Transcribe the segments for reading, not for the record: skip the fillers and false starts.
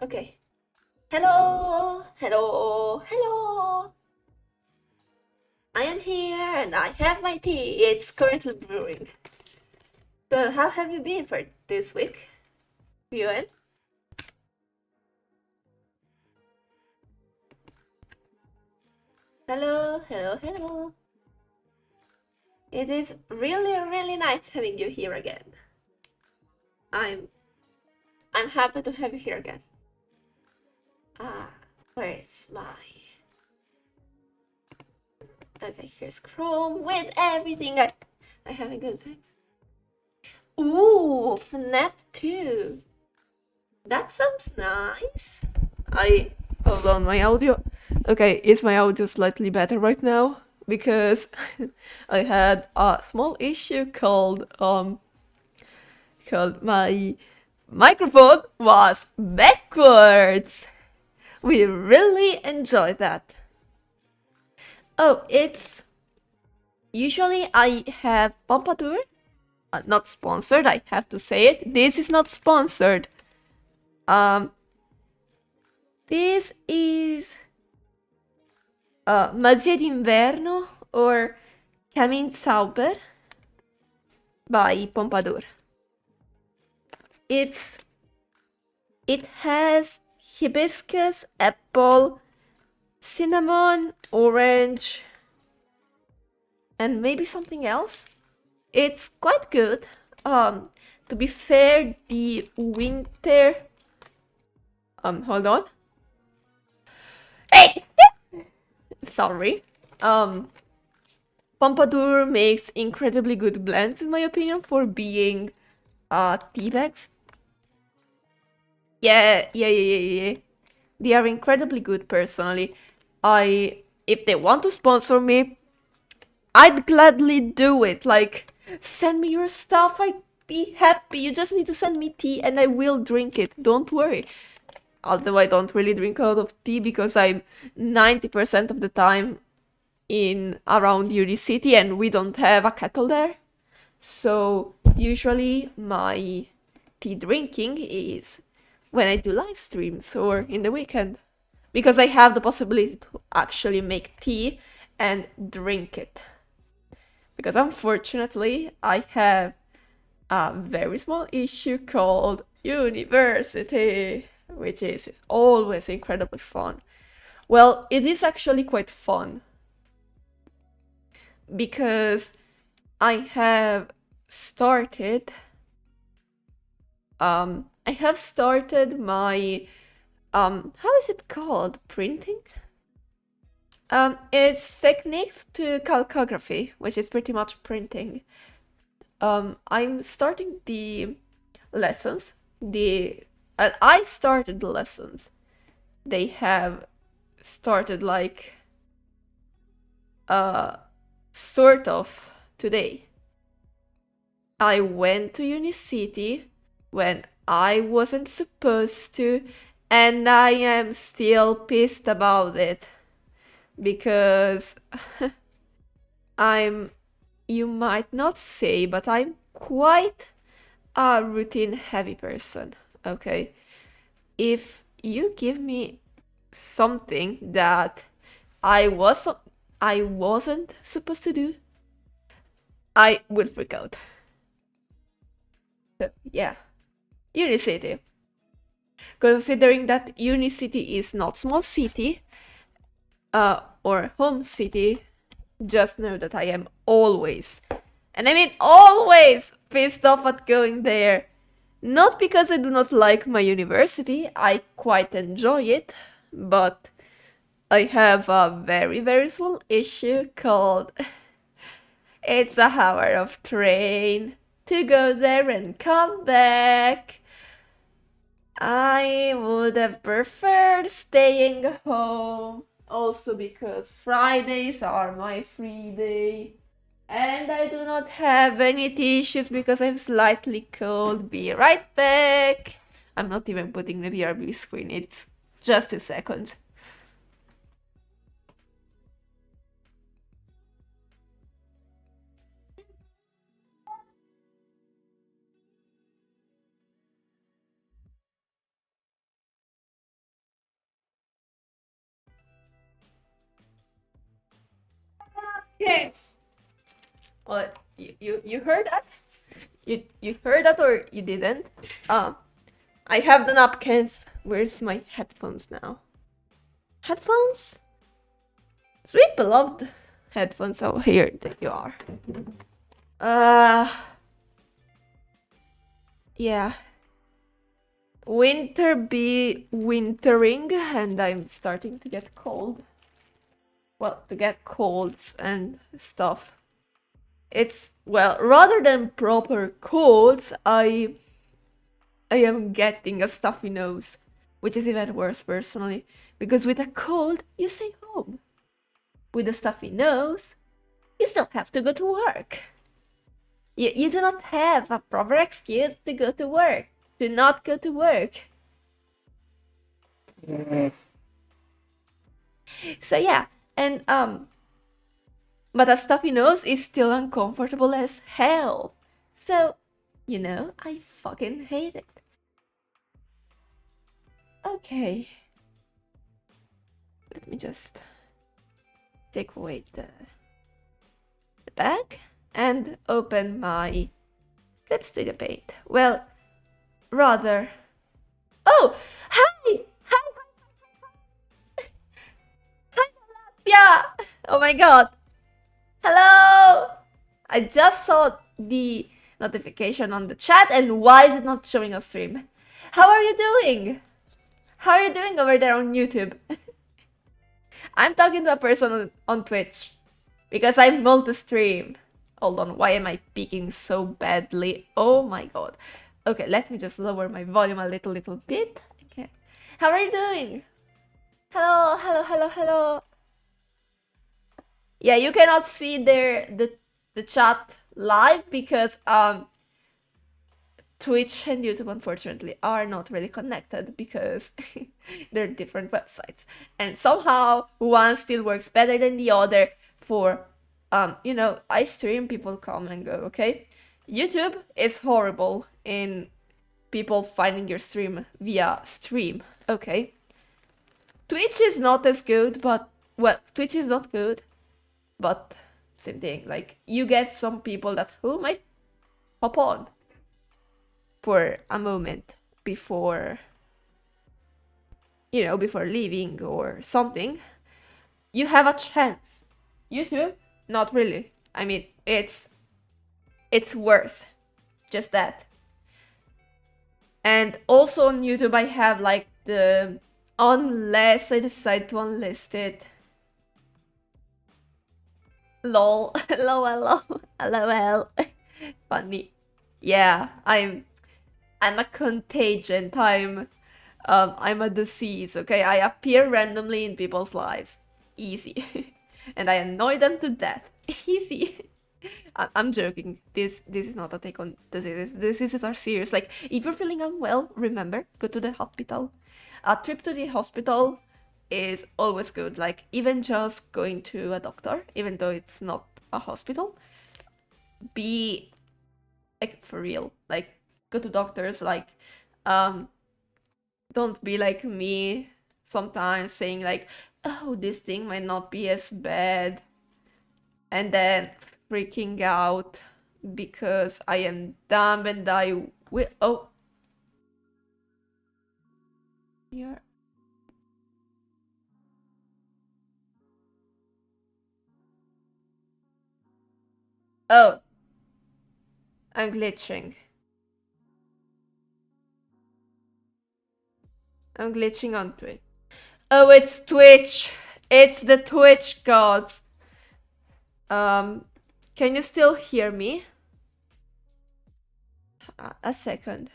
Okay. Hello, hello, hello. I am here and I have my tea. It's currently brewing. So, how have you been for this week, Yuen? Hello, hello, hello. It is really, really nice having you here again. I'm I'm happy to have you here again. Ah, where's my... Okay, here's Chrome with everything I have a good time. Ooh, FNAF 2. That sounds nice. Hold on, my audio. Okay, is my audio slightly better right now? Because I had a small issue called my microphone was backwards. We really enjoyed that. Oh, it's usually I have Pompadour. Not sponsored, I have to say it. This is not sponsored. This is Magia d'inverno or Zauber by Pompadour. It has hibiscus, apple, cinnamon, orange, and maybe something else. It's quite good. To be fair, the winter... hold on. Hey! Sorry. Pompadour makes incredibly good blends, in my opinion, for being tea bags. Yeah. They are incredibly good, personally. If they want to sponsor me, I'd gladly do it. Like, send me your stuff, I'd be happy. You just need to send me tea and I will drink it. Don't worry. Although I don't really drink a lot of tea because I'm 90% of the time in around Uni City and we don't have a kettle there. So usually my tea drinking is when I do live streams or in the weekend. Because I have the possibility to actually make tea and drink it. Because unfortunately I have a very small issue called university, which is always incredibly fun. Well, it is actually quite fun because I have started my how is it called? Printing? It's techniques to calcography, which is pretty much printing. I'm starting the lessons. I started the lessons. They have started like sort of today. I went to Uni City when I wasn't supposed to, and I am still pissed about it because you might not say, but I'm quite a routine heavy person, okay? If you give me something that I wasn't supposed to do, I will freak out. So, yeah. Unicity. Considering that Unicity is not small city, or home city, just know that I am always, and I mean always, pissed off at going there. Not because I do not like my university, I quite enjoy it, but I have a very, very small issue called it's a hour of train to go there and come back. I would have preferred staying home, also because Fridays are my free day. And I do not have any tissues because I'm slightly cold. Be right back. I'm not even putting the BRB screen, it's just 2 seconds. Kids. Well, you heard that? You heard that or you didn't? I have the napkins. Where's my headphones now? Headphones? Sweet beloved headphones. Oh, here you are. Yeah. Winter be wintering, and I'm starting to get cold. Well, to get colds and stuff. It's, well, rather than proper colds, I am getting a stuffy nose, which is even worse personally, because with a cold, you stay home. With a stuffy nose, you still have to go to work. You do not have a proper excuse to go to work, to not go to work. So yeah, and but a stuffy nose is still uncomfortable as hell. So, I fucking hate it. Okay. Let me just take away the bag and open my Clip Studio Paint. Well, rather... Oh! Hi! Hi! Hi, yeah! Oh my god! Hello! I just saw the notification on the chat, and why is it not showing a stream? How are you doing? How are you doing over there on YouTube? I'm talking to a person on Twitch because I multi-stream. Hold on, why am I peeking so badly? Oh my god. Okay, let me just lower my volume a little bit. Okay. How are you doing? Hello, hello, hello, hello. Yeah, you cannot see the chat live because Twitch and YouTube unfortunately are not really connected because they're different websites. And somehow one still works better than the other for I stream, people come and go, okay? YouTube is horrible in people finding your stream via stream, okay? Twitch is not as good, but well, Twitch is not good, but same thing. Like you get some people who might hop on for a moment before before leaving or something. You have a chance. YouTube, not really. I mean, it's worse. Just that. And also on YouTube I have like the unless I decide to unlist it. Lol. LOL. LOL. Funny. Yeah, I'm a contagion. I'm a disease, okay? I appear randomly in people's lives. Easy. And I annoy them to death. Easy. I'm joking. This is not a take on diseases. Diseases are serious. Like, if you're feeling unwell, remember, go to the hospital. A trip to the hospital is always good. Like, even just going to a doctor, even though it's not a hospital, be, like, for real. Like, go to doctors, like, don't be like me sometimes saying like, oh, this thing might not be as bad, and then freaking out because I am dumb and I will. Oh, you're. Oh, I'm glitching. I'm glitching on Twitch. Oh, it's Twitch. It's the Twitch gods. Can you still hear me? A second.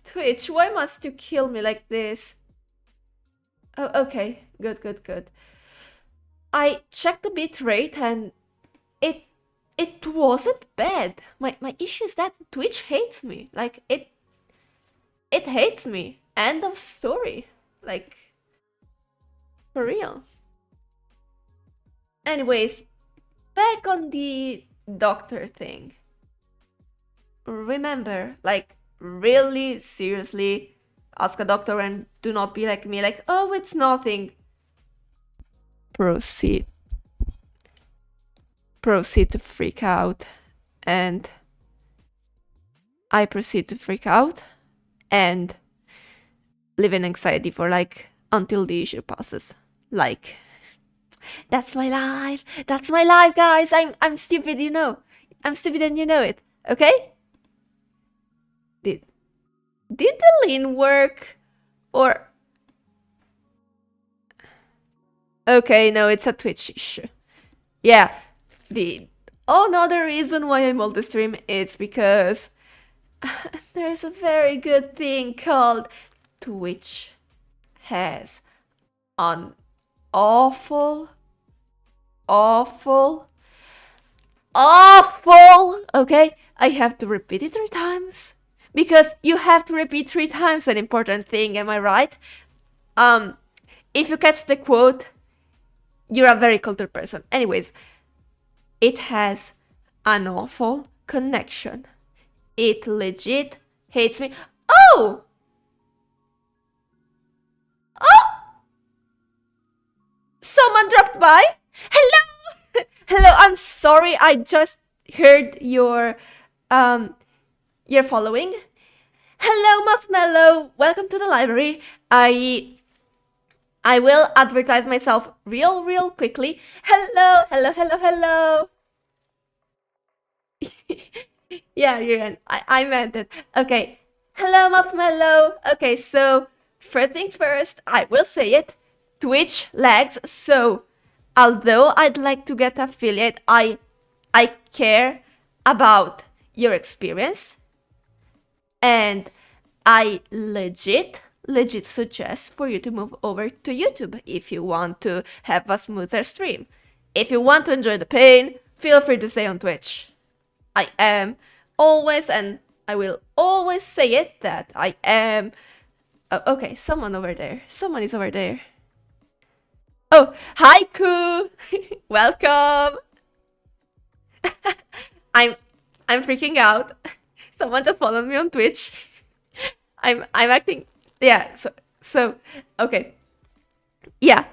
Twitch, why must you kill me like this? Oh, okay. Good. I checked the bit rate and it wasn't bad. My issue is that Twitch hates me. Like it hates me. End of story. Like for real. Anyways, back on the doctor thing. Remember, like really seriously, ask a doctor and do not be like me, like, oh, it's nothing. Proceed to freak out, and I proceed to freak out and live in anxiety for like until the issue passes. Like, that's my life, guys. I'm stupid, you know. I'm stupid and you know it. Okay? Did the lean work? Or okay, no, it's a Twitch issue. Yeah, the another reason why I multi-stream is because there's a very good thing called Twitch has an awful, okay? I have to repeat it 3 times because you have to repeat 3 times an important thing, am I right? If you catch the quote, you're a very cultured person. Anyways, it has an awful connection. It legit hates me. Oh! Someone dropped by? Hello! Hello, I'm sorry, I just heard your following. Hello, Marshmallow! Welcome to the library. I will advertise myself real quickly. Hello. Yeah, I meant it. Okay. Hello, Marshmallow. Okay, so first things first, I will say it. Twitch lags, so although I'd like to get affiliate, I care about your experience, and I legit suggest for you to move over to YouTube if you want to have a smoother stream. If you want to enjoy the pain, feel free to stay on Twitch. I am always, and I will always say it, that I am... Oh, okay, someone is over there. Oh, hi, Ku! Welcome! I'm freaking out. Someone just followed me on Twitch. I'm acting... Yeah, so okay. Yeah,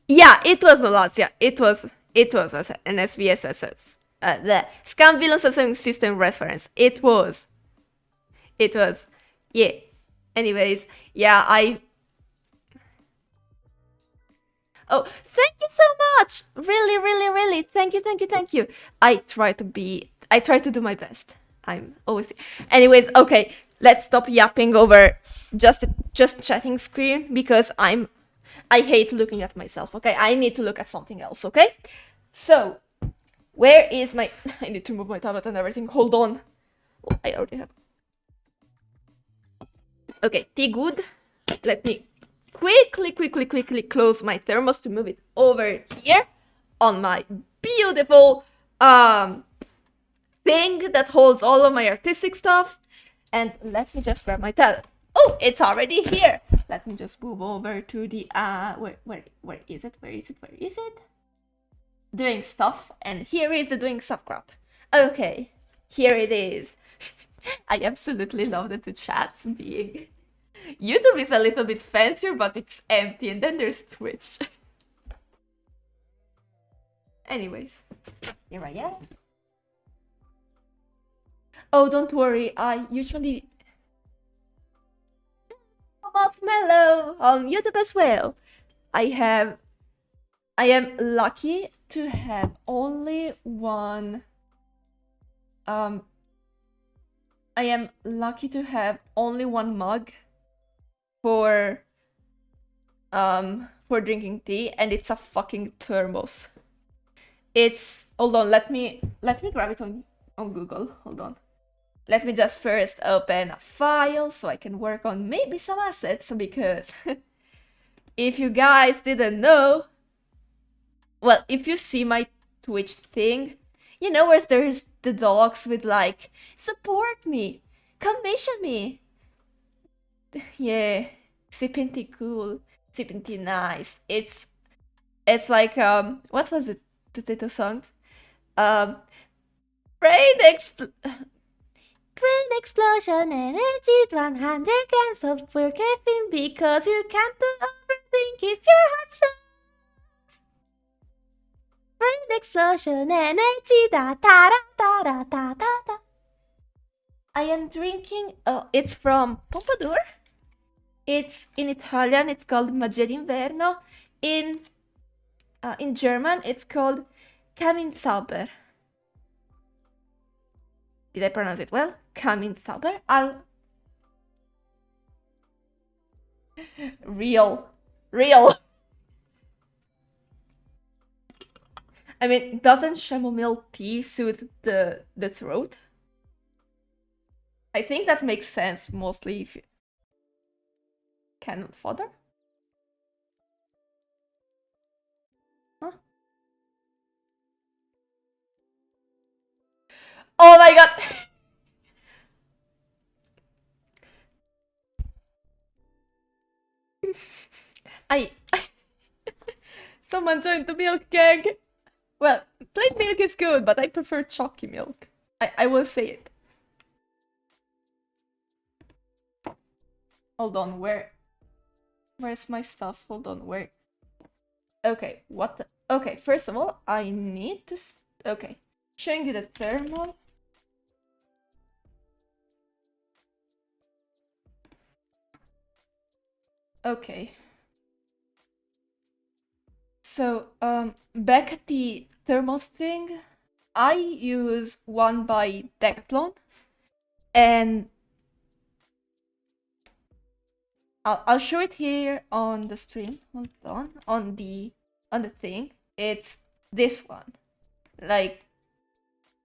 it was no loss. Yeah, it was an SVSS. The Scam Villain Solving System reference. It was. Yeah. Anyways, yeah, Oh, thank you so much! Really. Thank you. I try to do my best. I'm always... Anyways, okay, let's stop yapping over just chatting screen because I hate looking at myself, okay? I need to look at something else, okay? So, where is my... I need to move my tablet and everything. Hold on. Oh, I already have... Okay, tea good. Let me quickly close my thermos to move it over here on my beautiful thing that holds all of my artistic stuff. And let me just grab my tablet. Oh, it's already here. Let me just move over to the where is it? Doing stuff, and here is the doing stuff crap. Okay, here it is. I absolutely love the two chats being... YouTube is a little bit fancier, but it's empty, and then there's Twitch. Anyways, here I am. Oh, don't worry, I usually... Marshmallow on YouTube as well. I am lucky to have only one... I am lucky to have only one mug for drinking tea, and it's a fucking thermos. It's... Hold on, let me grab it on Google. Hold on. Let me just first open a file so I can work on maybe some assets, because if you guys didn't know, well, if you see my Twitch thing, you know where there's the dogs with like, support me, commission me. Yeah, sipping tea cool, sipping tea nice. It's like, what was it? The title songs? Brain Brain explosion energy, 100 grams of pure caffeine because you can't overthink if your heart's so. Brain explosion energy, da da da da da da da. I am drinking. It's from Pompadour. It's in Italian. It's called Magia d'Inverno. In German, it's called Kaminsauber. Did I pronounce it well? Kaminsauber. Real. I mean, doesn't chamomile tea soothe the throat? I think that makes sense mostly if you cannon fodder. Huh? Oh my god! Someone joined the milk gang. Well, plain milk is good, but I prefer chalky milk. I will say it. Hold on, where's my stuff? Hold on, where? Okay, what the? Okay, first of all, I need to... Okay, showing you the thermal. Okay. So, back at the thermos thing, I use one by Decathlon, and I'll show it here on the stream. Hold on the thing. It's this one. Like,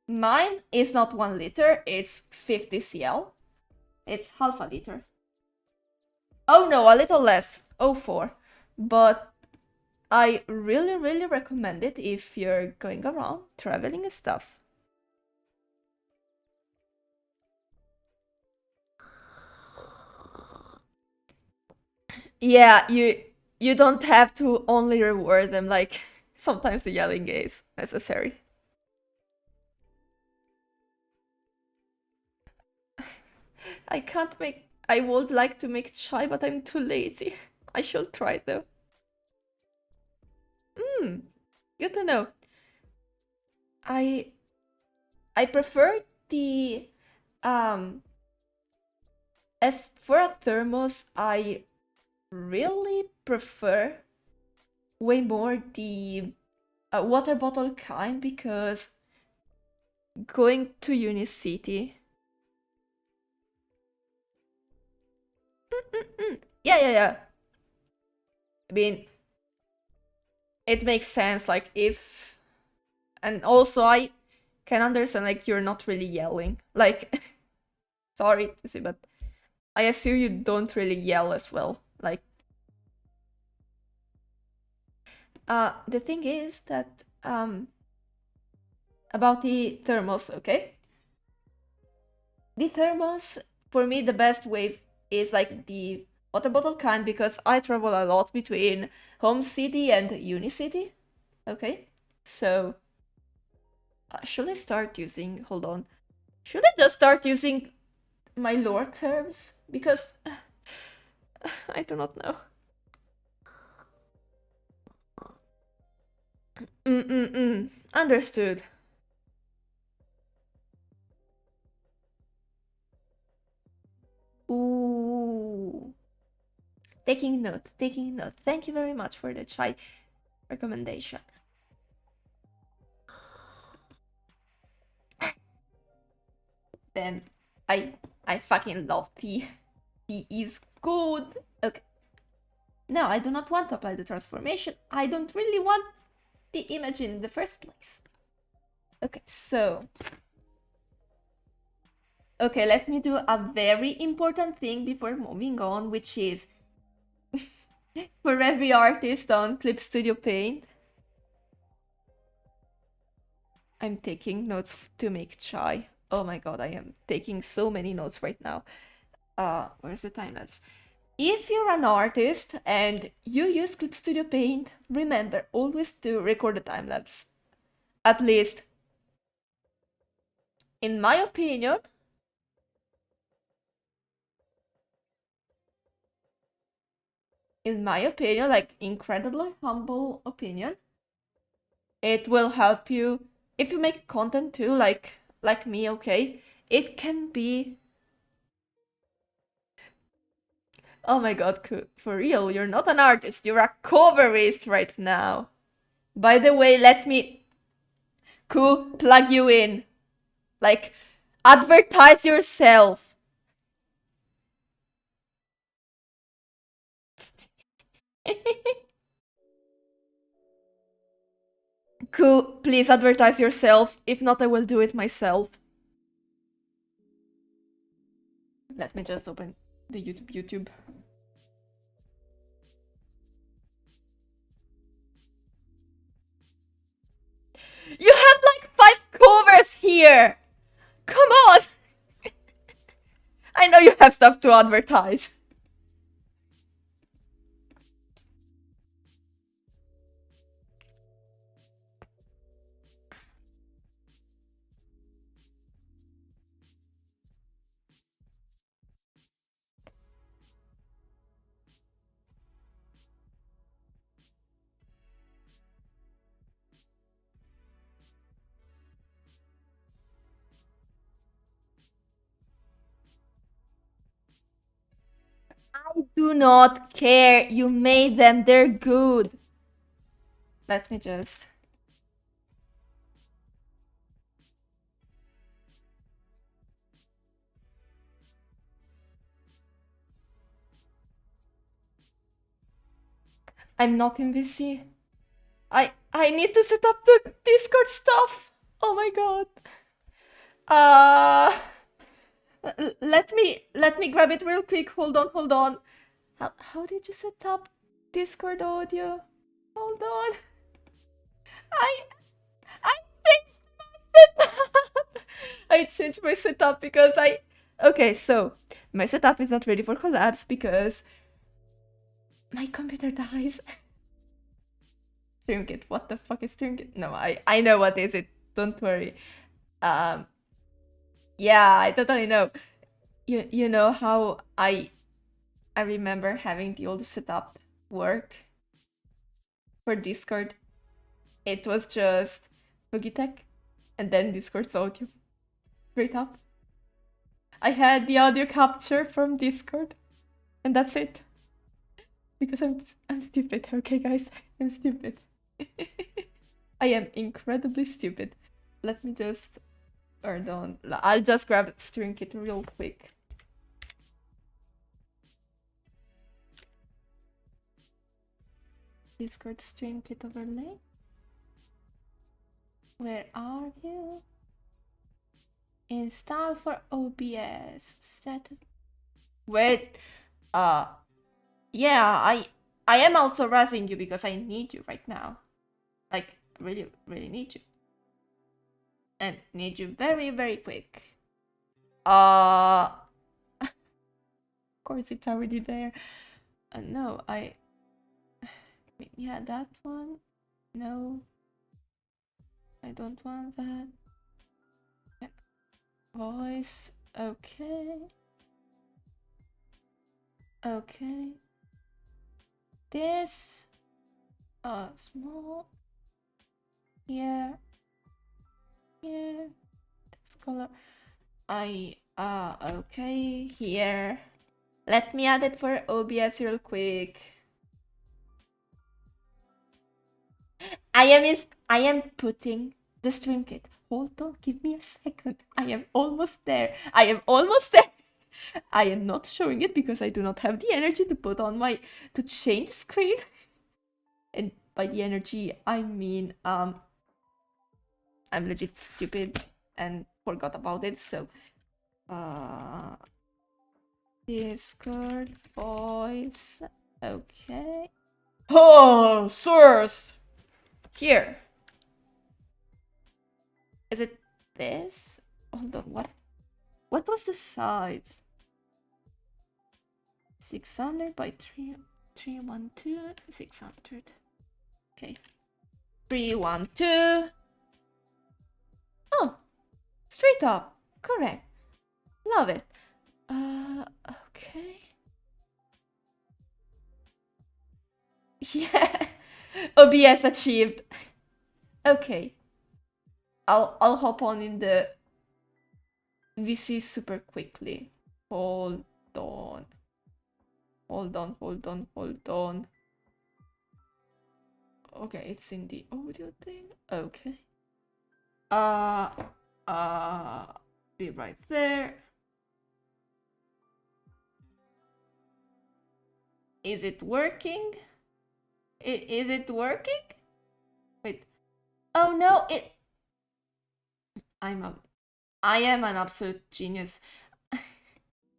mine is not 1 liter, it's 50 cl. It's half a liter. Oh no, a little less, 0.4. But I really recommend it if you're going around traveling and stuff. Yeah, you don't have to only reward them, like sometimes the yelling is necessary. I would like to make chai, but I'm too lazy. I should try though. Good to know. I prefer the as for a thermos, I really prefer way more the water bottle kind, because going to Unicity. Yeah. I mean, it makes sense, like, if... And also, I can understand, like, you're not really yelling. Like, sorry to say, but I assume you don't really yell as well. Like, the thing is that, about the thermos, okay? The thermos, for me, the best way is, like, the water bottle kind, because I travel a lot between home city and Unicity. Okay, so should I start using... Hold on. Should I just start using my lore terms? Because I do not know. Understood. Ooh. Taking note. Thank you very much for the chai recommendation. Then I fucking love tea. Tea is good. Okay. No, I do not want to apply the transformation. I don't really want the image in the first place. Okay, so... Okay, let me do a very important thing before moving on, which is... for every artist on Clip Studio Paint, I'm taking notes to make chai. Oh my god, I am taking so many notes right now. Where's the time lapse? If you're an artist and you use Clip Studio Paint, remember always to record the time lapse. At least, in my opinion, in my opinion, like incredibly humble opinion, it will help you if you make content too, like me, okay? It can be. Oh my god, for real, you're not an artist, you're a coverist right now. By the way, let me plug you in. Like, advertise yourself. Please advertise yourself. If not, I will do it myself. Let me just open the YouTube. You have like 5 covers here! Come on! I know you have stuff to advertise. I do not care. You made them. They're good. Let me just... I'm not in VC. I need to set up the Discord stuff. Oh my god. Let me grab it real quick. Hold on. How did you set up Discord audio? Hold on. I I changed my setup because okay, so my setup is not ready for collabs because my computer dies. Streamkit, what the fuck is Streamkit? No, I know what is it. Don't worry. Yeah, I totally know. You know how I remember having the old setup work for Discord. It was just Logitech and then Discord's audio. Straight up. I had the audio capture from Discord and that's it. Because I'm stupid, okay guys? I'm stupid. I am incredibly stupid. Let me just... Pardon. I'll just grab Streamkit real quick. Discord Streamkit overlay. Where are you? Install for OBS. Status. Wait. Yeah, I am also razzing you because I need you right now. Like, really, really need you. And need you very, very quick. Of course it's already there. No, yeah, that one. No. I don't want that. Voice. Okay. Okay. This. Small. Here. Here. This color. Okay. Here. Let me add it for OBS real quick. I am putting the stream kit. Hold on, give me a second. I am almost there. I am not showing it because I do not have the energy to put on to change the screen. And by the energy, I mean, I'm legit stupid and forgot about it, so, Discord voice, okay. Oh, source! Here. Is it this? Hold on, what was the size? 600 by 312, 600. Okay. 312. Oh, straight up. Correct. Love it. Okay. Yeah. OBS achieved. Okay. I'll hop on in the VC super quickly. Hold on. Hold on, hold on, hold on. Okay, it's in the audio thing. Okay. Uh, be right there. Is it working? Is it working? Wait. Oh no, I am an absolute genius.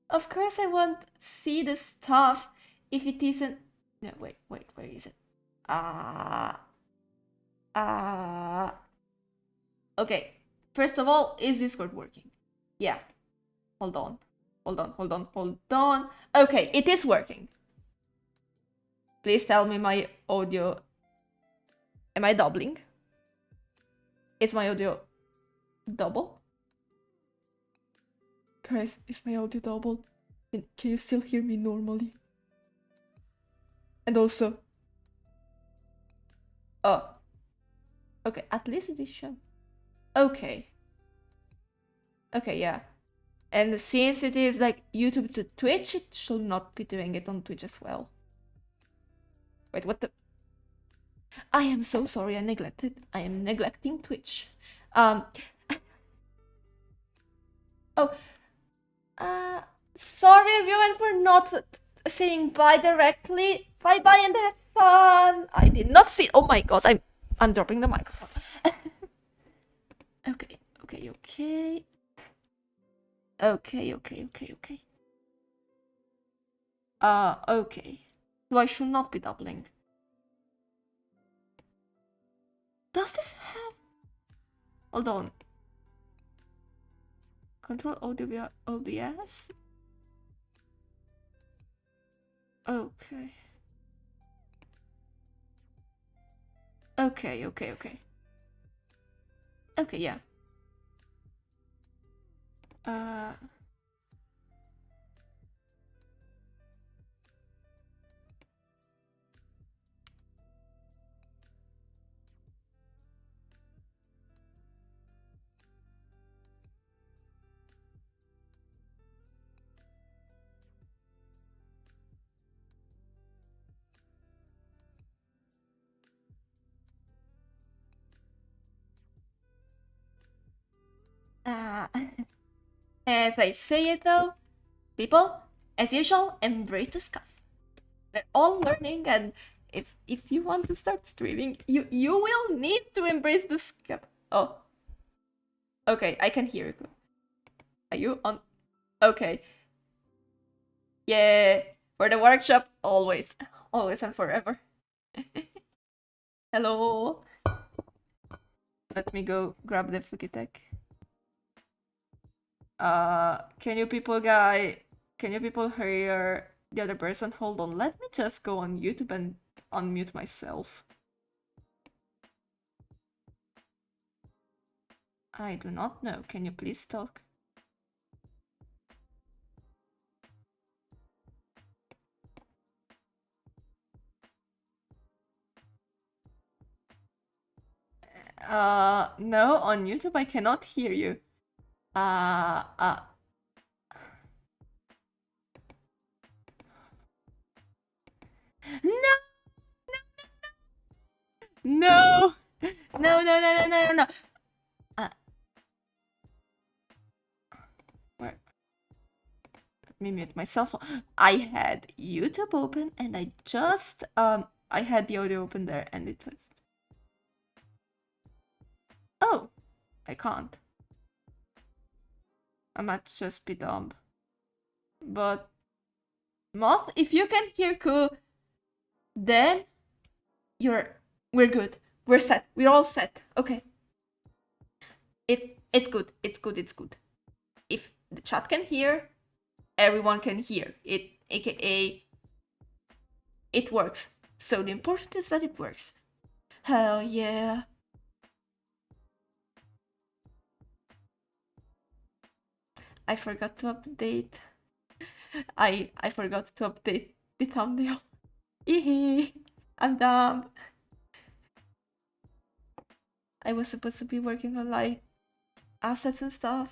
Of course I won't see the stuff if it isn't. No, wait, where is it? Ah. Okay. First of all, is Discord working? Yeah. Hold on. Hold on. Okay, it is working. Please tell me my audio. Am I doubling? Is my audio double? Guys, is my audio double? Can you still hear me normally? And also... Oh. Okay, at least it is shown. Okay. Okay, yeah. And since it is like YouTube to Twitch, it should not be doing it on Twitch as well. Wait, what the... I am so sorry, I am neglecting Twitch. Oh. Sorry everyone for not saying bye directly. Bye and have fun. I did not see... Oh my god, I'm dropping the microphone. Okay. Okay. So I should not be doubling. Does this have... Hold on. Control audio via OBS? Okay. Okay, yeah. As I say it though, people, as usual, embrace the scuff. We're all learning, and if you want to start streaming, you will need to embrace the scuff. Oh. Okay, I can hear you. Are you on? Okay. Yeah, for the workshop, always and forever. Hello. Let me go grab the Fukitek. Can you people hear the other person? Hold on, let me just go on YouTube and unmute myself. I do not know. Can you please talk? No, on YouTube I cannot hear you. No. Where? Let me mute myself. I had YouTube open and I just I had the audio open there and it was... Oh, I can't. I might just be dumb. But Moth, if you can hear Ku, then we're good. We're set. We're all set. Okay. It's good. If the chat can hear, everyone can hear. AKA it works. So the important is that it works. Hell yeah. I forgot to update. I forgot to update the thumbnail. I'm dumb. I was supposed to be working on like assets and stuff.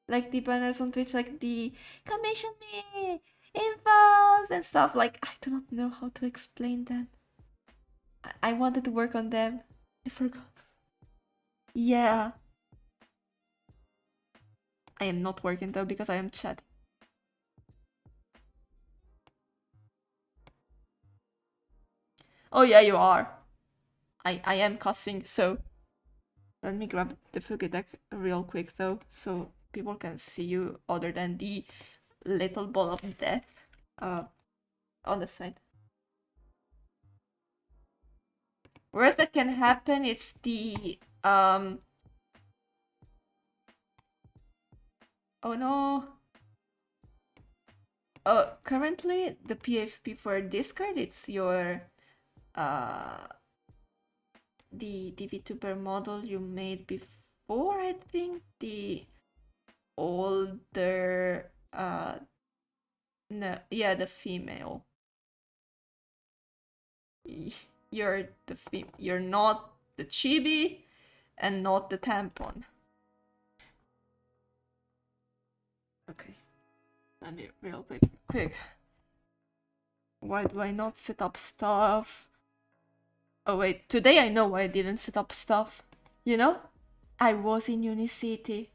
Like the banners on Twitch, like the commission me, infos and stuff. Like, I do not know how to explain them. I wanted to work on them. I forgot. Yeah. I am not working though because I am chatting. Oh yeah, you are. I am cussing, so let me grab the Fugi deck real quick though, so people can see you other than the little ball of death on the side. Worst that can happen, it's the oh no. Currently the PFP for this card, it's your uh the VTuber model you made before, I think, the older no, yeah, the female. You're not the chibi and not the tampon. Okay, let me real quick. Why do I not set up stuff? Oh wait, today I know why I didn't set up stuff. You know? I was in Unicity.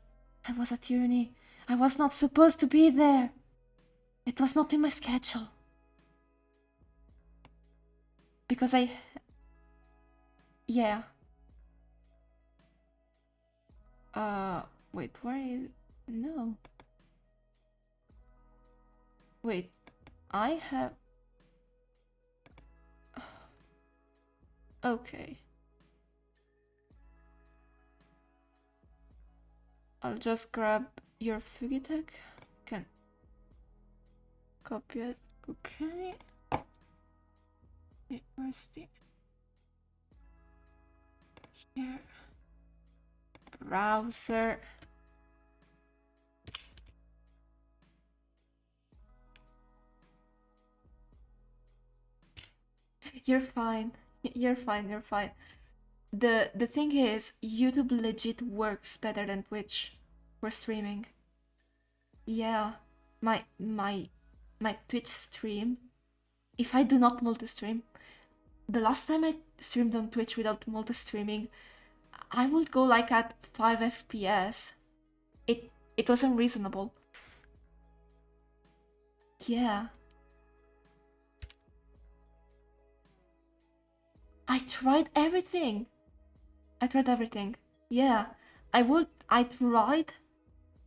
I was at uni. I was not supposed to be there. It was not in my schedule. Because yeah. Wait, where is... No. Wait, I have... Okay. I'll just grab your Fugitek. Can copy it. Okay. Where's the... Here. Browser. You're fine. You're fine. You're fine. The thing is, YouTube legit works better than Twitch for streaming. Yeah, my Twitch stream. If I do not multi-stream, the last time I streamed on Twitch without multi-streaming, I would go like at 5 FPS. It was unreasonable. Yeah. I tried everything. Yeah. I tried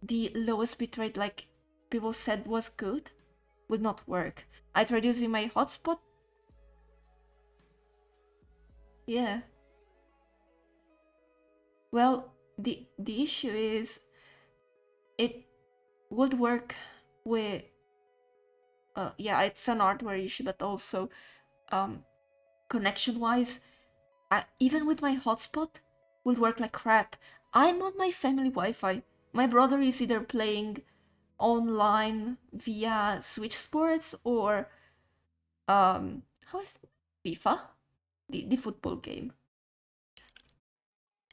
the lowest bitrate, like people said was good, would not work. I tried using my hotspot. Yeah. Well, the issue is it would work with yeah, it's an hardware issue, but also connection wise, even with my hotspot would work like crap. I'm on my family Wi-Fi. My brother is either playing online via Switch Sports or how is FIFA, the football game,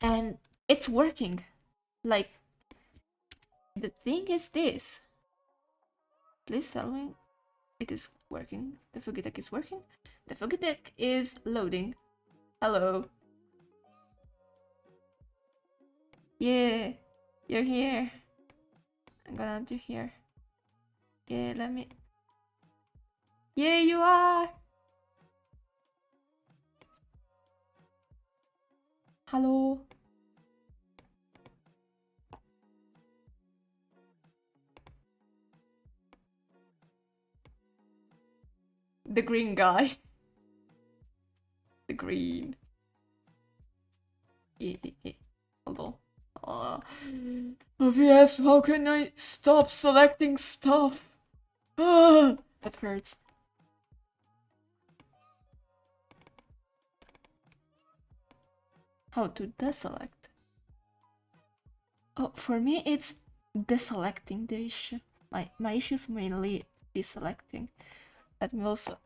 and it's working. Like, the thing is this. Please tell me it is working. The Fugitek is working. The Fugitek is loading. Hello. Yeah, you're here. I'm gonna do here. Yeah, let me. Yeah, you are. Hello. The green guy. The green. Hold on. Oh yes, how can I stop selecting stuff? That hurts. How to deselect? Oh, for me it's deselecting the issue. My issue is mainly deselecting. Let me also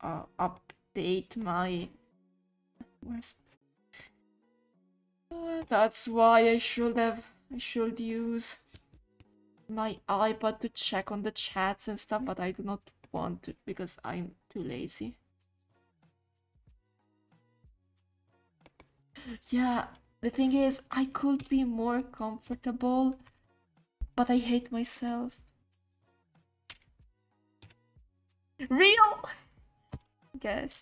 update my... Where's... that's why I should use my iPad to check on the chats and stuff, but I do not want to because I'm too lazy. Yeah, the thing is, I could be more comfortable, but I hate myself. Real? Guess.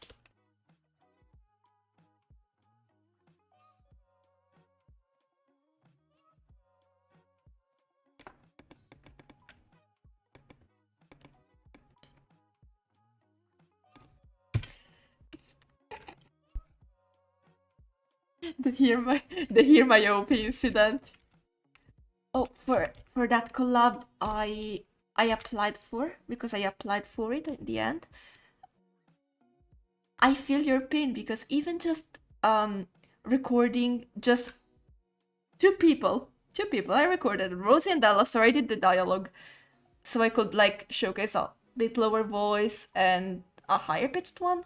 The hear my OP incident. Oh, for that collab I applied for, because I applied for it in the end. I feel your pain because even just recording just two people I recorded Rosie and Ella, so I did the dialogue so I could like showcase a bit lower voice and a higher pitched one.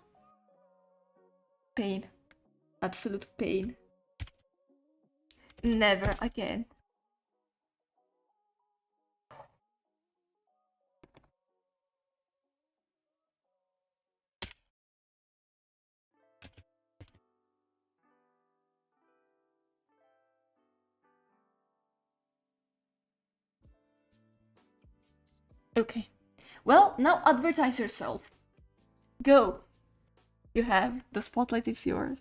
Pain. Absolute pain. Never again. Okay. Well, now advertise yourself. Go. You have. The spotlight is yours.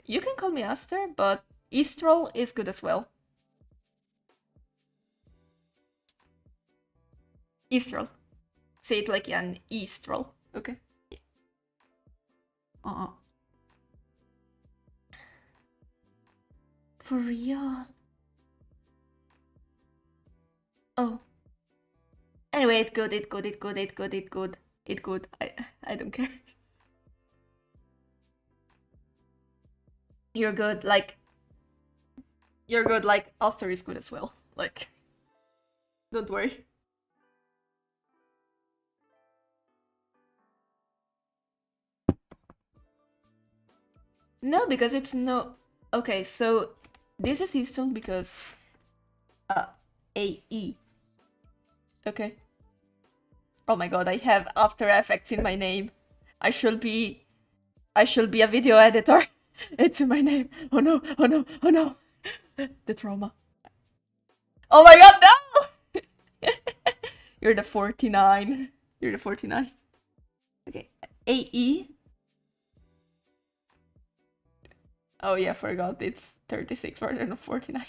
You can call me Aster, but Estrel is good as well. Estrel. Say it like an Estrel. Okay. Yeah. For real? Oh. Anyway, it good. I don't care. You're good, like... You're good, like, Aster is good as well. Like... Don't worry. No, because it's no... Okay, so... This is Eastern because... AE. Okay. Oh my god, I have After Effects in my name. I should be a video editor. It's in my name. Oh no, oh no, oh no. The trauma. Oh my god, no! You're the 49. You're the 49. Okay. AE. Oh yeah, forgot. It's 36 rather than 49.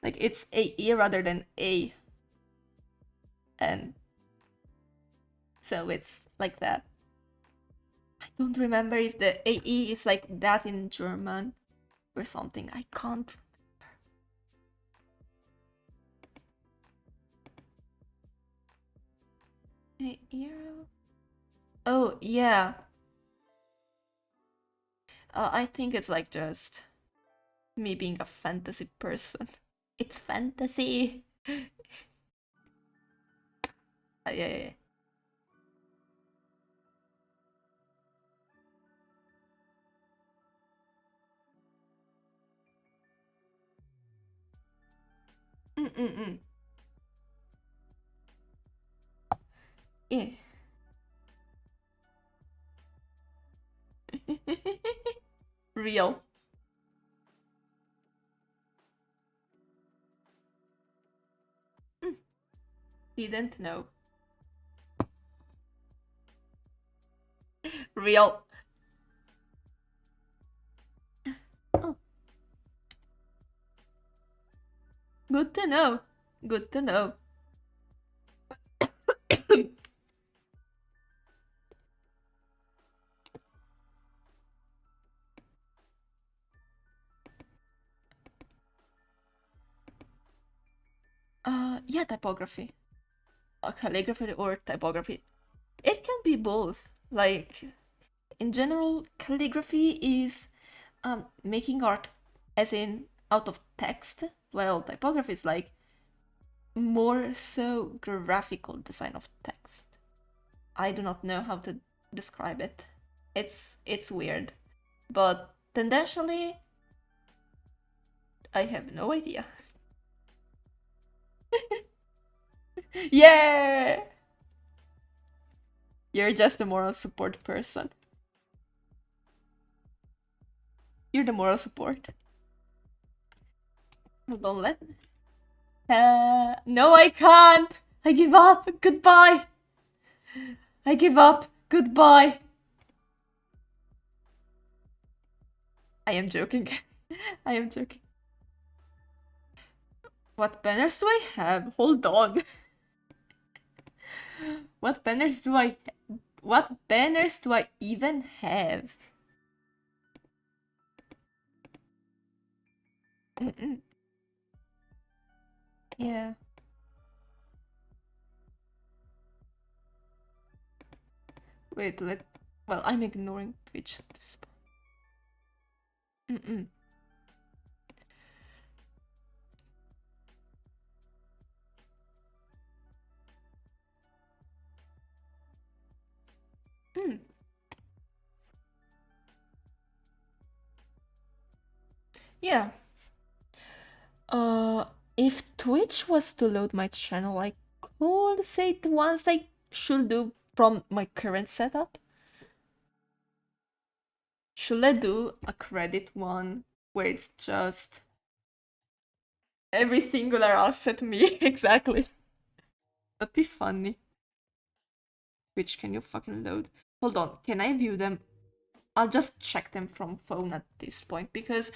Like, it's AE rather than A. And so it's like that. I don't remember if the AE is like that in German or something. I can't remember. Oh, yeah. I think it's like just me being a fantasy person. It's fantasy. Yeah. Yeah. Real. Didn't know. Real. Oh. Good to know. Good to know. Yeah, typography. Calligraphy or typography. It can can be both. Like, in general, calligraphy is making art as in out of text, while typography is like more so graphical design of text. I do not know how to describe it. It's weird. But tendentially, I have no idea. Yeah! You're just a moral support person. You're the moral support. Hold on, let... no, I can't! I give up! Goodbye! I give up! Goodbye! I am joking. I am joking. What banners do I have? Hold on. What banners do I even have? Yeah. Wait, well, I'm ignoring Twitch at this point. Yeah. If Twitch was to load my channel, I could say the ones I should do from my current setup. Should I do a credit one where it's just every singular asset me? Exactly. That'd be funny. Which can you fucking load? Hold on, can I view them? I'll just check them from phone at this point because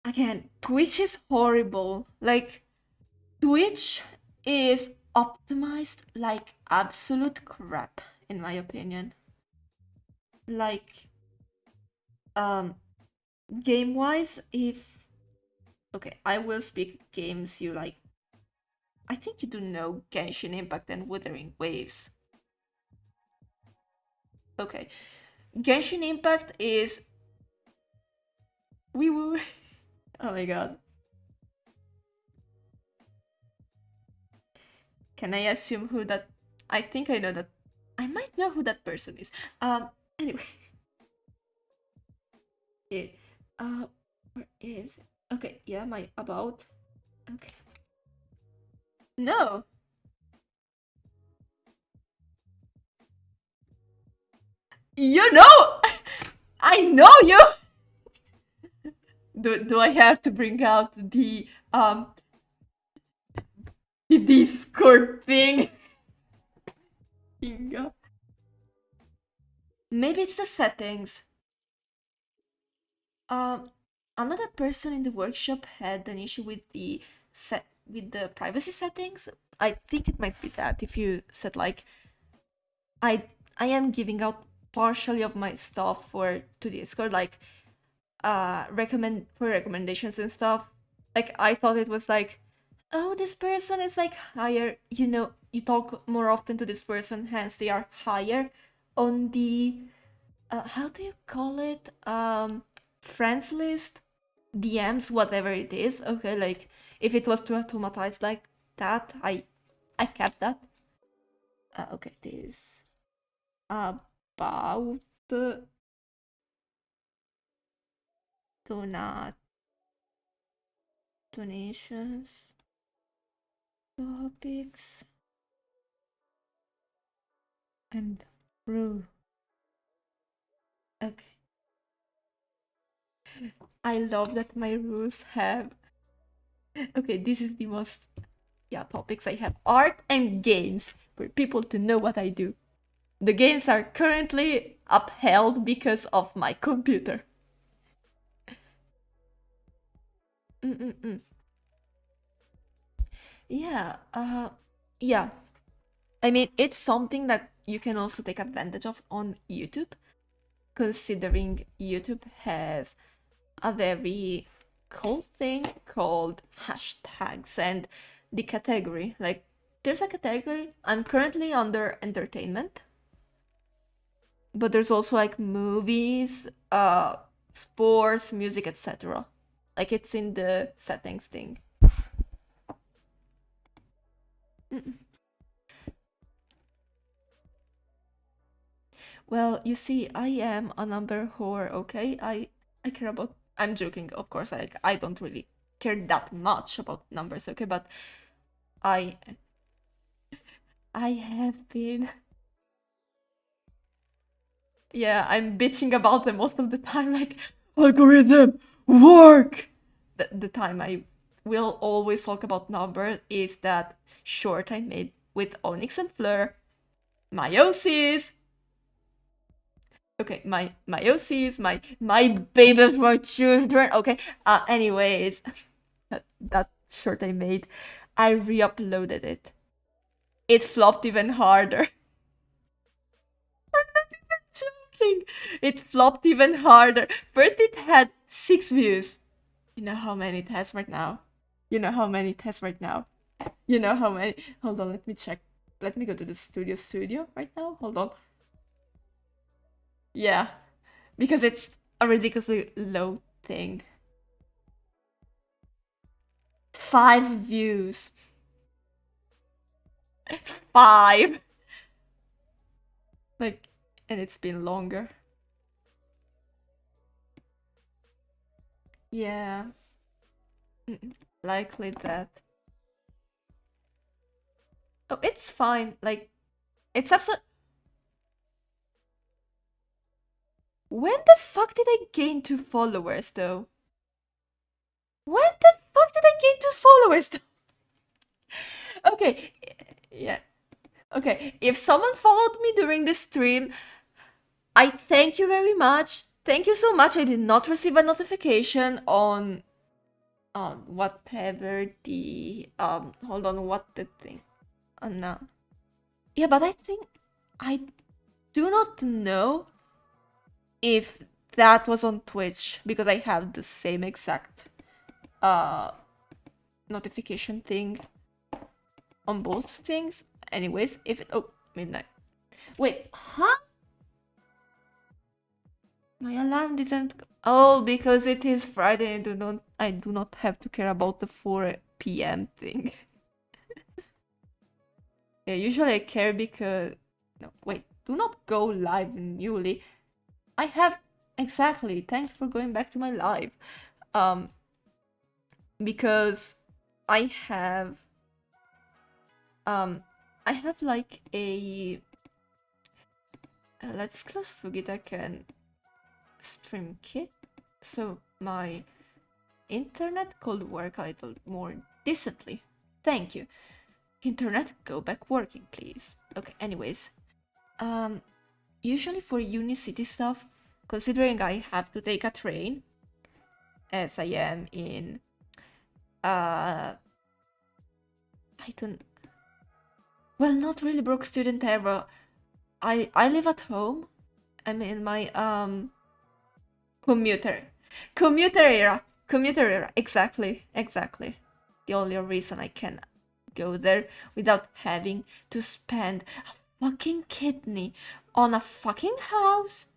again, Twitch is horrible. Like, Twitch is optimized like absolute crap, in my opinion. Like, game-wise, if... Okay, I will speak games you like. I think you do know Genshin Impact and Wuthering Waves. Okay. Genshin Impact is... Wee woo. Oh my god. Can I assume who that... I think I know that... I might know who that person is. Anyway. It... Where is it? Okay, yeah, my about... Okay. No! You know! I know you! Do I have to bring out the Discord thing? Maybe it's the settings. Another person in the workshop had an issue with the privacy settings. I think it might be that if you said like I am giving out partially of my stuff to Discord, like recommendations and stuff. Like I thought it was like, oh, this person is like higher, you talk more often to this person, hence they are higher on the how do you call it, friends list, DMs, whatever it is. Okay, like if it was to automatize like that, I kept that. Okay, this about donations, topics, and rule. Okay. I love that my rules have... Okay, this is the most... Yeah, topics I have. Art and games, for people to know what I do. The games are currently upheld because of my computer. Yeah, yeah. I mean, it's something that you can also take advantage of on YouTube, considering YouTube has a very cool thing called hashtags and the category. Like, there's a category. I'm currently under entertainment. but there's also like movies, sports, music, etc. Like it's in the settings thing. Mm. Well, you see, I am a number whore, okay? I care about. I'm joking, of course. I don't really care that much about numbers, okay? But I I have been. Yeah, I'm bitching about them most of the time, like algorithm work. The time I will always talk about numbers is that short I made with Onyx and Fleur, meiosis. Okay, my meiosis, my babies were children. Okay, anyways, that short I made, I re-uploaded it. It flopped even harder. Joking. It flopped even harder. First, it had 6 views. You know how many it has right now? You know how many it has right now? You know how many? Hold on, let me check. Let me go to the studio right now. Hold on. Yeah, because it's a ridiculously low thing. 5 views. 5. Like, and it's been longer. Yeah, likely that. Oh, it's fine. Like, it's absolute. When the fuck did I gain 2 followers though? When the fuck did I gain 2 followers though? Okay, yeah. Okay, if someone followed me during the stream, I thank you very much. Thank you so much. I did not receive a notification on whatever the hold on, what the thing. No. Yeah, but I think I do not know if that was on Twitch because I have the same exact uh notification thing on both things. Anyways, if it midnight. Wait, huh? My alarm didn't. Oh, because it is Friday. I do not have to care about the 4 p.m. thing. Yeah, usually I care because. No, wait. Do not go live newly. I have exactly. Thanks for going back to my live. Um, because I have. Um, I have like a. Let's close Fugita can stream kit. So my internet could work a little more decently. Thank you. Internet, go back working, please. Okay, anyways. Usually for Unicity stuff, considering I have to take a train, as I am in, I don't, well, not really broke student era. I live at home. I'm in my, commuter. Commuter era. Exactly. The only reason I can go there without having to spend a fucking kidney on a fucking house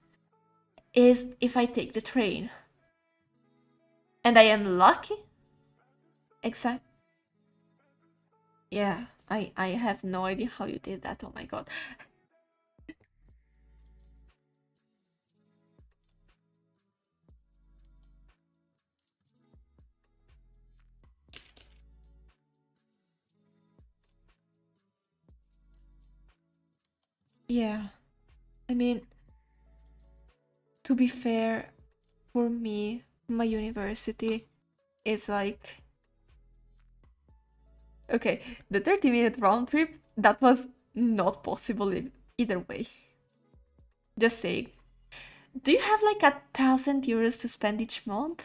is if I take the train. And I am lucky. Exact. Yeah, I have no idea how you did that. Oh my god. Yeah. I mean, to be fair, for me, my university is like, okay, the 30-minute round trip, that was not possible either way. Just saying. Do you have like 1,000 euros to spend each month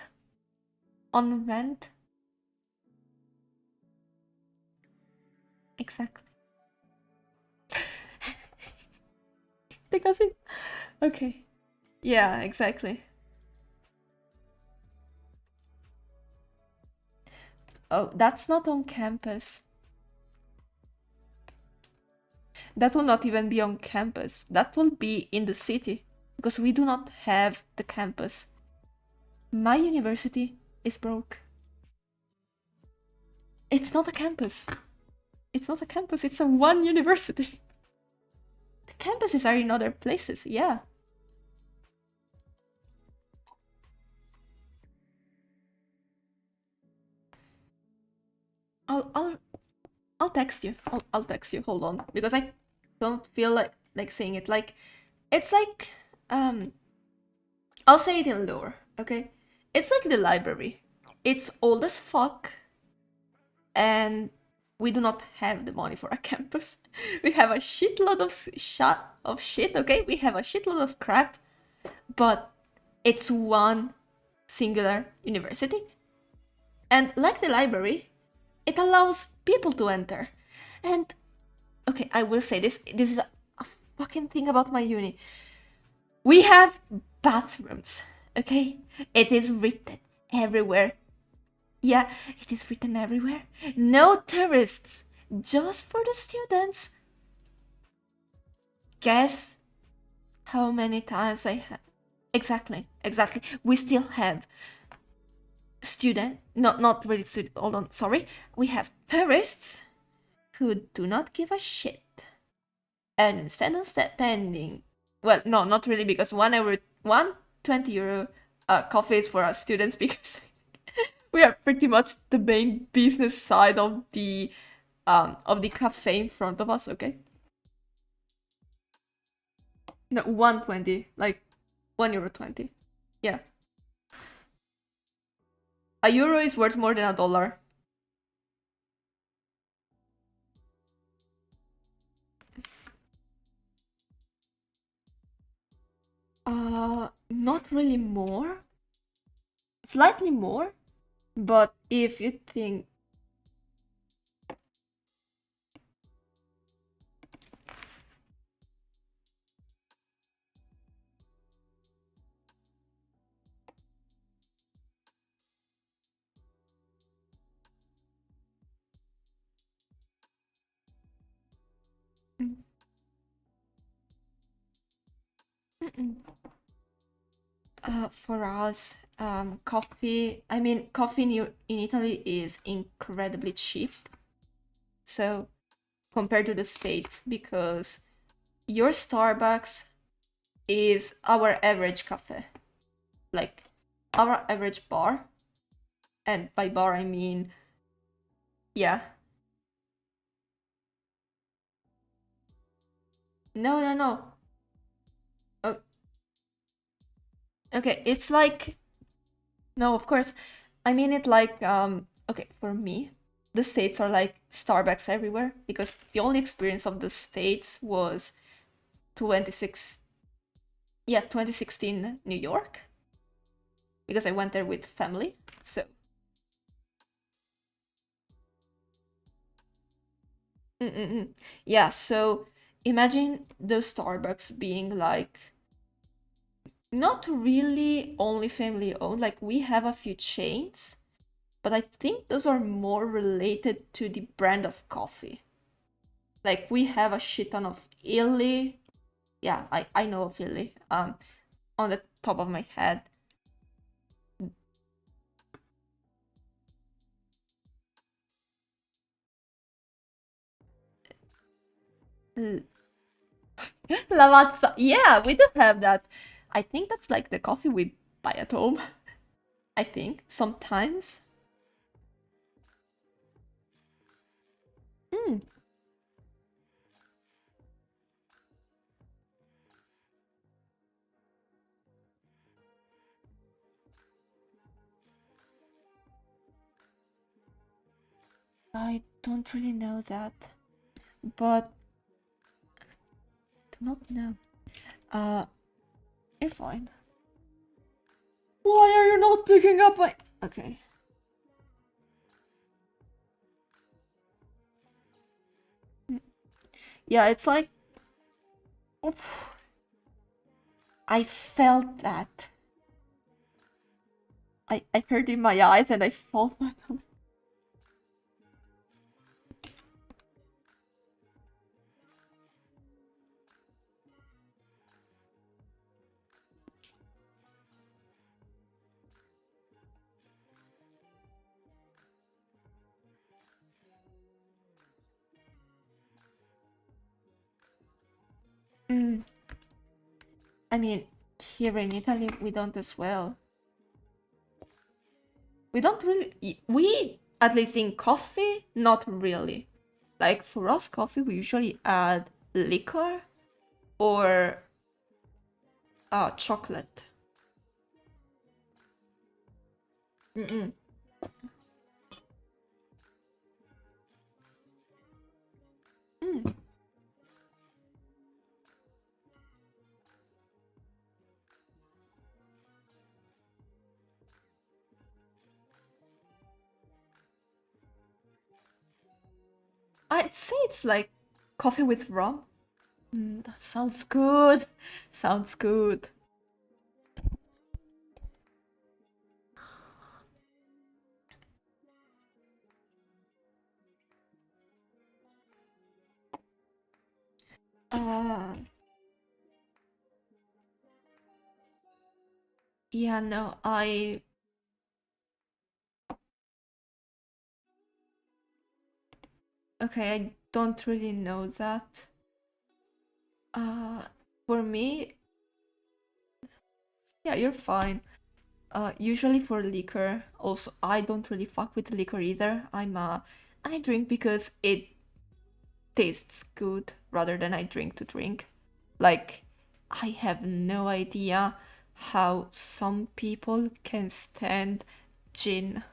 on rent? Exactly. Because it. Okay. Yeah, exactly. Oh, that's not on campus. that will not even be on campus. That will be in the city, because we do not have the campus. My university is broke. It's not a campus. It's not a campus, it's a one university. The campuses are in other places, yeah. I'll text you. I'll text you. Hold on, because I don't feel like saying it. Like, it's like I'll say it in lore, okay? It's like the library. It's old as fuck, and we do not have the money for a campus. We have a shitload of shit, okay? We have a shitload of crap, but it's one singular university. And like the library, it allows people to enter. And okay, I will say this is a fucking thing about my uni. We have bathrooms, okay? It is written everywhere. Yeah, it is written everywhere. No tourists, just for the students. Guess how many times I have? Exactly. We still have not really student. Hold on, sorry. We have tourists who do not give a shit, and instead of spending, well, no, not really, because 1 20 euro coffee is for our students, because we are pretty much the main business side of the cafe in front of us, okay? No, 120, like €1.20. Yeah. A euro is worth more than $1. Not really more. Slightly more, but if you think for us, coffee. I mean, coffee in Italy is incredibly cheap. So, compared to the States, because your Starbucks is our average cafe, like our average bar, and by bar I mean, yeah. No. Oh, okay, it's like, no, of course. I mean it like, okay, for me, the States are like Starbucks everywhere, because the only experience of the States was 2016 New York, because I went there with family. So yeah, so imagine those Starbucks being like not really only family owned. Like, we have a few chains, but I think those are more related to the brand of coffee. Like, we have a shit ton of Illy. Yeah, I know of Illy. On the top of my head. Lavazza. Yeah, we do have that. I think that's like the coffee we buy at home. I think sometimes. Hmm. I don't really know that, but do not know. You're fine. Why are you not picking up my? Okay. Yeah, it's like. Oof. I felt that. I heard in my eyes and I felt that. I mean, here in Italy, we don't as well. We don't really, we, at least in coffee, not really. Like for us, coffee, we usually add liquor or chocolate. Mm-mm. Mm. I'd say it's like coffee with rum. That sounds good. Sounds good. Uh, yeah, no, okay, I don't really know that. Uh, for me, yeah, you're fine. Usually for liquor, also, I don't really fuck with liquor either. I drink because it tastes good rather than I drink to drink. Like, I have no idea how some people can stand gin.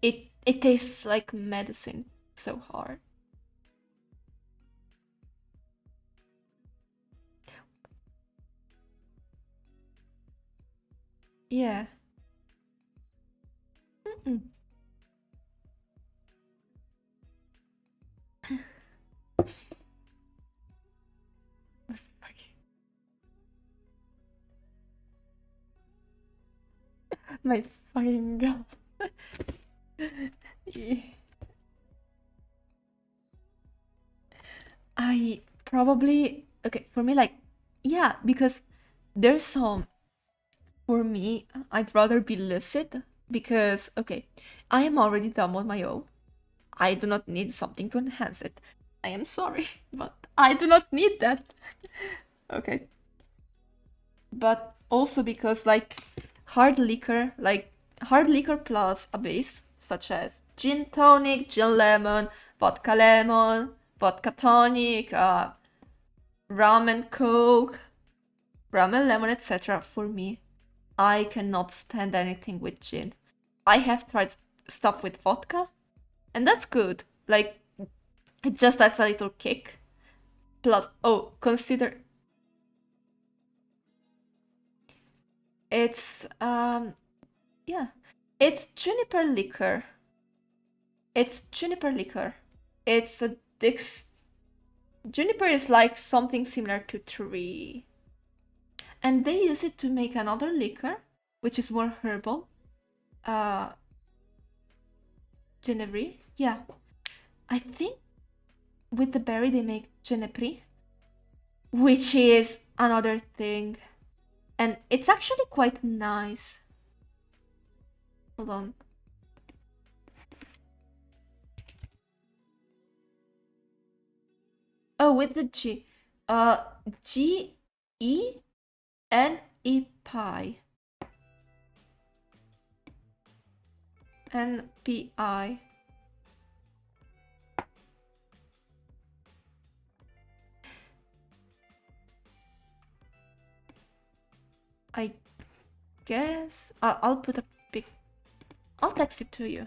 It tastes like medicine so hard. Yeah. Mm-mm. My fucking god. Yeah. I probably okay for me like yeah because there's some for me I'd rather be lucid because okay I am already done on my own. I do not need something to enhance it. I am sorry, but I do not need that. Okay. But also because hard liquor plus a base such as gin tonic, gin lemon, vodka tonic, rum and coke, rum and lemon, etc. For me, I cannot stand anything with gin. I have tried stuff with vodka, and that's good. Like it just adds a little kick. Plus, oh, consider it's yeah, it's juniper liquor. It's juniper liquor. It's a Dix. Juniper is like something similar to tree, and they use it to make another liquor, which is more herbal. Uh, Genevieve. Yeah, I think with the berry they make Genevieve, which is another thing, and it's actually quite nice. Hold on. Oh, with the G. Gene pie. NPI. I guess I'll put a pic. I'll text it to you.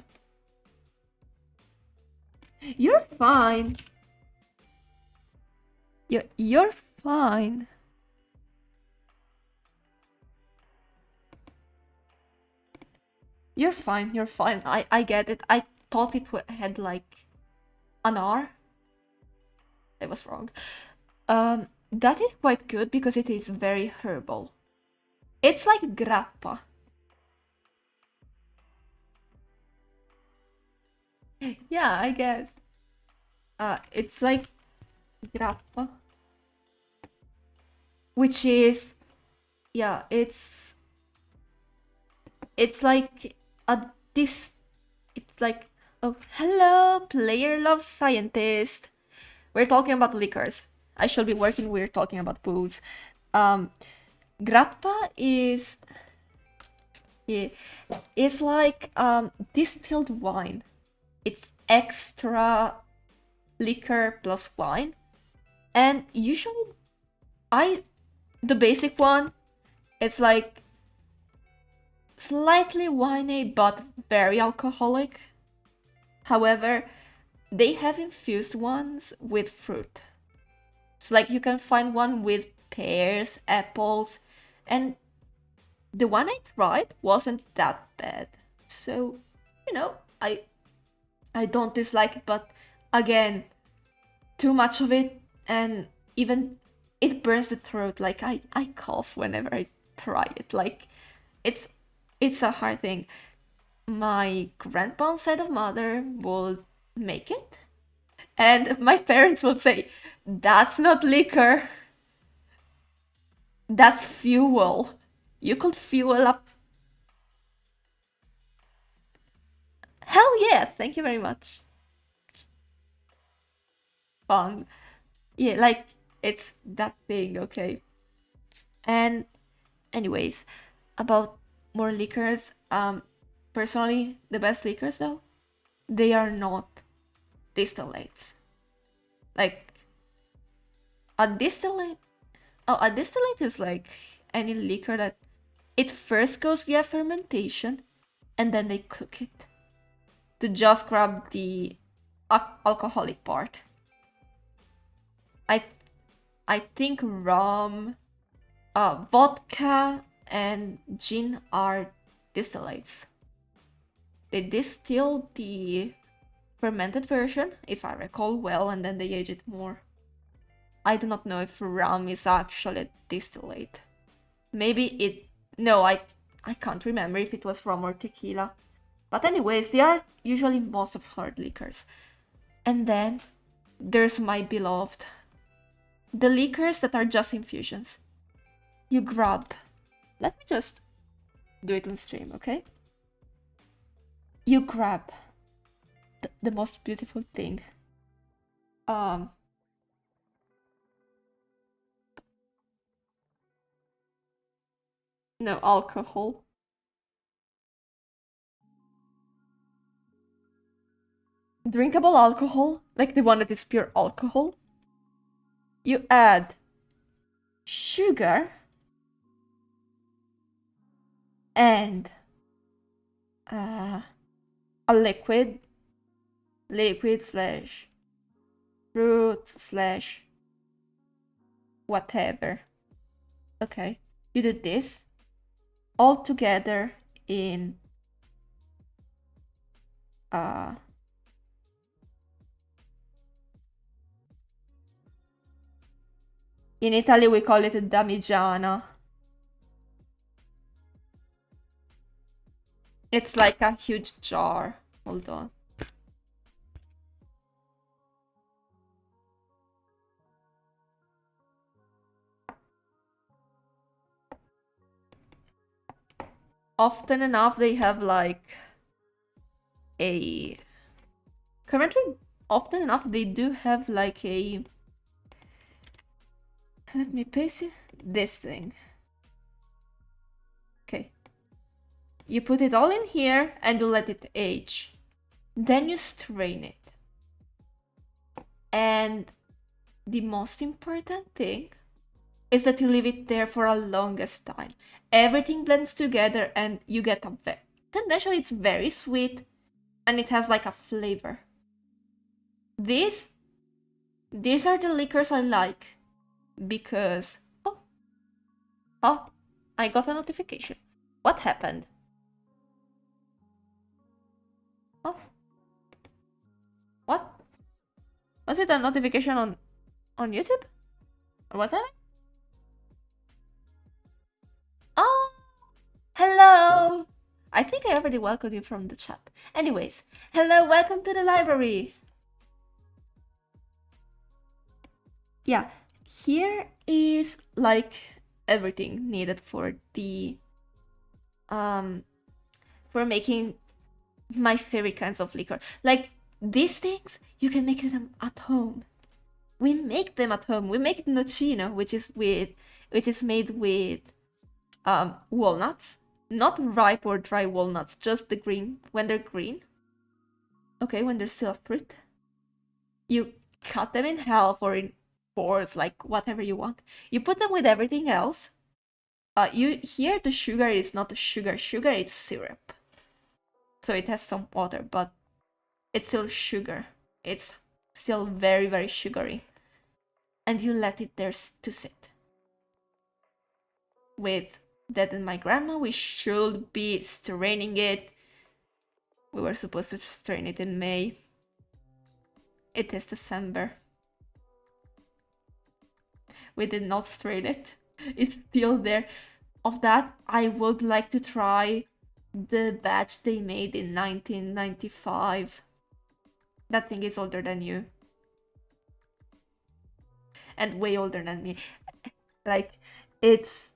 You're fine. You're fine. You're fine. You're fine. I get it. I thought it had like an R. I was wrong. That is quite good because it is very herbal. It's like grappa. Yeah, I guess. It's like grappa, which is yeah, it's like a this. It's like oh hello, player loves scientist. We're talking about liquors. I shall be working. We're talking about booze. Grappa is yeah, it's like distilled wine. It's extra liquor plus wine, and usually the basic one, it's like slightly winey but very alcoholic. However, they have infused ones with fruit. So like you can find one with pears, apples, and the one I tried wasn't that bad. So, you know, I don't dislike it, but again, too much of it and even it burns the throat. Like I cough whenever I try it. Like it's it's a hard thing. My grandpa's side of mother will make it, and my parents will say, "That's not liquor. That's fuel. You could fuel up." Hell yeah! Thank you very much. Fun. Yeah, like it's that thing, okay? And anyways, about more liquors, personally, the best liquors though, they are not distillates. Like a distillate, oh, a distillate is like any liquor that it first goes via fermentation and then they cook it to just grab the alcoholic part. I I think rum, vodka and gin are distillates. They distill the fermented version, if I recall well, and then they age it more. I do not know if rum is actually a distillate. Maybe it... No, I can't remember if it was rum or tequila. But anyways, they are usually most of hard liquors. And then there's my beloved. The liquors that are just infusions. You grab... Let me just do it on stream, okay? You grab the most beautiful thing. No, alcohol. Drinkable alcohol, like the one that is pure alcohol. You add sugar and a liquid slash fruit slash whatever. Okay, you do this all together in in Italy we call it damigiana. It's like a huge jar. Hold on. Often enough they have like a... Currently, often enough they do have like a... Let me paste it. This thing. Okay. You put it all in here and you let it age. Then you strain it. And the most important thing is that you leave it there for a longest time. Everything blends together and you get a tendentially it's very sweet and it has like a flavor. These are the liquors I like because... Oh, I got a notification. What happened? Oh. What? Was it a notification on YouTube? Or what happened? Oh! Hello! I think I already welcomed you from the chat. Anyways, hello, welcome to the library! Yeah, here is like everything needed for the for making my favorite kinds of liquor. Like these things, you can make them at home. we make them at home. We make nocino, which is made with walnuts, not ripe or dry walnuts, just the green when they're green. Okay, when they're still fruit. You cut them in half or in fours, like whatever you want. You put them with everything else. You here the sugar is not sugar. Sugar is syrup. So it has some water, but it's still sugar. It's still very, very sugary. And you let it there to sit. With Dad and my grandma, we should be straining it. We were supposed to strain it in May. It is December. We did not strain it. It's still there. Of that, I would like to try the batch they made in 1995. That thing is older than you. And way older than me. Like, it's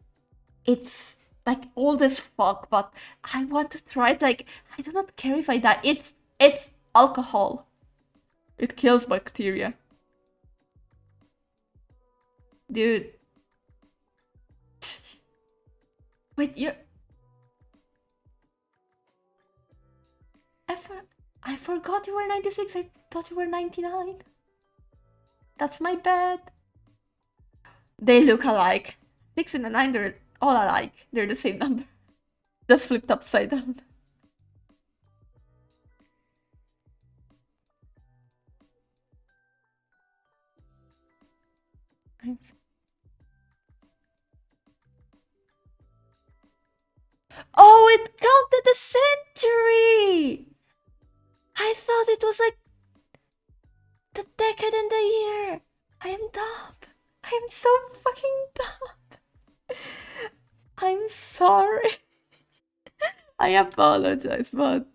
like old as fuck, but I want to try it. Like, I do not care if I die. It's alcohol. It kills bacteria. Dude. Wait, you... I forgot you were 96. I thought you were 99. That's my bad. They look alike. 6 and a 9, they're all alike. They're the same number. Just flipped upside down. Oh, it counted the century! I thought it was like the decade and the year. I am dumb. I am so fucking dumb. I'm sorry. I apologize, but...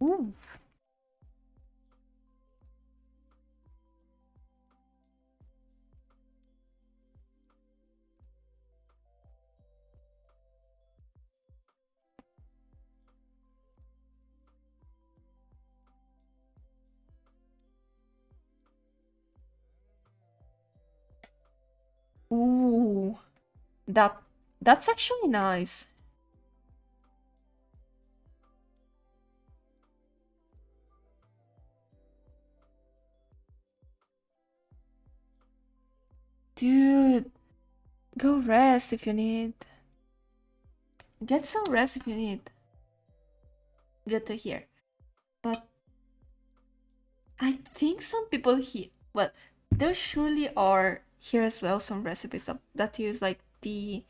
Ooh. Ooh. That's actually nice. Dude, go rest if you need. Get some rest if you need. Good to hear. But I think some people here, well, there surely are here as well some recipes that use like the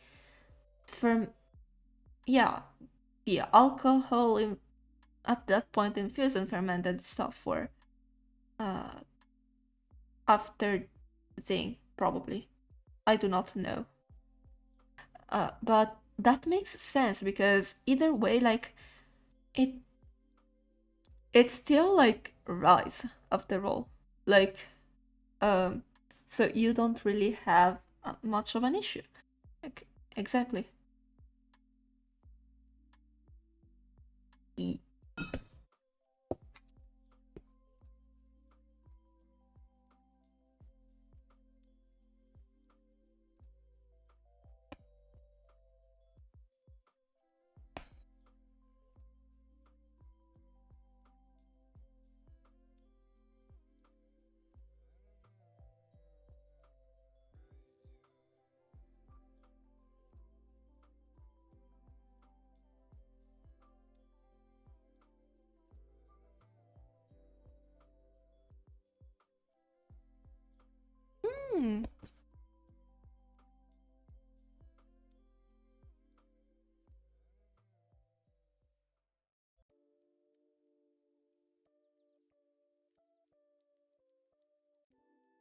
the alcohol at that point infused and fermented stuff for after thing, probably. I do not know. But that makes sense because either way, like it's still like rice after all. Like so you don't really have much of an issue. Like, exactly. Hmm.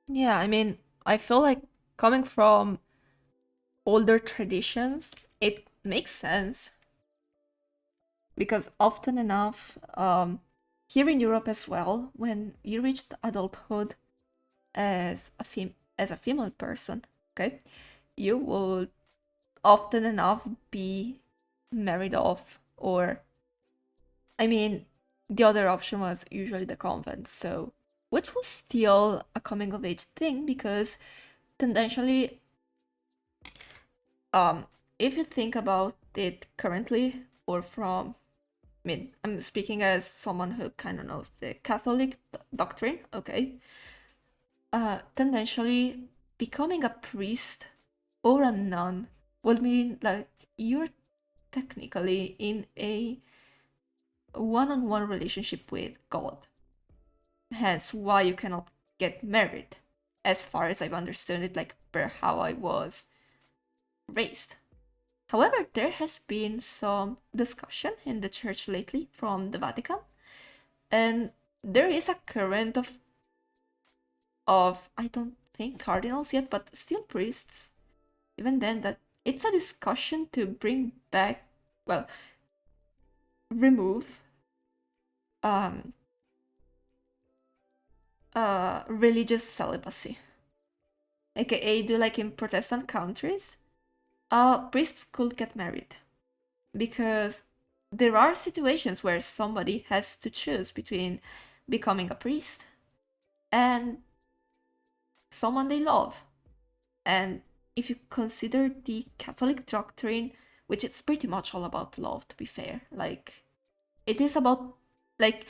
Yeah, I mean, I feel like coming from older traditions, it makes sense because often enough, here in Europe as well, when you reach adulthood as a female person, okay, you would often enough be married off, or I mean, the other option was usually the convent, so which was still a coming of age thing because tendentially, um, if you think about it currently or from, I mean, I'm speaking as someone who kind of knows the Catholic doctrine, okay? Tendentially, becoming a priest or a nun would mean like you're technically in a one-on-one relationship with God. Hence why you cannot get married, as far as I've understood it, like per how I was raised. However, there has been some discussion in the church lately from the Vatican, and there is a current of I don't think cardinals yet, but still priests. Even then, that it's a discussion to bring back, well, remove um religious celibacy, aka do like in Protestant countries, priests could get married because there are situations where somebody has to choose between becoming a priest and someone they love. And if you consider the Catholic doctrine, which it's pretty much all about love, to be fair, like it is about, like,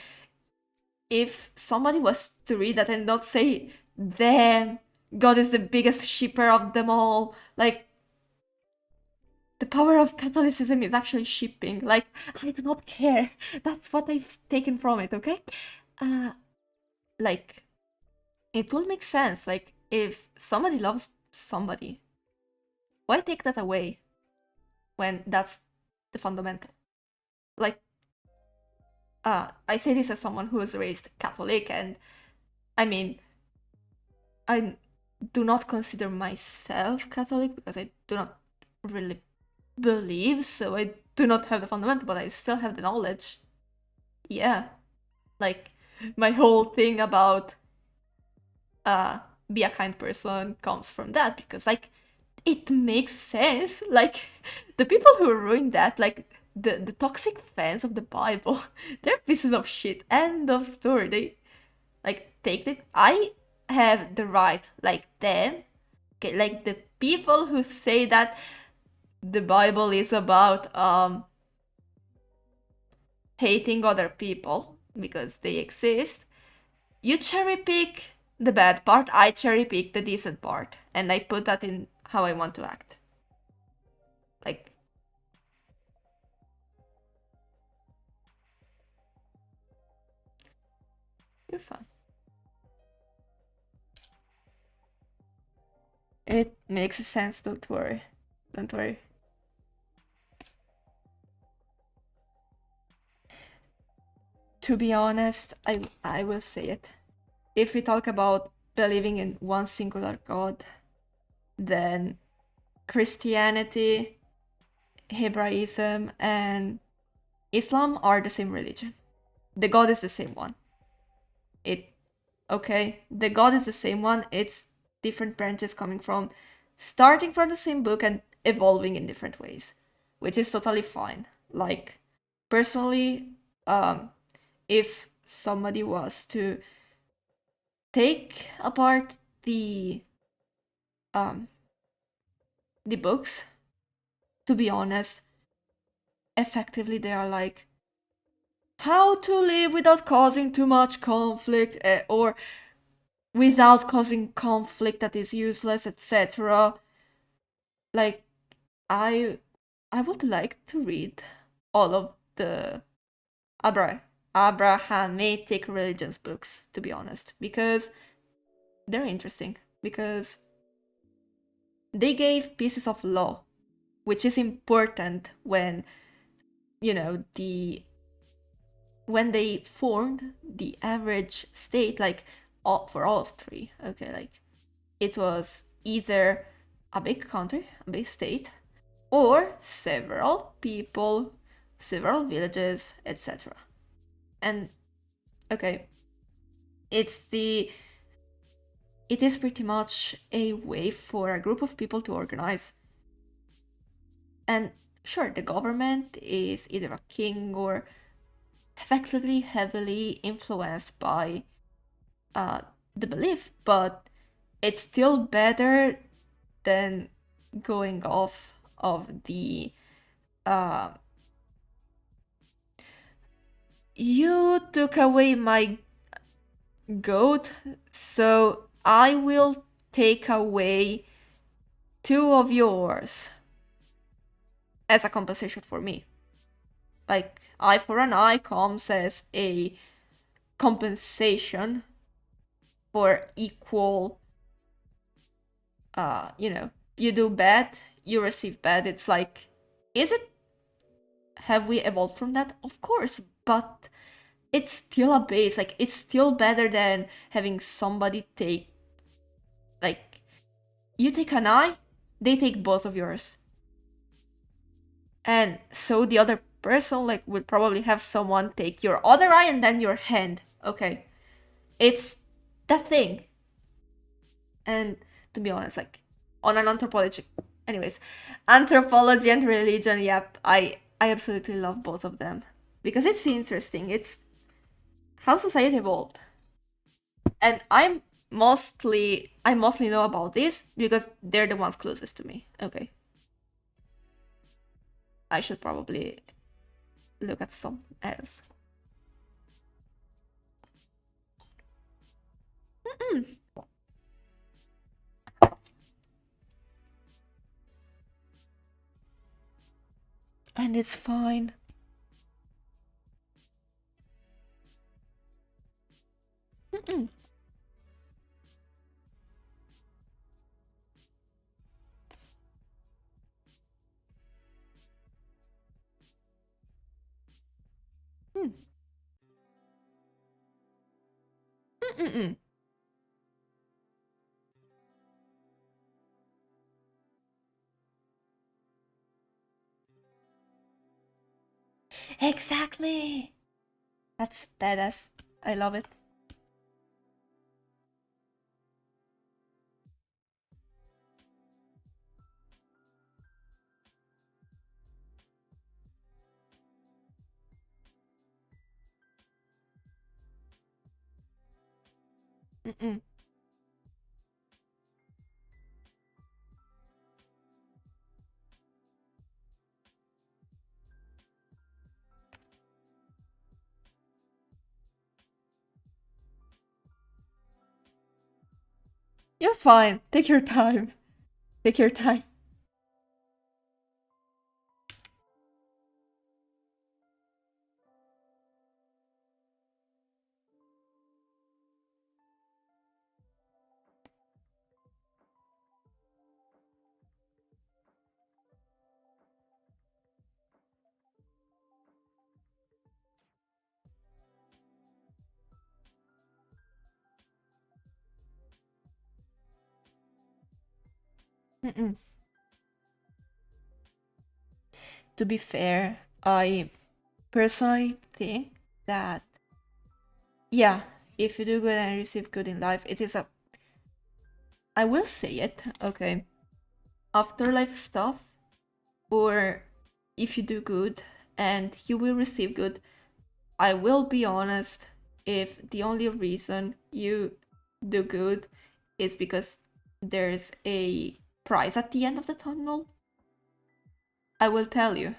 if somebody was to read that and not say, damn, God is the biggest shipper of them all, like, the power of Catholicism is actually shipping. Like, I do not care. That's what I've taken from it, okay? Like, it will make sense. Like, if somebody loves somebody, why take that away when that's the fundamental? Like, I say this as someone who was raised Catholic, and I mean, I do not consider myself Catholic because I do not really believe, so I do not have the fundamental, but I still have the knowledge. Yeah, like my whole thing about be a kind person comes from that because like it makes sense. Like the people who ruin that, like the toxic fans of the Bible, they're pieces of shit. End of story. They like take it. I have the right, like them, okay, like the people who say that the Bible is about hating other people because they exist. You cherry pick the bad part, I cherry pick the decent part, and I put that in how I want to act. Like, you're fine. It makes sense, don't worry. Don't worry. To be honest, I will say it. If we talk about believing in one singular God, then Christianity, Hebraism, and Islam are the same religion. The God is the same one. It okay, the God is the same one. It's different branches coming from, starting from the same book and evolving in different ways, which is totally fine. Like personally, if somebody was to take apart um the books, to be honest, effectively they are like how to live without causing too much conflict, or without causing conflict that is useless, etc. Like I I would like to read all of the Abrahamic religions books, to be honest, because they're interesting. Because they gave pieces of law, which is important when the when they formed the average state, like for all of three. Okay, like it was either a big country, a big state, or several people, several villages, etc. And okay, it's the it is pretty much a way for a group of people to organize. And sure, the government is either a king or effectively heavily influenced by the belief, but it's still better than going off of the you took away my goat, so I will take away 2 of yours as a compensation for me. Like, eye for an eye comes as a compensation for equal, you do bad, you receive bad. It's like, is it? Have we evolved from that? Of course, but it's still a base. Like, it's still better than having somebody take, like, you take an eye, they take both of yours. And so the other person, like, would probably have someone take your other eye and then your hand. Okay. It's that thing. And to be honest, like, on an anthropology, anyways, anthropology and religion, yep, I absolutely love both of them. Because it's interesting. It's how society evolved. And I mostly know about this because they're the ones closest to me. Okay. I should probably look at some else. And it's fine. Mm-mm. Mm. Mm-mm-mm. Exactly. That's badass. I love it. Mm-mm. You're fine. Take your time. Take your time. Mm-mm. To be fair, I personally think that, yeah, if you do good and receive good in life, it is a. I will say it, okay. Afterlife stuff, or if you do good and you will receive good, I will be honest, if the only reason you do good is because there's a prize at the end of the tunnel, I will tell you.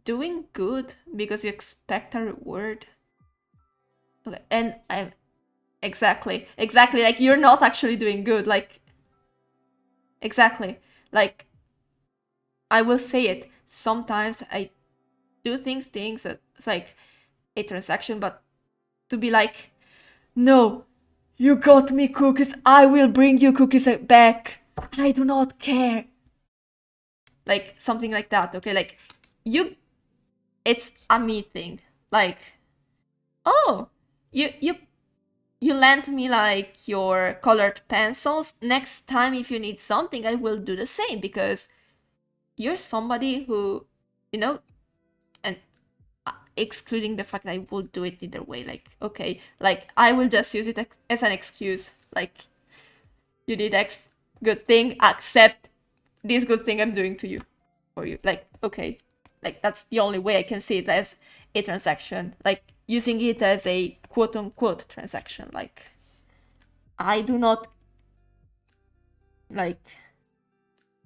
Doing good because you expect a reward. Okay, and I exactly, like you're not actually doing good, like exactly. Like I will say it. Sometimes I do things that it's like a transaction, but to be like, no, you got me cookies, I will bring you cookies back. I do not care. Like something like that, okay? Like you it's a me thing. Like, oh, you lent me like your colored pencils. Next time if you need something, I will do the same because you're somebody who, you know, and excluding the fact that I will do it either way. Like, okay, like I will just use it as an excuse. Like, you did X good thing, accept this good thing I'm doing to you, for you. Like, okay, like that's the only way I can see it as a transaction. Like, using it as a quote unquote transaction. Like, I do not like.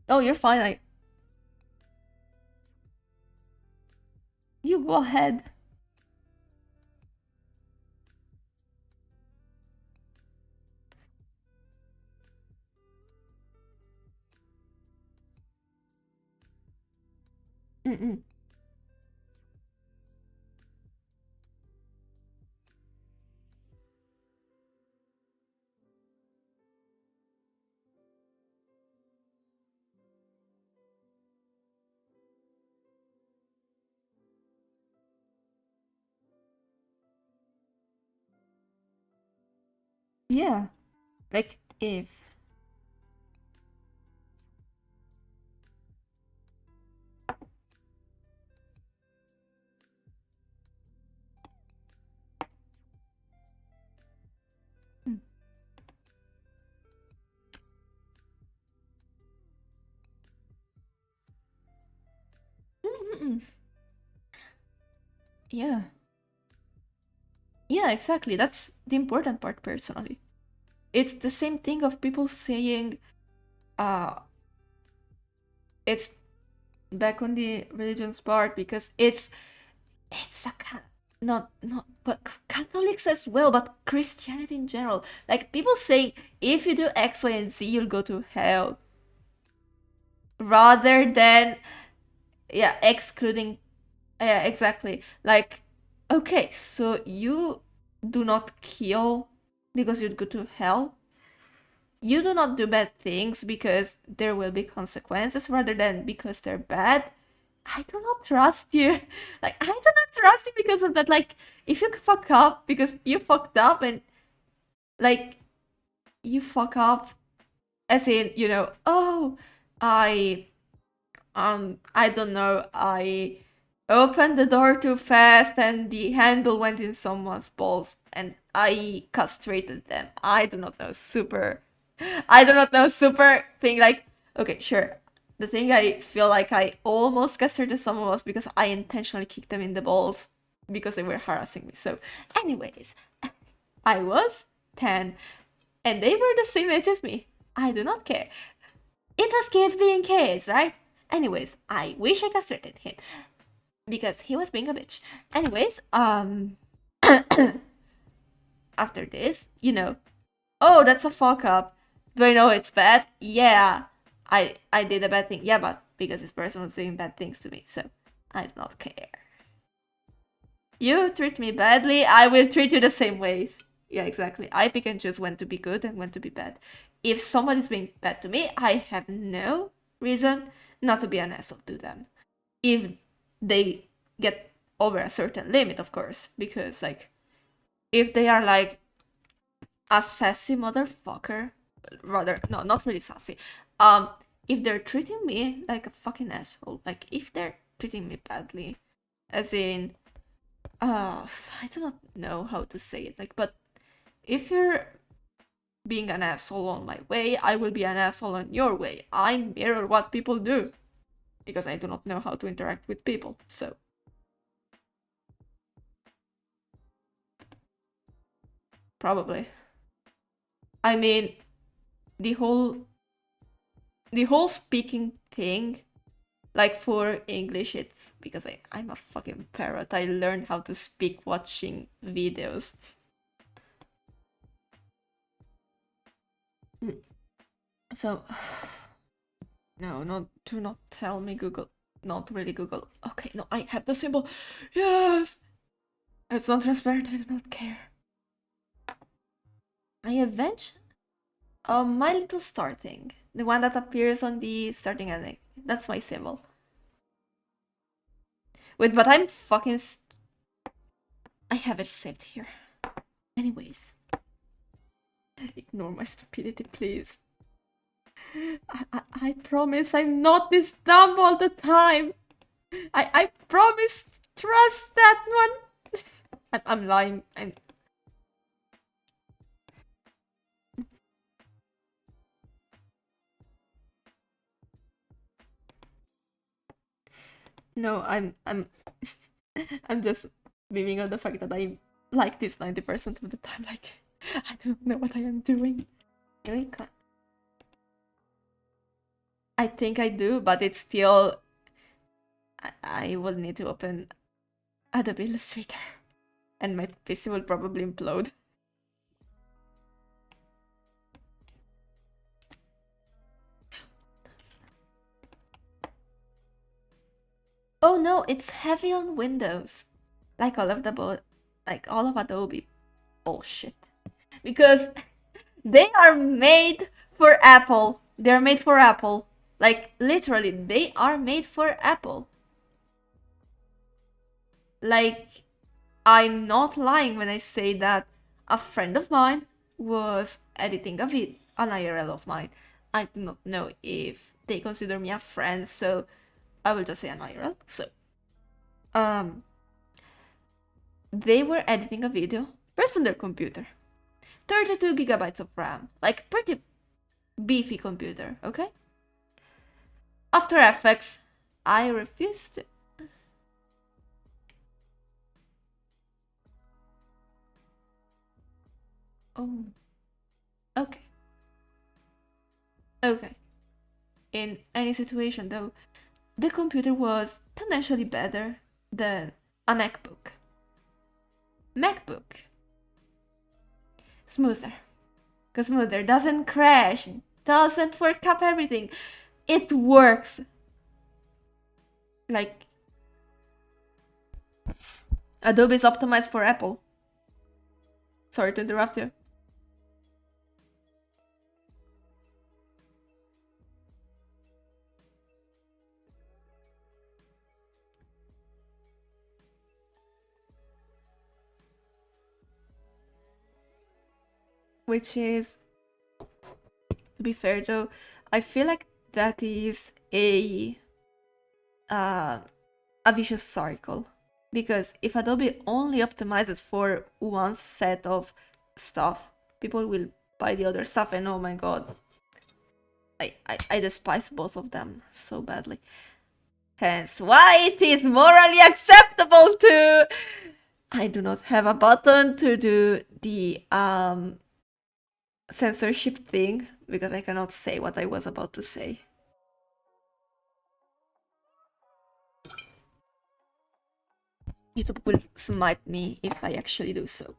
Oh, you're fine. You go ahead. Mm-mm. Yeah, like if. Mm-mm. Yeah. Yeah, exactly. That's the important part personally. It's the same thing of people saying, uh, it's back on the religions part because it's a not but Catholics as well, but Christianity in general. Like people saying if you do X, Y, and Z, you'll go to hell. Rather than yeah, excluding yeah, exactly. Like okay, so you do not kill because you'd go to hell. You do not do bad things because there will be consequences rather than because they're bad. I do not trust you. Like, I do not trust you because of that. Like, if you fuck up because you fucked up and, like, you fuck up, as in, oh, I, I don't know, I opened the door too fast and the handle went in someone's balls and I castrated them. I do not know, super thing. Like, okay, sure. The thing I feel like I almost castrated someone was because I intentionally kicked them in the balls because they were harassing me. So, anyways, I was 10 and they were the same age as me. I do not care. It was kids being kids, right? Anyways, I wish I castrated him because he was being a bitch. Anyways, after this, oh, that's a fuck up. Do I know it's bad? Yeah, I did a bad thing. Yeah, but because this person was doing bad things to me, so I do not care. You treat me badly, I will treat you the same ways. Yeah, exactly. I pick and choose when to be good and when to be bad. If somebody's being bad to me, I have no reason not to be an asshole to them. If they get over a certain limit, of course, because like if they are like a sassy motherfucker, rather no, not really sassy. If they're treating me like a fucking asshole, like if they're treating me badly, as in, I do not know how to say it, like, but if you're being an asshole on my way, I will be an asshole on your way. I mirror what people do because I do not know how to interact with people. So probably. I mean, the whole speaking thing, like for English, it's because I'm a fucking parrot. I learned how to speak watching videos. So no, do not tell me Google. Not really Google. Okay, no, I have the symbol. Yes! It's not transparent, I do not care. I avenge my little star thing. The one that appears on the starting ending. That's my symbol. Wait, but I'm fucking I have it saved here. Anyways. Ignore my stupidity, please. I promise I'm not this dumb all the time. I promise trust that one. I'm lying. No, I'm just beaming on the fact that I like this 90% of the time. Like, I don't know what I am doing. I think I do, but it's still... I will need to open Adobe Illustrator. And my PC will probably implode. Oh no, it's heavy on Windows. Like all of Adobe bullshit. Because they are made for Apple. They're made for Apple. Like, literally, they are made for Apple. Like, I'm not lying when I say that a friend of mine was editing an IRL of mine. I do not know if they consider me a friend, so I will just say an IRL. So, they were editing a video first on their computer. 32 gigabytes of RAM, like pretty beefy computer, okay? After Effects, I refused. Oh, okay. Okay. In any situation though, the computer was tendentially better than a MacBook. Smoother. Because smoother doesn't crash, doesn't work up everything. It works. Like, Adobe is optimized for Apple. Sorry to interrupt you. Which is, to be fair though, I feel like that is a vicious cycle. Because if Adobe only optimizes for one set of stuff, people will buy the other stuff, and oh my god, I despise both of them so badly. Hence why it is morally acceptable to... I do not have a button to do the censorship thing, because I cannot say what I was about to say. YouTube will smite me if I actually do so.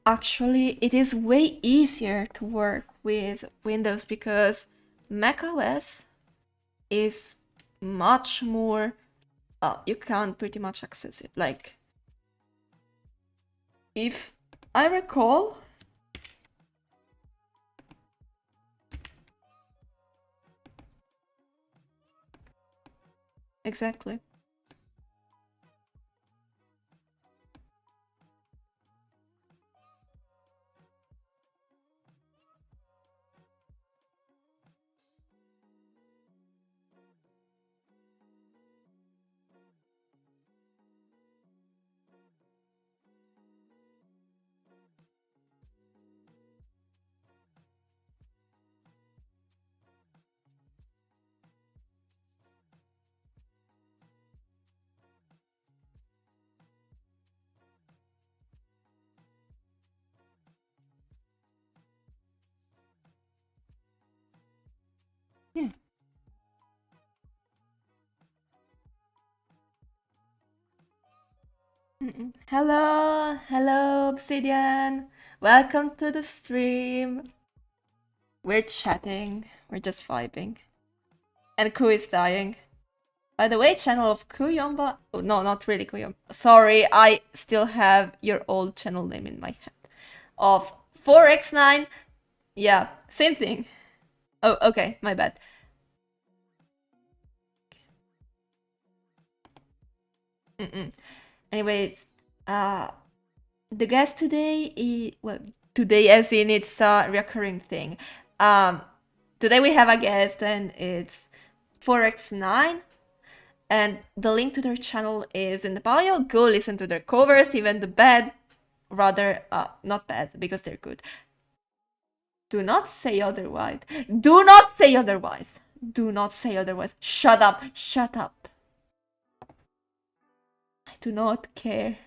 Actually, it is way easier to work with Windows because macOS is much more... you can pretty much access it. Like, if I recall... Exactly. Yeah. Hello, Obsidian. Welcome to the stream. We're chatting. We're just vibing. And Ku is dying. By the way, channel of Kuyomba... Oh, no, not really Kuyomba. Sorry, I still have your old channel name in my head. Of 4x9 Yeah, same thing. Oh, okay, my bad. Mm-mm. Anyways, the guest today is, well, today as in it's a recurring thing. Um, Today we have a guest and it's 4x9, and the link to their channel is in the bio. Go listen to their covers, even the bad, rather, not bad because they're good. Do not say otherwise. Do not say otherwise. Do not say otherwise. Shut up. Shut up. I do not care.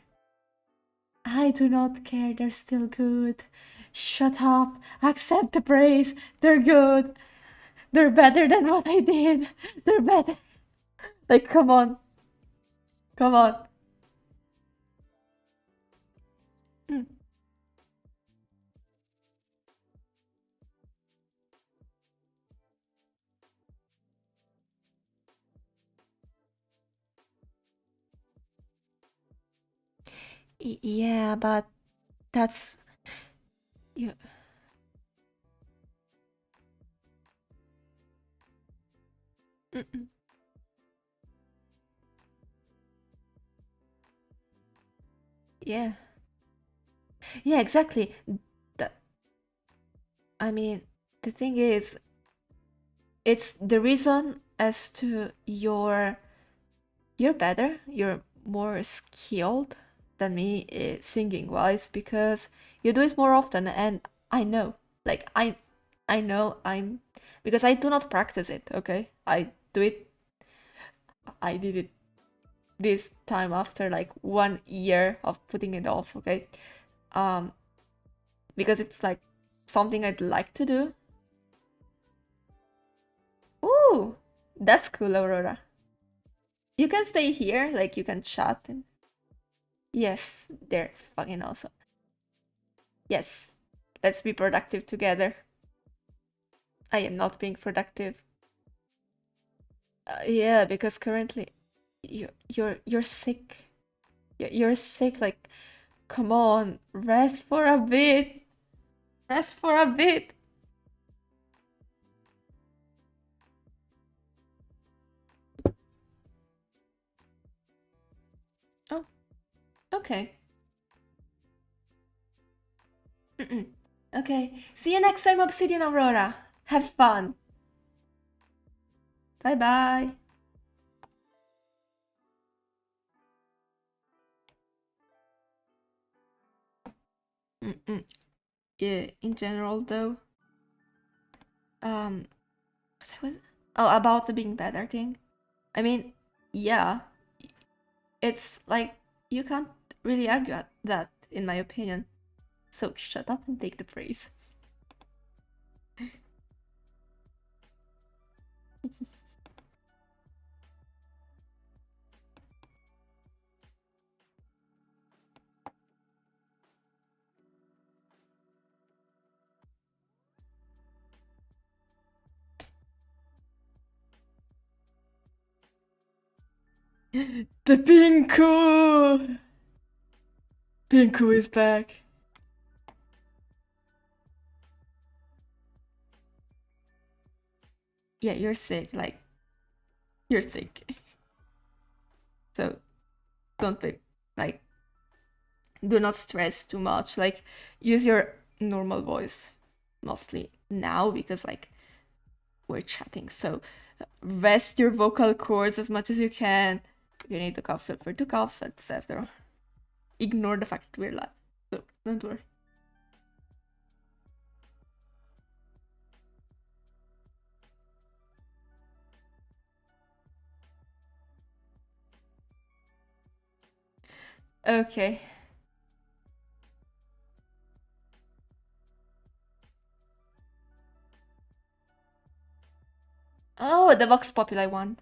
I do not care. They're still good. Shut up. Accept the praise. They're good. They're better than what I did. They're better. Like, come on. Come on. Mm. Yeah, but that's you. Mm-mm. Yeah. Yeah, exactly. The, I mean, the thing is, it's the reason as to you're better, you're more skilled than me singing wise because you do it more often, and I know, like I know I'm because I do not practice it. Okay, I do it. I did it this time after like 1 year of putting it off. Okay, um, because it's like something I'd like to do. Ooh, that's cool, Aurora. You can stay here, like you can chat and yes, they're fucking awesome. Yes, let's be productive together. I am not being productive. Yeah, because currently you're sick. You're sick. Like, come on, rest for a bit. Rest for a bit. Oh, okay. Mm-mm. Okay. See you next time, Obsidian Aurora. Have fun. Bye bye. Mm-mm. Yeah, in general though, um, what I was oh about the being better thing. I mean, yeah, it's like you can't really argue at that, in my opinion. So shut up and take the praise. The Pinku! Pinku is back. Yeah, you're sick. Like, you're sick. So don't be like, do not stress too much. Like, use your normal voice mostly now because like we're chatting. So rest your vocal cords as much as you can. You need to cough, feel free to cough, etc. Ignore the fact we're live. So don't worry. Okay. Oh, the Vox Populi one.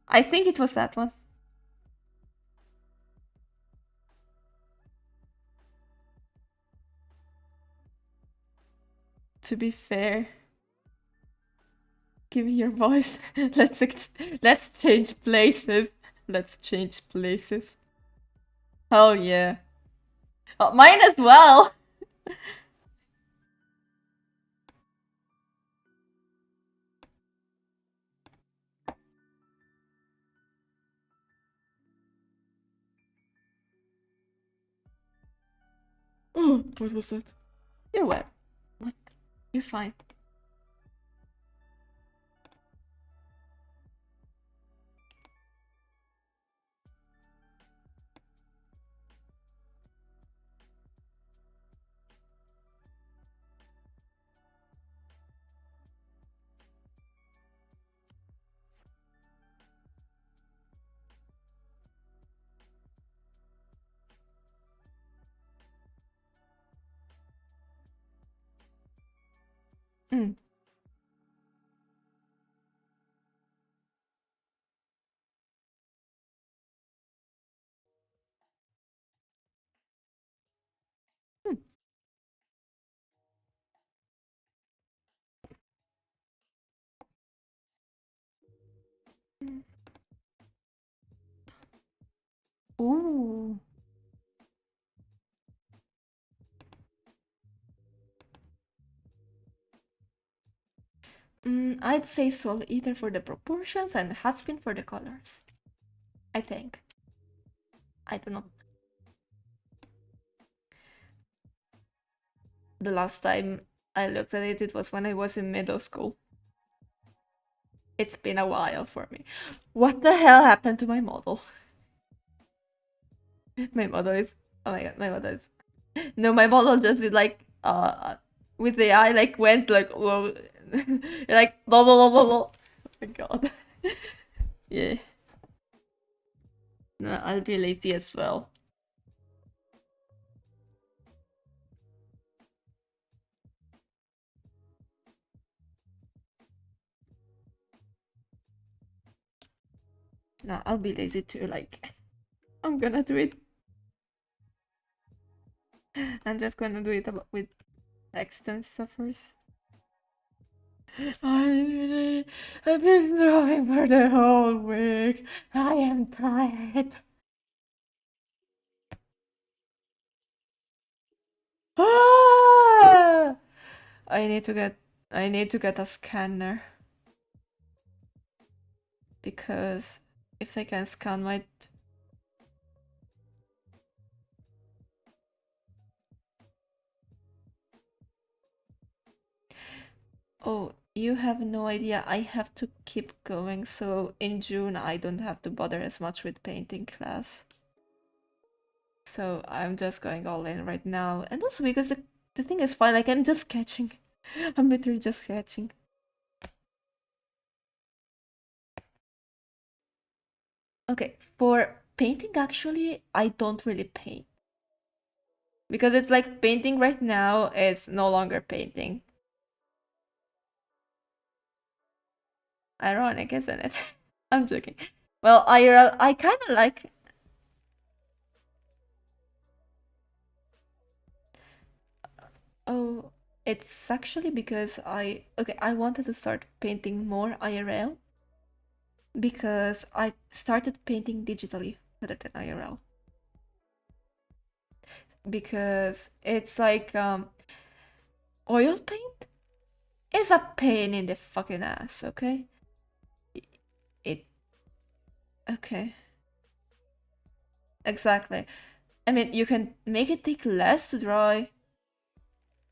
I think it was that one. To be fair, give me your voice. Let's change places. Let's change places. Oh yeah. Oh, mine as well. What was that? You're wet. What? You're fine. Mm. Mm. Ooh. I'd say Soul Eater for the proportions and Hatspin for the colors. I think. I don't know. The last time I looked at it, it was when I was in middle school. It's been a while for me. What the hell happened to my model? My model is... Oh my god, my model is... No, my model just did like... with the eye, like, went like... Whoa. Like... Blah, blah, blah, blah, blah. Oh my god. Yeah. No, I'll be lazy as well. No, I'll be lazy too, like... I'm gonna do it. I'm just gonna do it with extend suffers. I've been drawing for the whole week. I am tired. Ah! I need to get a scanner because if I can scan my Oh, you have no idea. I have to keep going, so in June I don't have to bother as much with painting class. So I'm just going all in right now. And also because the thing is fine, like I'm just sketching. I'm literally just sketching. Okay, for painting actually, I don't really paint. Because it's like painting right now is no longer painting. Ironic, isn't it? I'm joking. Well, I kind of like... Oh, it's actually because I wanted to start painting more IRL because I started painting digitally rather than IRL. Because it's like oil paint is a pain in the fucking ass, okay? It okay. Exactly. I mean, you can make it take less to dry,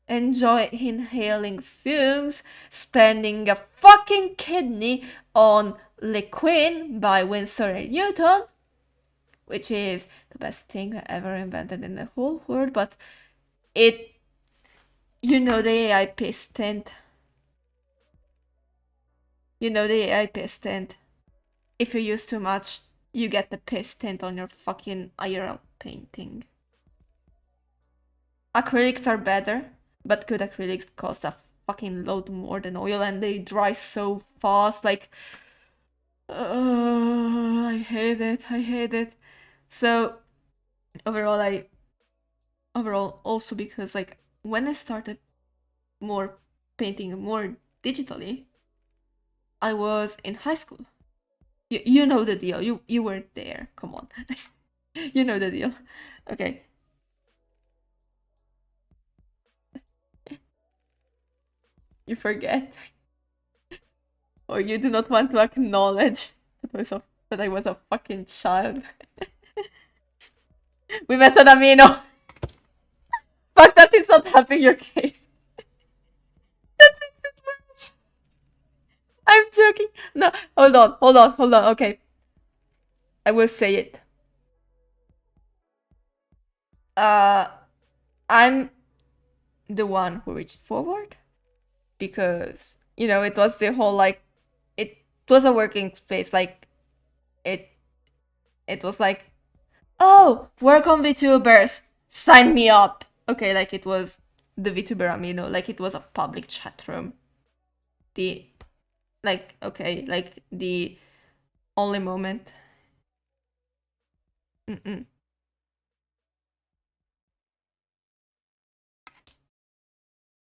enjoy inhaling fumes, spending a fucking kidney on Liquin by Winsor and Newton, which is the best thing ever invented in the whole world, but it... You know the AI piss tint. You know the AI piss tint. If you use too much, you get the piss tint on your fucking IRL painting. Acrylics are better, but good acrylics cost a fucking load more than oil and they dry so fast, like... I hate it, I hate it. So, overall, also because, like, when I started more painting more digitally, I was in high school. You know the deal. You weren't there. Come on. You know the deal. Okay. You forget. Or you do not want to acknowledge that I was a fucking child. We met on Amino. Fuck, that is not helping your case. That makes it worse. I'm joking. No, hold on. Okay, I will say it. Uh, I'm the one who reached forward because it was the whole like it was a working space. Like it it was like, oh, work on VTubers, sign me up. Okay, like it was the VTuber Amino, like it was a public chat room. The like okay, like the only moment. Mm-mm.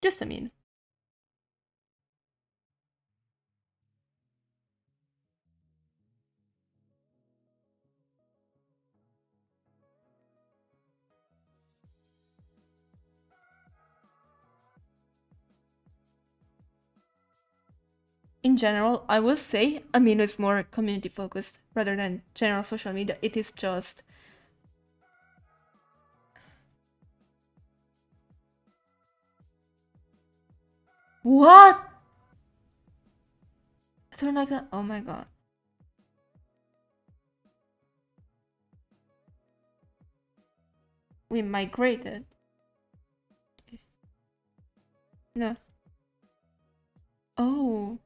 Just a mean. In general, I will say Amino is more community focused rather than general social media. It is just what? Turn like that? Oh my god. We migrated. No. Oh.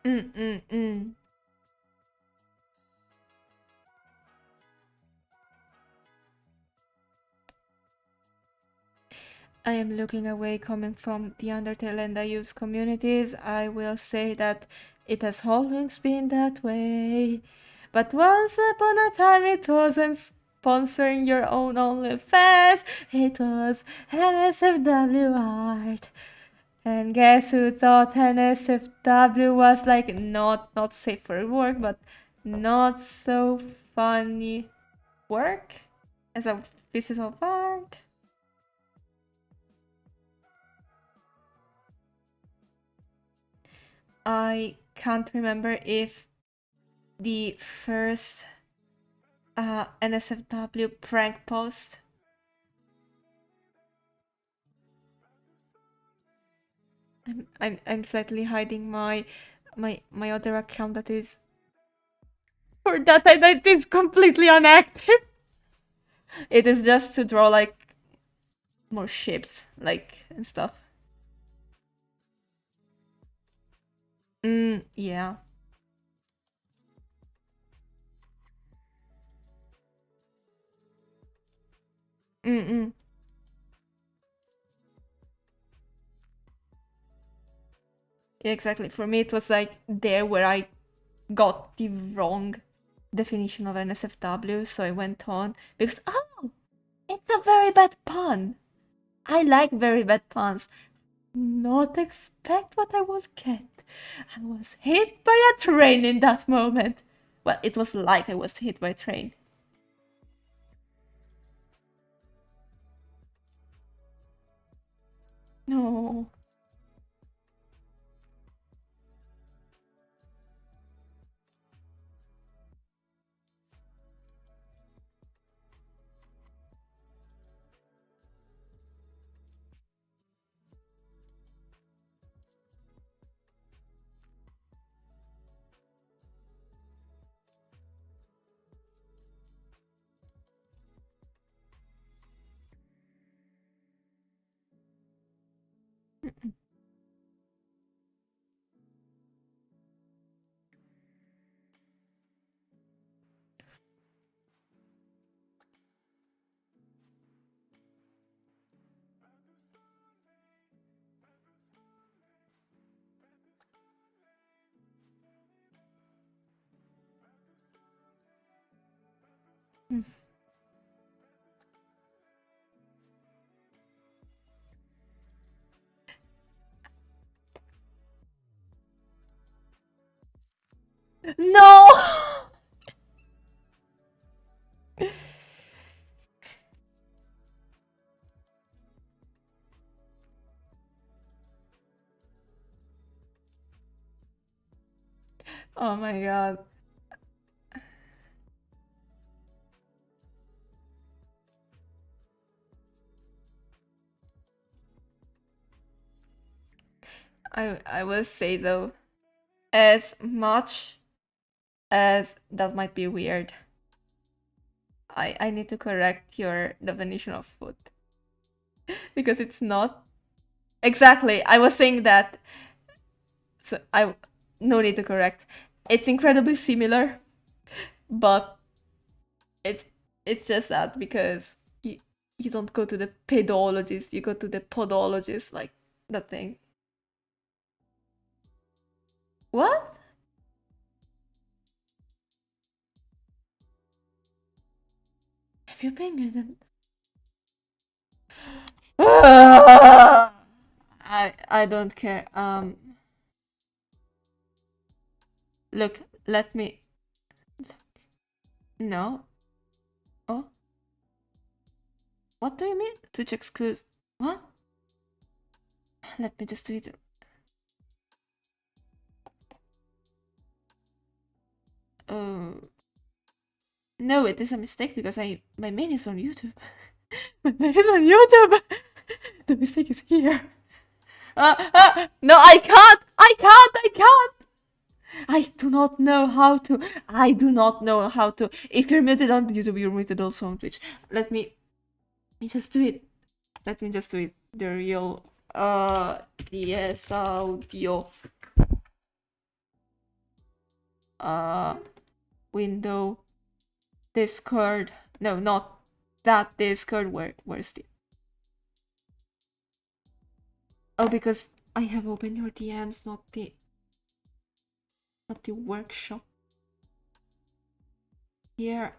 Mm. I am looking away coming from the Undertale and I use communities. I will say that it has always been that way. But once upon a time it wasn't sponsoring your own OnlyFans. It was NSFW art. And guess who thought NSFW was like not safe for work, but not so funny work as a piece of art? I can't remember if the first NSFW prank post. I'm slightly hiding my other account that is for that is completely inactive. It is just to draw like more ships like and stuff. Yeah. Mm. Yeah, exactly. For me, it was like there where I got the wrong definition of NSFW, so I went on because it's a very bad pun. I like very bad puns. Not expect what I will get. I was hit by a train in that moment. Well, it was like I was hit by a train. No. No! Oh my god. I will say though, as much as that might be weird, I need to correct your definition of food. Because it's not. Exactly. I was saying that, so I no need to correct. It's incredibly similar, but it's it's just that because you don't go to the pedologist, you go to the podologist, like that thing. What? Have you been muted? I don't care. Look, let me. No. Oh, what do you mean? Twitch exclusive? What? Let me just do it. No, it is a mistake because my main is on YouTube. My main is on YouTube. The mistake is here. No, I can't. I can't. I can't. I do not know how to. I do not know how to. If you're muted on YouTube, you're muted also on Twitch. Let me just do it. Let me just do it. The real. Yes, audio. Window. Discord. No, not that Discord. Where's the? Oh, because I have opened your DMs, not the workshop. Here.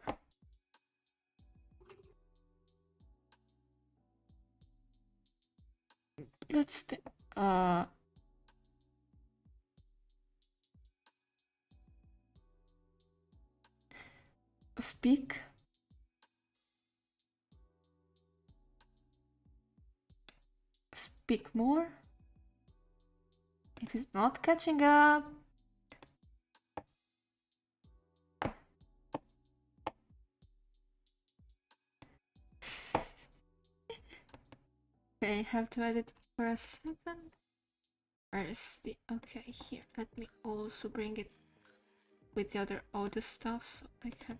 Let's speak. Speak more. It is not catching up. Okay, I have to edit for a second. Where is the... Okay, here. Let me also bring it with the other audio stuff so I can...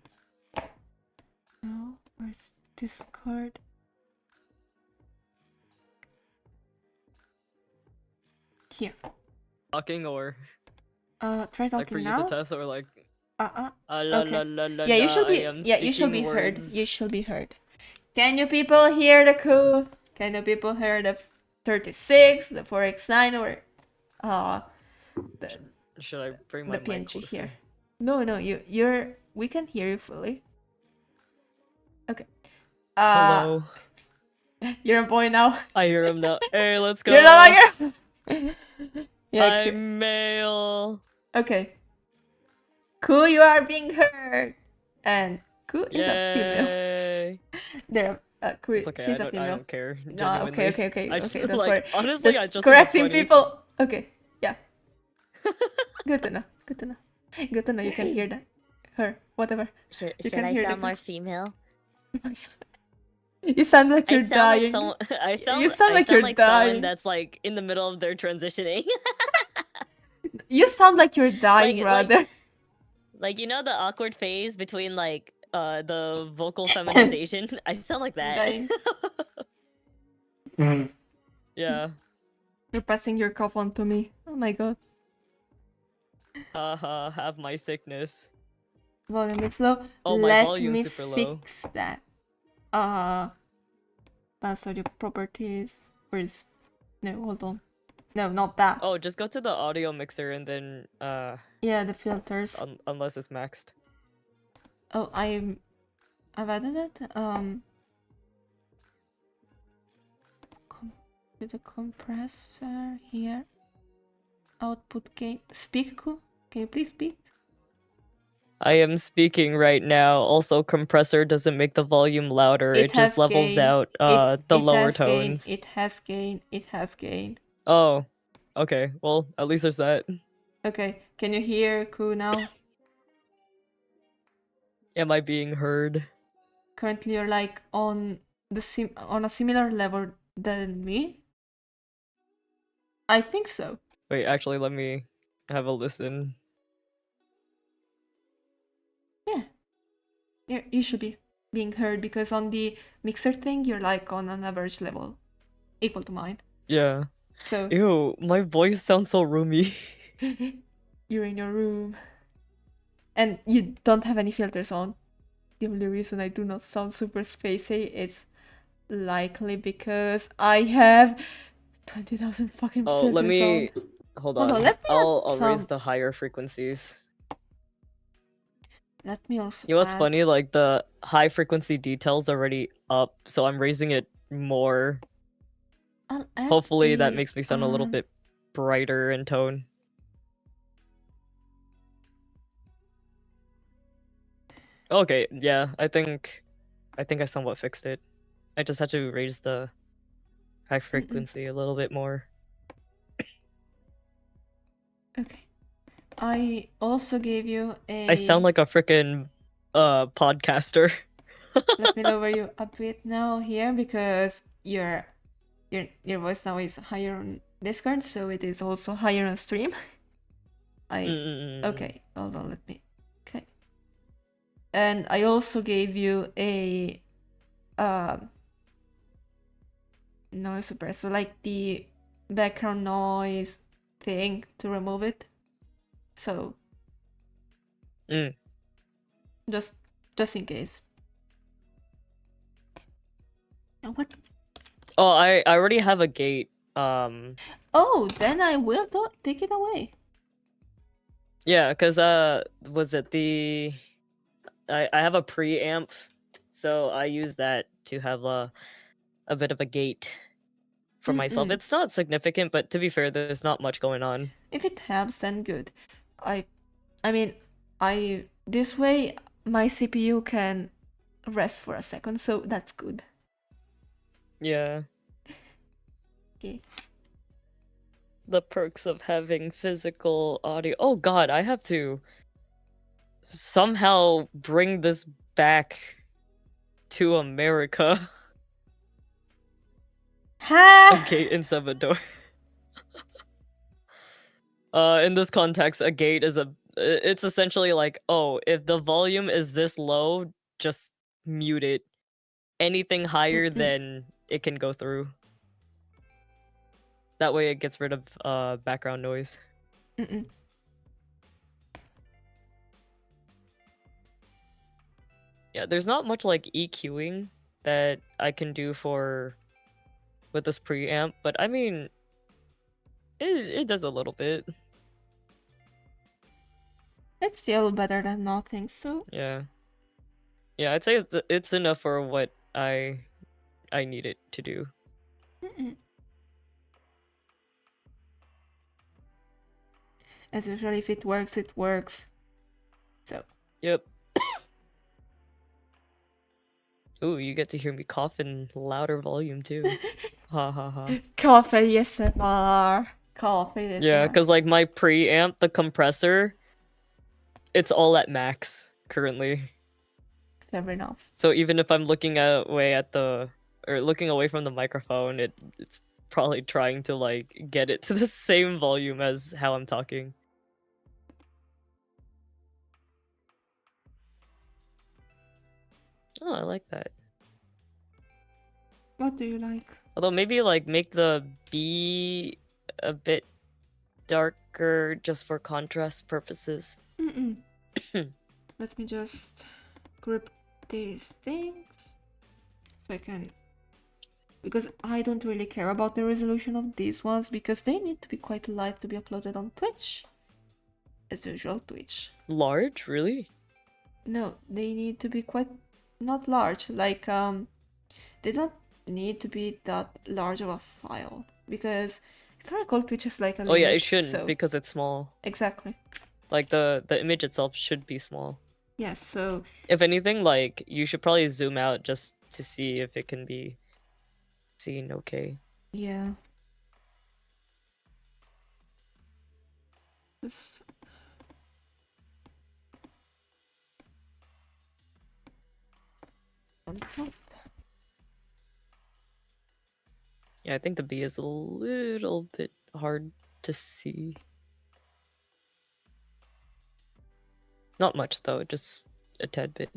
No, where's Discord? Here. Talking or... Try talking like for you now? to test or like... Okay. Yeah, you should be... Yeah, you should be heard. You should be heard. Can you people hear the code? Can you people hear the 36, the 4x9, or... Should I bring my the mic PNG closer? here? No, you're... We can hear you fully. Okay. Hello. You're a boy now. I hear him now. Hey, let's go. You're no longer... Yeah, I'm male. Okay. Cool, you are being heard. And Cool is a female. Yay. There, cool. It's okay. She's I a female. don't care. No, Genuinely. okay. I just, Okay, don't like, worry. honestly, Just I just correcting think it's people. Okay, yeah. Good to know. Good to know. Good to know you can hear that. Her, whatever. Should can I hear sound the- more female? You sound like you're I sound dying. like someone. You sound like you're someone dying. that's like in the middle of their transitioning. You sound like you're dying, brother. Like you know the awkward phase between like the vocal feminization. I sound like that. Dying. Yeah. You're passing your cough on to me. Oh my god. Haha, have my sickness. Volume is low. Oh, my Let volume's me super low. fix that. Pass audio properties. Where's... No, hold on. No, not that. Oh, just go to the audio mixer and then Yeah, the filters. unless it's maxed. Oh, I've added it. With the compressor here. Output gain. Speak. Can you please speak? I am speaking right now. Also, compressor doesn't make the volume louder. It just levels out the lower tones. It has gain. It has gain. Oh, okay. Well, at least there's that. Okay, can you hear Ku now? Am I being heard? Currently, you're like on a similar level than me. I think so. Wait, actually, let me have a listen. Yeah, you should be being heard because on the mixer thing, you're like on an average level, equal to mine. Yeah. So Ew, my voice sounds so roomy. you're in your room, and you don't have any filters on. The only reason I do not sound super spacey is likely because I have 20,000 fucking Oh, filters let me... on. Hold Hold on. on, let me I'll add raise some. the higher frequencies. Let me also You know what's add. funny? Like, the high frequency detail's already up, so I'm raising it more. I'll add Hopefully that a, makes me sound a little bit brighter in tone. Okay, yeah, I think I somewhat fixed it. I just had to raise the high frequency a little bit more. Okay. I also gave you a. I sound like a freaking podcaster. Let me lower you a bit now here because your voice now is higher on Discord, so it is also higher on stream. Okay, hold on, let me. Okay. And I also gave you a noise suppressor, like the background noise thing to remove it. So just in case. What? Oh, I already have a gate. Oh, then I will take it away. Yeah, cause was it the I have a preamp, so I use that to have a bit of a gate for myself. It's not significant, but to be fair, there's not much going on. If it helps, then good. I mean, this way my CPU can rest for a second, so that's good. Yeah. Okay. The perks of having physical audio. Oh god, I have to somehow bring this back to America. Ha! A gate in Salvador. In this context, a gate is it's essentially like, oh, if the volume is this low, just mute it. Anything higher than it can go through. That way it gets rid of background noise. Yeah, there's not much like EQing that I can do with this preamp, but I mean it does a little bit. It's still better than nothing, so Yeah. Yeah, I'd say it's enough for what I need it to do. as usual, if it works, it works. So Yep. Ooh, you get to hear me cough in louder volume too. Ha ha ha. coffee ASMR. Coffee ASMR. Yeah, because like my preamp, the compressor, it's all at max currently. Fair enough. So even if I'm looking away from the microphone, it's probably trying to like get it to the same volume as how I'm talking. Oh, I like that. What do you like? Although maybe like make the B a bit darker just for contrast purposes. Let me just grip these things so I can, because I don't really care about the resolution of these ones because they need to be quite light to be uploaded on Twitch. As usual, Twitch. Large, really? No, they need to be quite not large. Like they don't need to be that large of a file because if I recall, Twitch is like a limit. Oh yeah, it shouldn't so... because it's small. Exactly. Like the image itself should be small. Yeah, so if anything, like you should probably zoom out just to see if it can be seen okay. Yeah. This. On top. Yeah, I think the B is a little bit hard to see. Not much though, just a tad bit.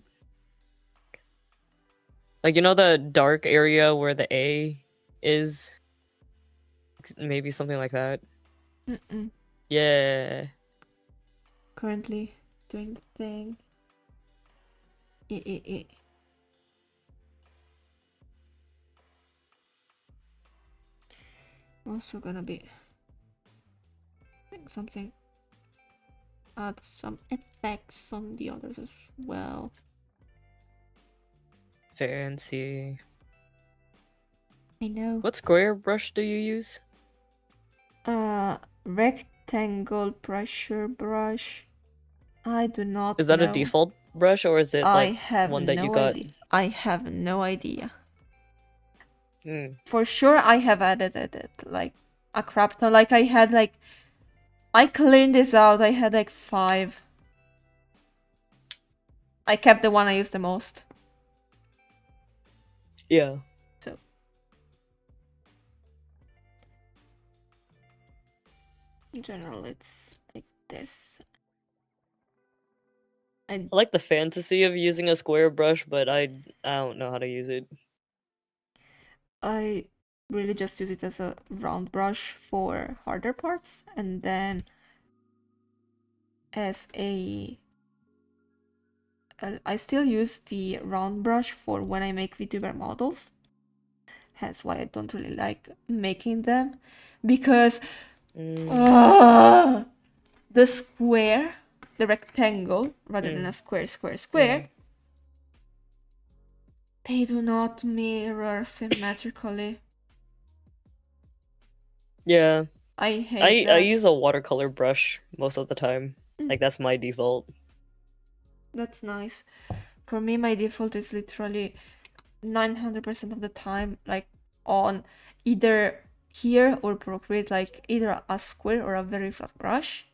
Like, you know the dark area where the A is? Maybe something like that. Mm-mm. Yeah. Currently doing the thing. Also gonna be doing something. Add some effects on the others as well. Fancy. I know. What square brush do you use? Rectangle pressure brush. I do not Is that a know. default brush or is it I like have one that you no got? idea. I have no idea. Hmm. For sure, I have edited it like a crap ton. Like I had like, I cleaned this out. I had like 5. I kept the one I used the most. Yeah. So. In general, it's like this. I like the fantasy of using a square brush, but I don't know how to use it. I really just use it as a round brush for harder parts, and then as a I still use the round brush for when I make VTuber models. Hence why I don't really like making them, because the square, the rectangle, rather than a square, they do not mirror symmetrically. Yeah. I hate that. I use a watercolor brush most of the time. Like that's my default. That's nice. For me, my default is literally 900% of the time like on either here or Procreate, like either a square or a very flat brush.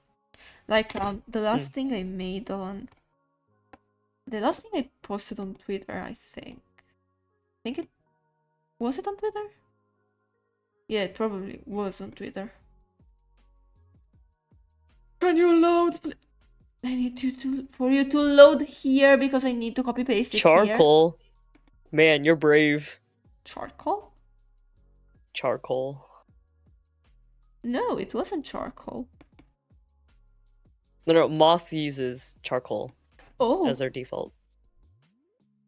Like the last thing I made on the last thing I posted on Twitter, I think it was it on Twitter? Yeah, it probably was on Twitter. Can you load? I need for you to load here because I need to copy paste it here. Charcoal. Man, you're brave. Charcoal? Charcoal. No, it wasn't charcoal. No, Moth uses charcoal Oh, as their default.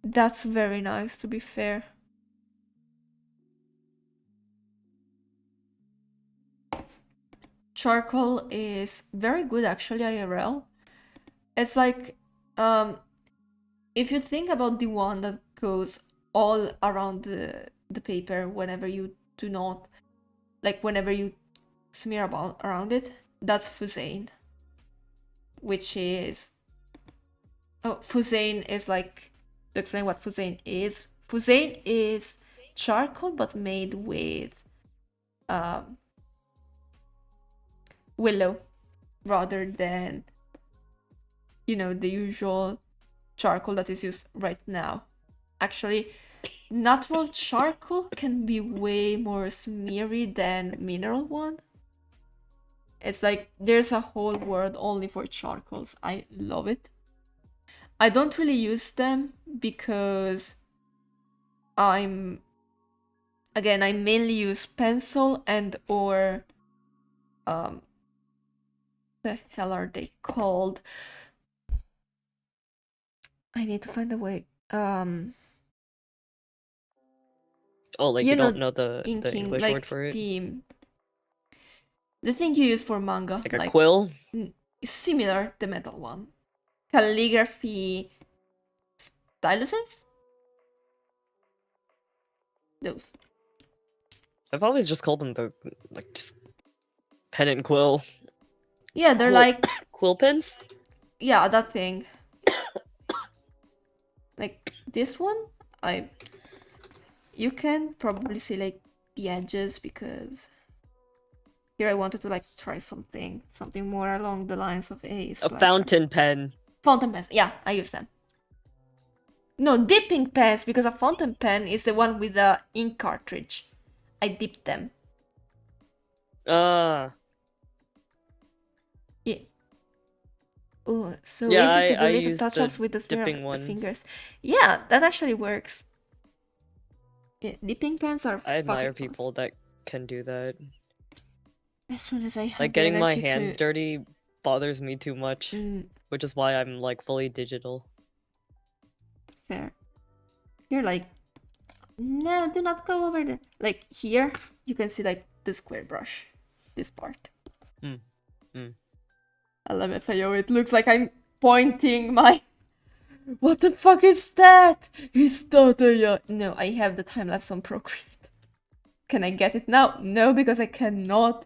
that's very nice, to be fair. Charcoal is very good actually, IRL. It's like, if you think about the one that goes all around the paper whenever you do not, like whenever you smear around it, that's Fusane. Which is, Fusane is like, to explain what Fusane is charcoal but made with willow rather than, you know, the usual charcoal that is used right now. Actually, natural charcoal can be way more smeary than mineral one. It's like there's a whole world only for charcoals. I love it. I don't really use them because I mainly use pencil and or the hell are they called? I need to find a way. Oh, like you don't know the inking, English like word for it? The thing you use for manga. Like a quill? Similar, the metal one. Calligraphy styluses? Those. I've always just called them the like just pen and quill. Yeah, they're like quill pens? Yeah, that thing. Like this one, you can probably see like the edges because Here I wanted to like try something more along the lines of a A splasher. fountain pen. Fountain pens. Yeah, I use them. No, dipping pens, because a fountain pen is the one with the ink cartridge. I dip them. Ah. Yeah. Oh, so Yeah, easy to do I little use touch-ups the with the smear of dipping the ones. fingers. Yeah, that actually works. Yeah, dipping pens are I admire fucking people that can do that. As soon as I have Like the getting my energy hands to... dirty bothers me too much, which is why I'm like fully digital. Fair. Here, like... No, do not go over there. Like, here, you can see, like, the square brush. This part. LMFAO, it looks like I'm pointing my... What the fuck is that? Is that a... No, I have the time-lapse on Procreate. Can I get it now? No, because I cannot.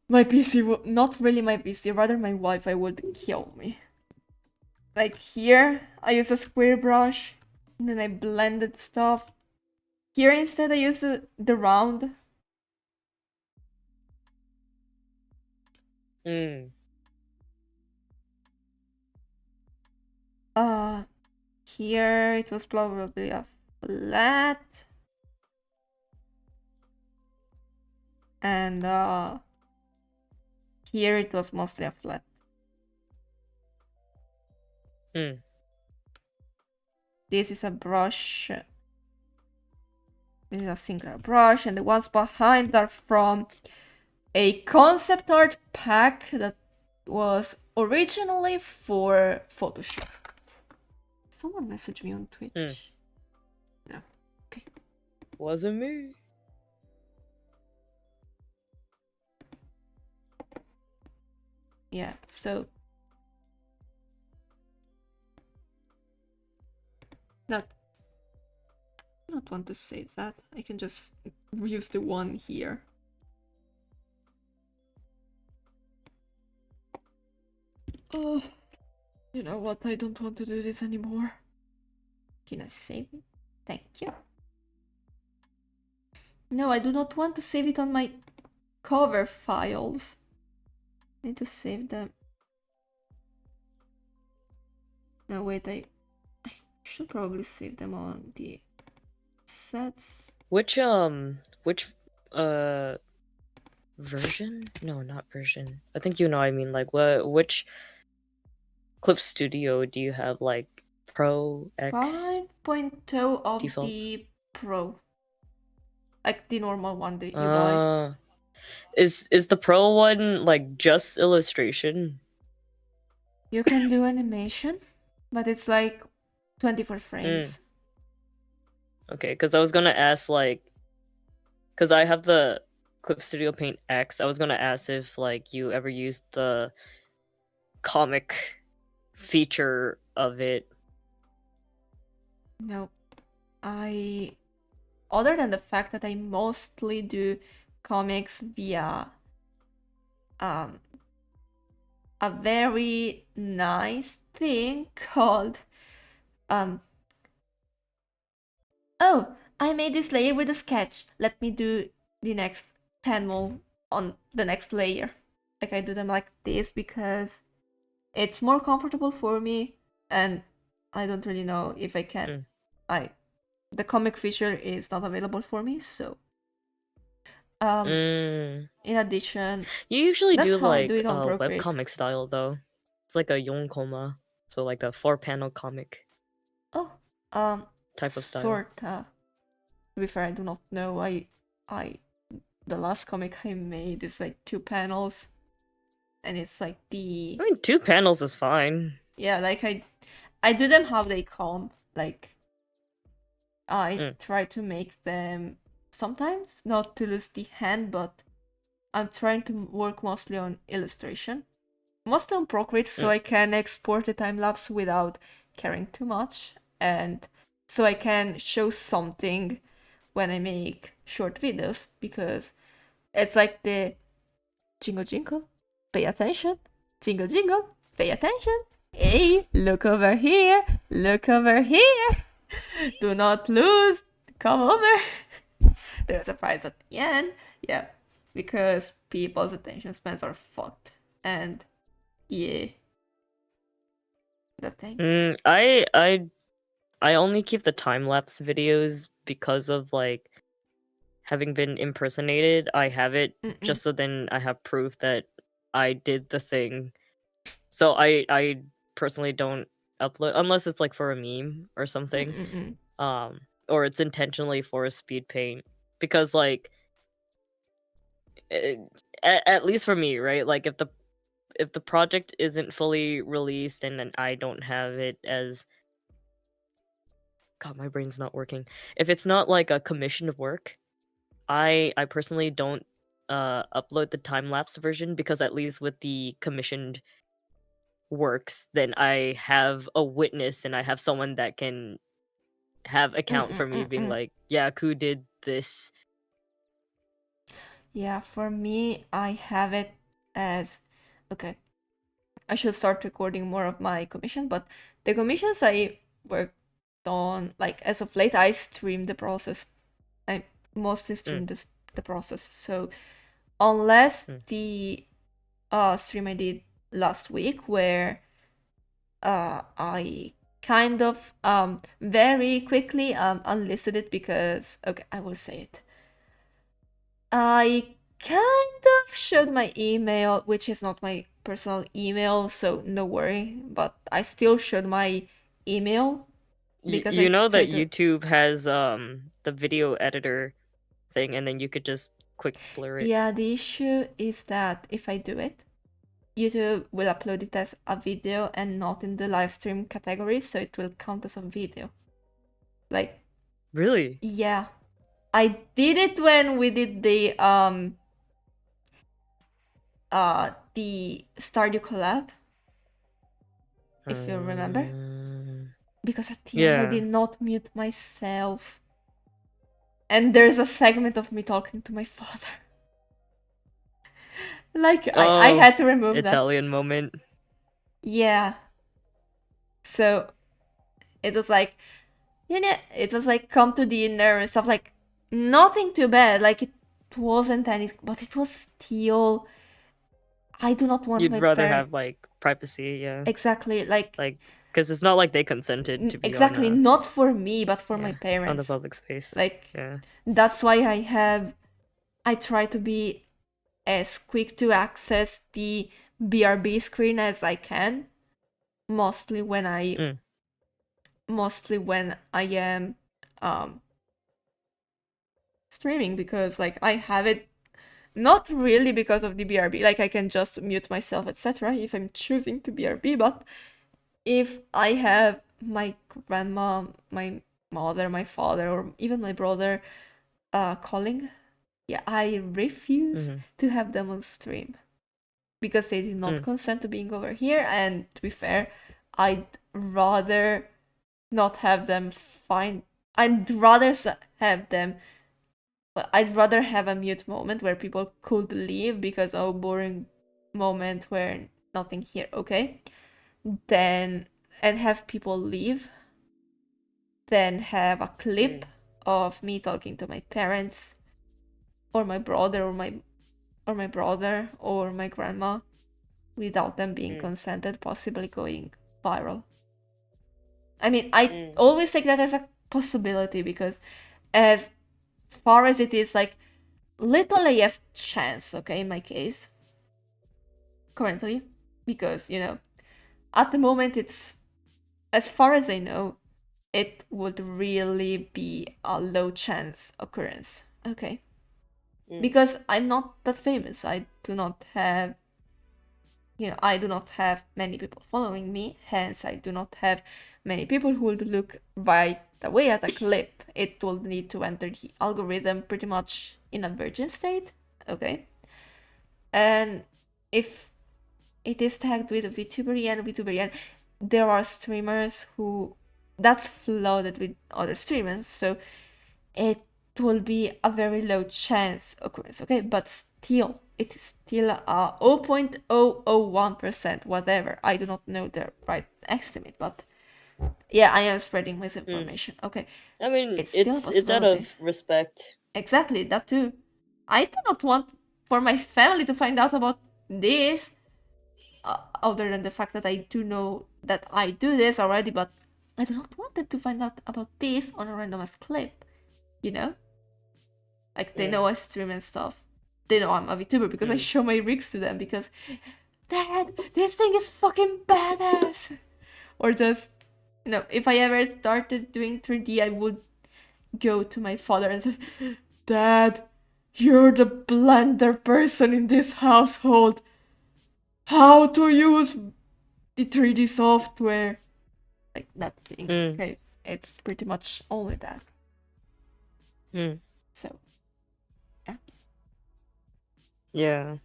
My PC not really my PC, rather my Wi-Fi would kill me. Like here, I use a square brush, and then I blended stuff. Here instead I use the round. Here it was probably a flat. And here it was mostly a flat. This is a brush. This is a singular brush, and the ones behind are from a concept art pack that was originally for Photoshop. Someone messaged me on Twitch. No. Okay. Wasn't me. Yeah, so I don't want to save that. I can just use the one here. Oh, you know what? I don't want to do this anymore. Can I save it? Thank you. No, I do not want to save it on my cover files. I need to save them. No, wait, I should probably save them on the sets. Which version? No, not version. I think you know what I mean. Like which Clip Studio do you have? Like Pro, X? 5.0 of default? the Pro. Like the normal one that you buy. Is the Pro one like just illustration? You can do animation, but it's like 24 frames. Okay, because I was gonna ask like, because I have the Clip Studio Paint X. I was gonna ask if like you ever used the comic feature of it. No, other than the fact that I mostly do comics via a very nice thing called oh, I made this layer with a sketch. Let me do the next panel on the next layer. Like I do them like this because it's more comfortable for me, and I don't really know if I can. The comic feature is not available for me, so in addition, you usually do like do it on webcomic style though. It's like a yonkoma, so like a 4-panel comic. Oh, type of style. Sorta. To be fair, I do not know. The last comic I made is like 2 panels, and it's like the. I mean, 2 panels is fine. Yeah, like I do them how they come. Like I try to make them sometimes not to lose the hand, but I'm trying to work mostly on illustration, mostly on Procreate, so I can export the time lapse without caring too much, and so I can show something when I make short videos, because it's like the jingle jingle, pay attention, jingle jingle, pay attention, hey, look over here, do not lose, come over. There's a prize at the end. Yeah, because people's attention spans are fucked. And yeah, the thing. I only keep the time lapse videos because of like having been impersonated. I have it just so then I have proof that I did the thing. So I personally don't upload unless it's like for a meme or something. Or it's intentionally for a speed paint because like at least for me, right? Like if the project isn't fully released and then I don't have it as God, my brain's not working. If it's not like a commissioned work, I personally don't upload the time lapse version because at least with the commissioned works, then I have a witness and I have someone that can have account for me being like, yeah, Ku did this. Yeah, for me, I have it as okay. I should start recording more of my commission, but the commissions I worked on, like as of late, I stream the process. I mostly stream the process. So unless the stream I did last week where I kind of very quickly unlisted it because okay, I will say it. I kind of showed my email, which is not my personal email, so no worry, but I still showed my email because You I know that tried to... YouTube has the video editor thing and then you could just quick blur it. Yeah, the issue is that if I do it, YouTube will upload it as a video and not in the live stream category, so it will count as a video. Like, Really? yeah. I did it when we did the Stardew collab, if you remember. Because at the end I did not mute myself. And there's a segment of me talking to my father. Like, I had to remove Italian that. moment. Yeah. So, it was like, you know, it was like come to dinner and stuff, like, nothing too bad. Like, it wasn't any, but it was still... I do not want You'd my rather have like privacy, yeah. Exactly, like because it's not like they consented to be exactly, on, not for me, but for my on the parents. public space. Like, yeah. that's why I try to be as quick to access the BRB screen as I can, mostly when I am streaming, because like I have it not really because of the BRB, like I can just mute myself, etc. if I'm choosing to BRB, but if I have my grandma, my mother, my father, or even my brother calling, yeah, I refuse to have them on stream because they did not consent to being over here. And to be fair, I'd rather not have them find. I'd rather have them. But I'd rather have a mute moment where people could leave because oh, boring moment where nothing here. Okay, then and have people leave, then have a clip of me talking to my parents or my brother or my brother or my grandma without them being consented, possibly going viral. I mean, I always take that as a possibility because as far as it is like little AF chance, okay, in my case currently, because you know at the moment it's, as far as I know, it would really be a low chance occurrence. Okay. Because I'm not that famous. I do not have many people following me, hence I do not have many people who would look right away at a clip. It will need to enter the algorithm pretty much in a virgin state. Okay. And if it is tagged with VTuberian, there are streamers who that's flooded with other streamers, so it will be a very low chance occurrence, okay? But still, it is still a 0.001%, whatever. I do not know the right estimate, but yeah, I am spreading misinformation. Okay. I mean, it's still a it's out possibility. of respect. Exactly, that too. I do not want for my family to find out about this, other than the fact that I do know that I do this already, but I do not want them to find out about this on a random ass clip, you know? Like, they know I stream and stuff. They know I'm a VTuber because I show my rigs to them because, Dad, this thing is fucking badass! Or just, you know, if I ever started doing 3D, I would go to my father and say, Dad, you're the blender person in this household. How to use the 3D software? Like that thing. Okay, it's pretty much only that. So, yeah. Yeah.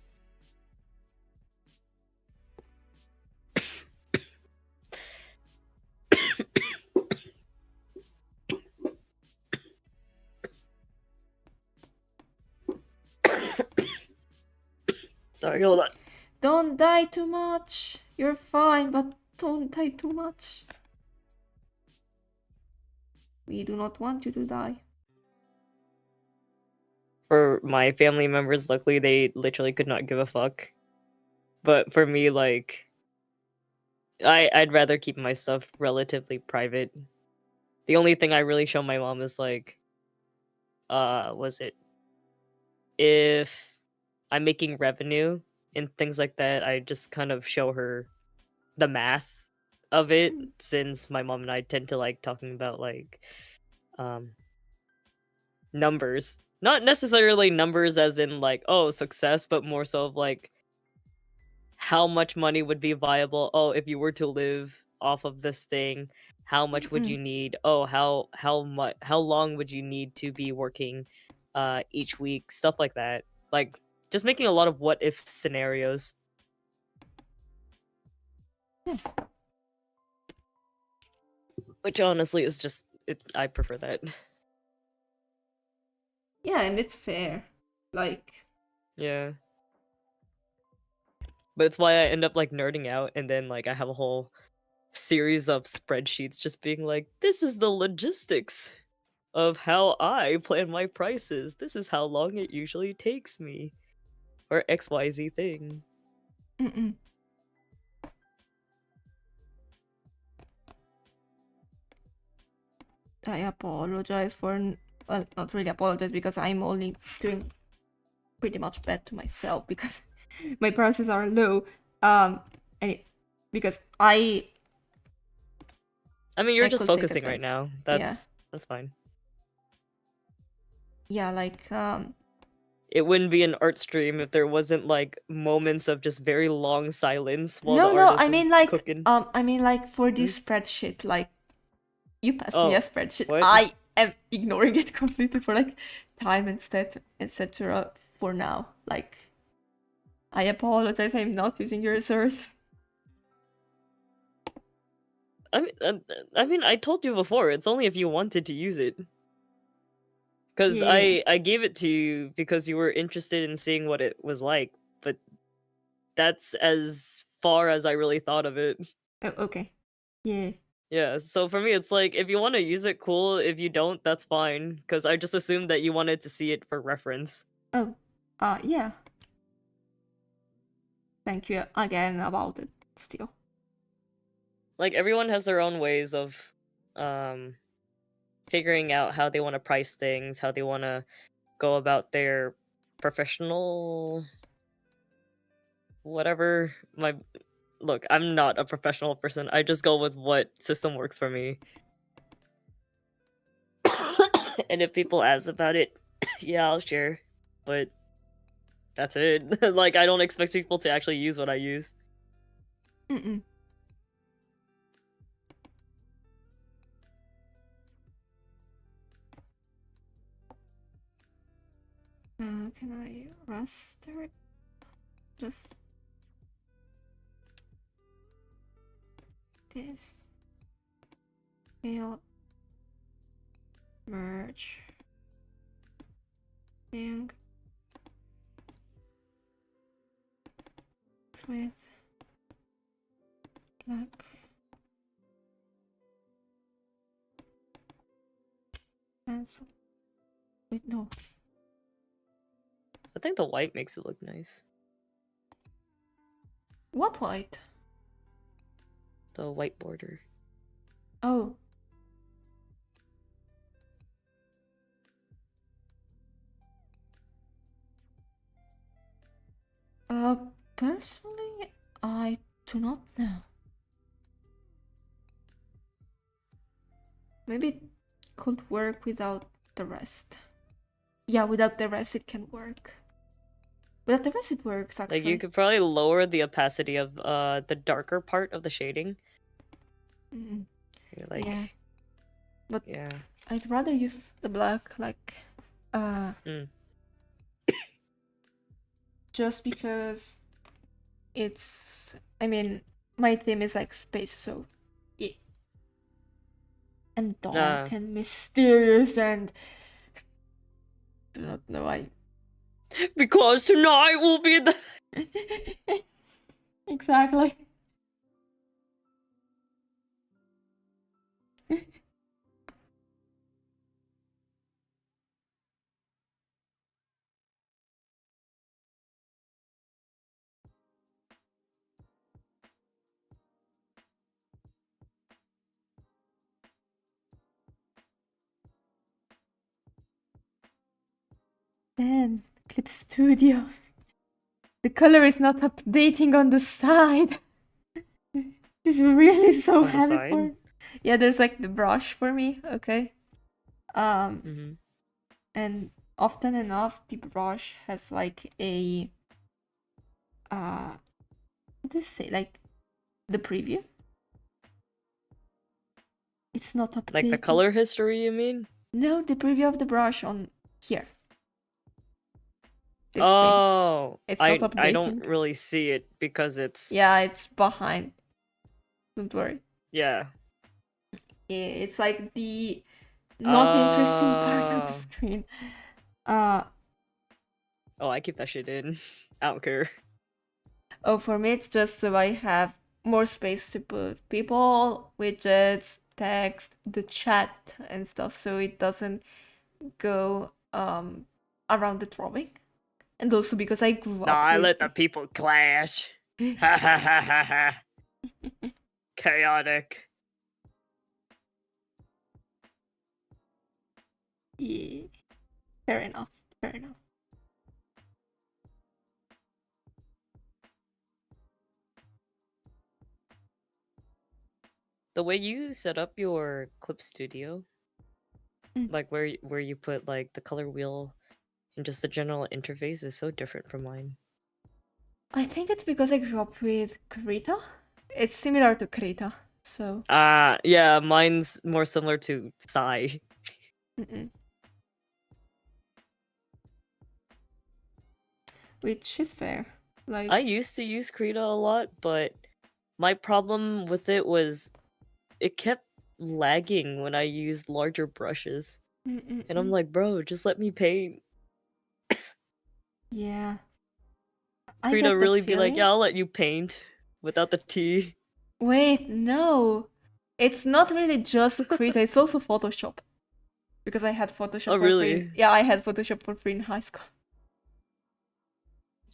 Sorry, hold on. Don't die too much. You're fine, but don't die too much. We do not want you to die. For my family members, luckily they literally could not give a fuck. But for me, like, I'd rather keep my stuff relatively private. The only thing I really show my mom is like, was it if I'm making revenue and things like that, I just kind of show her the math of it, since my mom and I tend to like talking about like numbers. Not necessarily numbers as in like, oh, success, but more so of like how much money would be viable. Oh, if you were to live off of this thing, how much would you need? Oh, how long would you need to be working each week? Stuff like that. Like just making a lot of what if scenarios. Which honestly is just I prefer that. Yeah, and it's fair. Like, Yeah. But it's why I end up like nerding out, and then like I have a whole series of spreadsheets just being like, this is the logistics of how I plan my prices. This is how long it usually takes me. Or XYZ thing. I apologize for, well, not really apologize because I'm only doing pretty much bad to myself because my prices are low. And because I mean, you're I just could take focusing right advantage. now. Yeah. That's fine. Yeah, like It wouldn't be an art stream if there wasn't like moments of just very long silence while the no, artist I is mean like cooking. I mean like for this spreadsheet, like you passed me a Oh, spreadsheet. what? I am ignoring it completely for like time instead, etc. For now. Like, I apologize. I'm not using your resource. I mean, I told you before. It's only if you wanted to use it. Because Yeah. I gave it to you because you were interested in seeing what it was like, but that's as far as I really thought of it. Oh, okay. Yeah. Yeah, so for me, it's like, if you want to use it, cool. If you don't, that's fine. Because I just assumed that you wanted to see it for reference. Oh. Yeah. Thank you again about it. Still. Like, everyone has their own ways of figuring out how they want to price things, how they want to go about their professional whatever. Look, I'm not a professional person. I just go with what system works for me. And if people ask about it, yeah, I'll share. But that's it. Like, I don't expect people to actually use what I use. Mm-mm. Can I raster it? Just this. Fail. Merge. Thing. With black. Cancel. Wait, no. I think the white makes it look nice. What white? The white border. Oh. Personally, I do not know. Maybe it could work without the rest. Yeah, without the rest it can work. Without the rest it works actually. Like you could probably lower the opacity of the darker part of the shading. Mm, Like, yeah. But yeah. I'd rather use the black, like, just because it's, I mean, my theme is like space, so yeah. And dark and mysterious and do not know why. Because tonight will be the Exactly. Man, Clip Studio. The color is not updating on the side. It's really so on the heavy side. for. Yeah, there's like the brush for me, okay? And often enough the brush has like a what do you say, like the preview? It's not updated. Like the color history, you mean? No, the preview of the brush on here. This oh, thing. It's I not updating. I don't really see it because it's Yeah, it's behind. Don't worry. Yeah. It's like the not interesting part of the screen. Oh, I keep that shit in. I don't care. Oh, for me it's just so I have more space to put people, widgets, text, the chat and stuff, so it doesn't go around the drawing. And also because I grew up I with... let the people clash. Ha ha ha ha ha. Chaotic. Yeah. Fair enough. Fair enough. The way you set up your clip studio, like where you put like the color wheel and just the general interface is so different from mine. I think it's because I grew up with Krita. It's similar to Krita, so... yeah, mine's more similar to Psy. Which is fair. Like, I used to use Krita a lot, but my problem with it was it kept lagging when I used larger brushes. And I'm like, bro, just let me paint. yeah. Krita really be like, yeah, I'll let you paint without the T. Wait, no. It's not really just Krita, it's also Photoshop. Because I had Photoshop for really? free. Yeah, I had Photoshop for free in high school.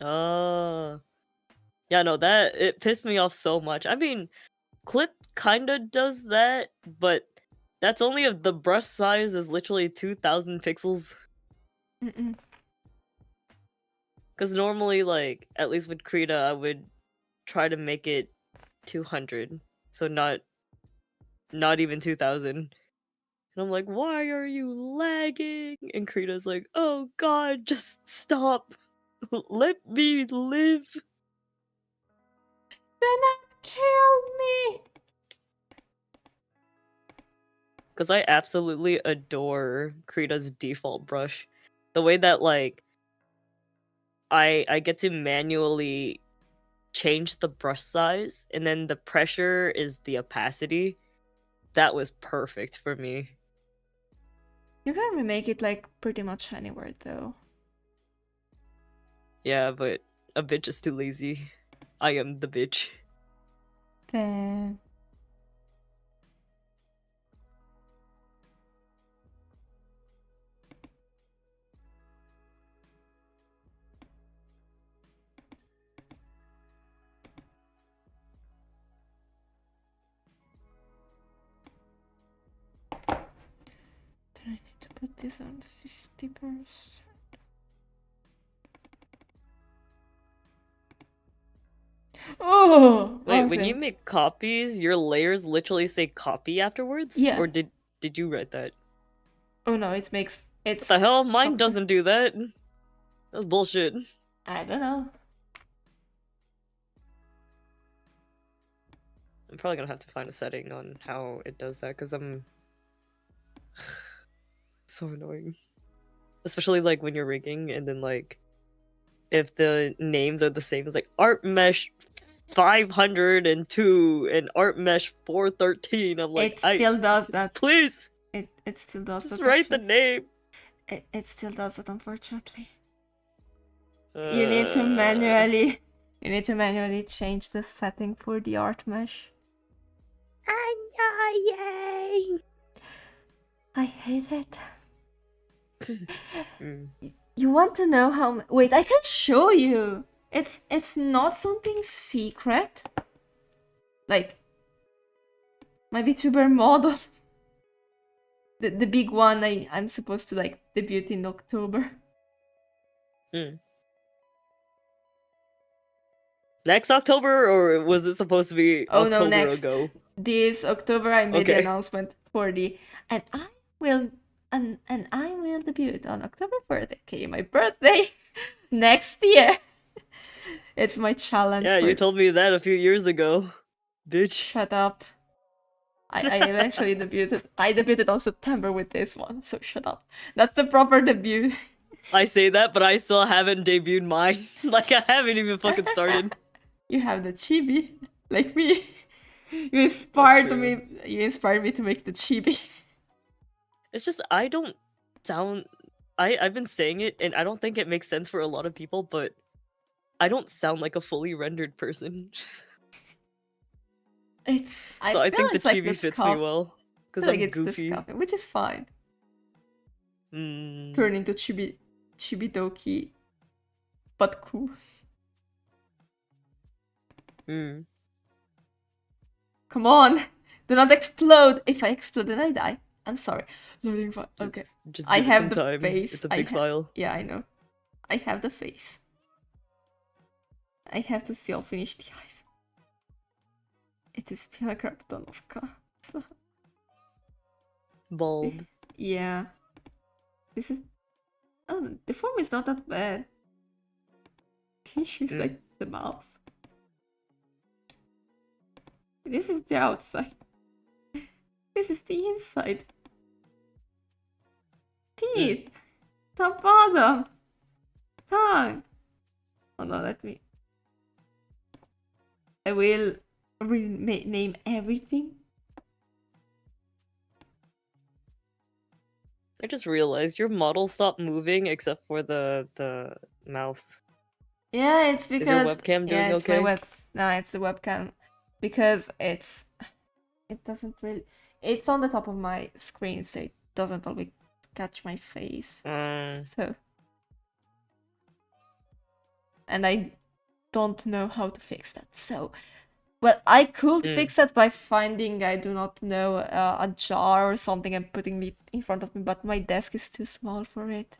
Yeah, no, that it pissed me off so much. I mean, Clip kinda does that, but that's only if the brush size is literally 2000 pixels. Because normally, like, at least with Krita, I would try to make it 200, so not even 2000. And I'm like, why are you lagging? And Krita's like, oh god, just stop. Let me live. Then it killed me! Because I absolutely adore Krita's default brush. The way that, like, I get to manually change the brush size, and then the pressure is the opacity. That was perfect for me. You can remake it like pretty much anywhere though. Yeah, but a bitch is too lazy. I am the bitch. Then... this on 50%. Oh, Wait, wrong when you thing. make copies, your layers literally say copy afterwards? Yeah. Or did you write that? Oh no, it makes What it's the hell? Mine software. doesn't do that. That's bullshit. I don't know. I'm probably gonna have to find a setting on how it does that because I'm so annoying. Especially like when you're rigging and then like if the names are the same as like art mesh 502 and art mesh 413. I'm like, It still does that. please It still does just that. write the Actually. name. It still does it, unfortunately. Uh, You need to manually change the setting for the art mesh. Yay! I hate it. Mm. You want to know how? Wait, I can show you. It's not something secret. Like my VTuber model, the big one. I'm supposed to like debut in October. Mm. Next October, or was it supposed to be Oh no, October next. ago? This October I made the Okay. announcement for the and I will and I will debut on October 4th. Okay, my birthday next year. It's my challenge Yeah, for you told me that a few years ago, bitch. shut up. I eventually debuted. I debuted on September with this one, so shut up. That's the proper debut. I say that, but I still haven't debuted mine. Like I haven't even fucking started. You have the chibi, like me. You true. inspired me to make the chibi. It's just I don't sound. I've been saying it, and I don't think it makes sense for a lot of people, but I don't sound like a fully rendered person. I So I feel think the it's like the chibi fits me scuff. well I because feel like I'm it's the goofy. scuffing, which is fine. Mm. Turn into chibidoki, but cool. Mm. Come on, do not explode. If I explode, then I die. I'm sorry. Loading file. Okay. Just I give it have some the time. face. It's a big file. Yeah, I know. I have the face. I have to still finish the eyes. It is still a Kraptonovka. So, Bald. yeah. This is. Oh, the form is not that bad. Tissue is like the mouth. This is the outside. This is the inside. Teeth. Top bottom. Tongue. Oh no, let me. I will rename everything. I just realized your model stopped moving except for the mouth. Yeah, it's because Is your webcam doing it's okay? No, it's the webcam because it doesn't really. It's on the top of my screen, so it doesn't always catch my face. So, and I don't know how to fix that. So, well, I could fix that by finding, I do not know, a jar or something and putting it in front of me, but my desk is too small for it.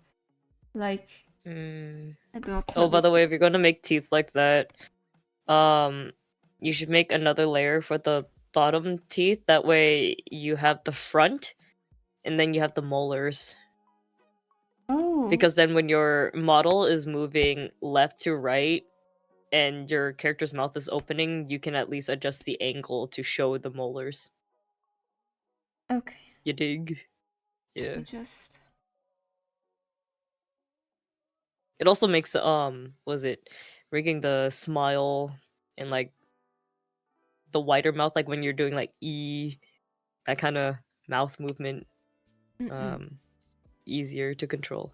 Like, I do not have Oh, by the this- way, if you're gonna make teeth like that, you should make another layer for the bottom teeth. That way you have the front, and then you have the molars. Oh. Because then when your model is moving left to right, and your character's mouth is opening, you can at least adjust the angle to show the molars. Okay. You dig? Yeah. Let me just... It also makes was it rigging the smile and like the wider mouth, like when you're doing like E, that kind of mouth movement, easier to control.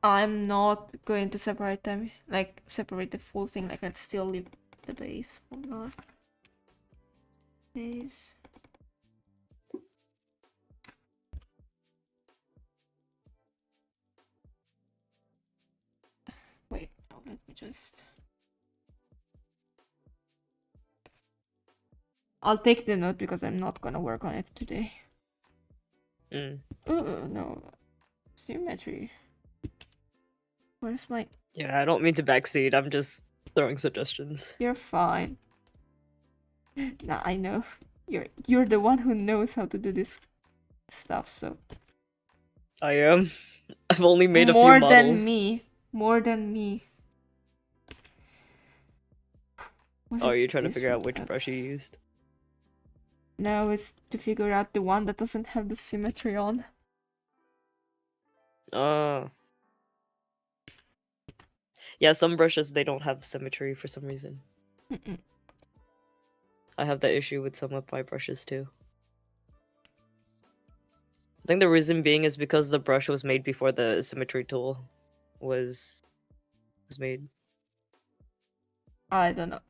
I'm not going to separate them, like separate the full thing, like I'd still leave the base. Hold on. Base. Wait, no, let me just... I'll take the note because I'm not gonna work on it today. Mm. No. Symmetry. Where's my... Yeah, I don't mean to backseat. I'm just throwing suggestions. You're fine. Nah, I know. You're the one who knows how to do this stuff, so... I am. I've only made a few More models. than me. More than me. Was Oh, it you're trying to this figure one? out which brush you used? No, it's to figure out the one that doesn't have the symmetry on. Oh. Yeah, some brushes, they don't have symmetry for some reason. Mm-mm. I have that issue with some of my brushes too. I think the reason being is because the brush was made before the symmetry tool was made. I don't know.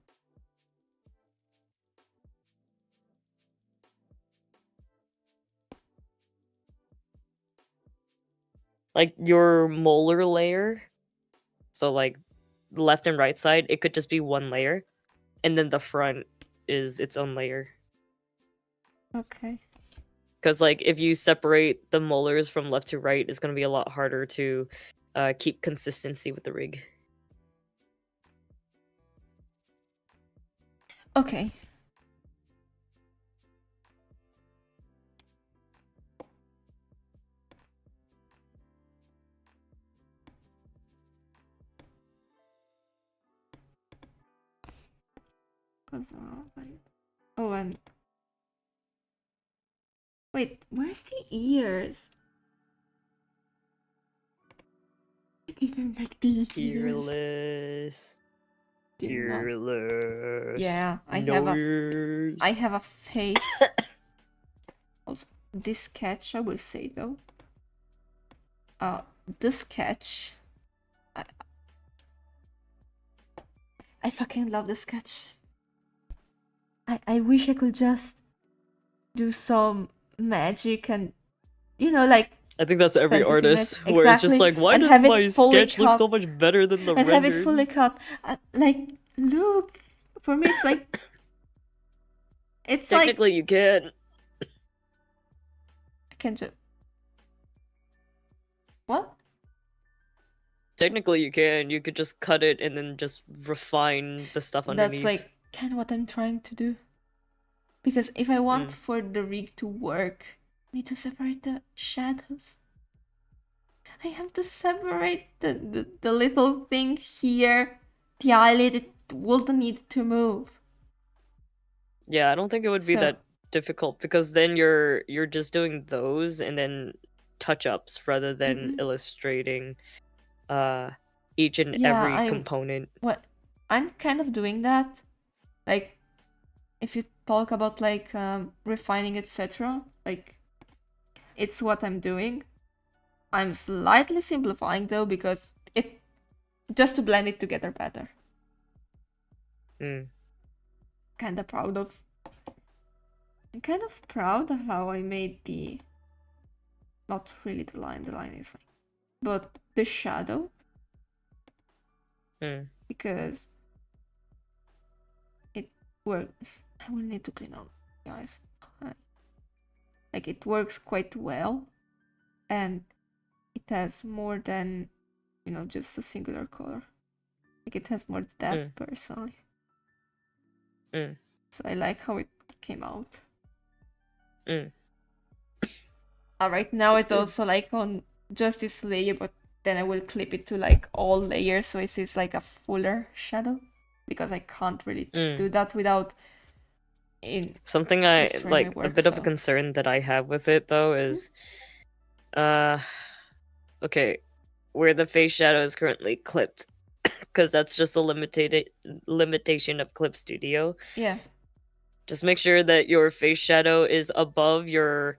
Like your molar layer, so like left and right side, it could just be one layer, and then the front is its own layer. Okay. Because like if you separate the molars from left to right, it's gonna be a lot harder to keep consistency with the rig. Okay. Oh, and... Wait, where's the ears? I didn't make the ears. Fearless. Did not. Fearless. Yeah, I have a face. Also, this sketch, I will say though. The sketch. I fucking love the sketch. I wish I could just do some magic and, you know, like... I think that's every fantasy artist, magic. where it's just Exactly. like, why And does have it my fully sketch look cut. so much better than the And rendered? have it fully cut. Like, look. For me, it's like... It's Technically, like... you can. I can just... What? Technically, you can. You could just cut it and then just refine the stuff underneath. That's like kind of what I'm trying to do. Because if I want for the rig to work, I need to separate the shadows. I have to separate the little thing here. The eyelid, it would need to move. Yeah, I don't think it would be So- that difficult, because then you're just doing those and then touch-ups rather than illustrating each and every component. What I'm kind of doing that. Like, if you talk about like refining, etc., like it's what I'm doing. I'm slightly simplifying though, because it just to blend it together better. Kinda proud of... I'm kind of proud of how I made the... Not really the line is like... But the shadow. Because it worked. I will need to clean up, guys. Like, it works quite well. And it has more than, you know, just a singular color. Like, it has more depth personally. So I like how it came out. Right now That's it's good. also like on just this layer, but then I will clip it to like all layers, so it is like a fuller shadow, because I can't really do that without something I destroying my like. work, A bit of a so- concern that I have with it though is okay, where the face shadow is currently clipped, because that's just a limitation of Clip Studio. Yeah. Just make sure that your face shadow is above your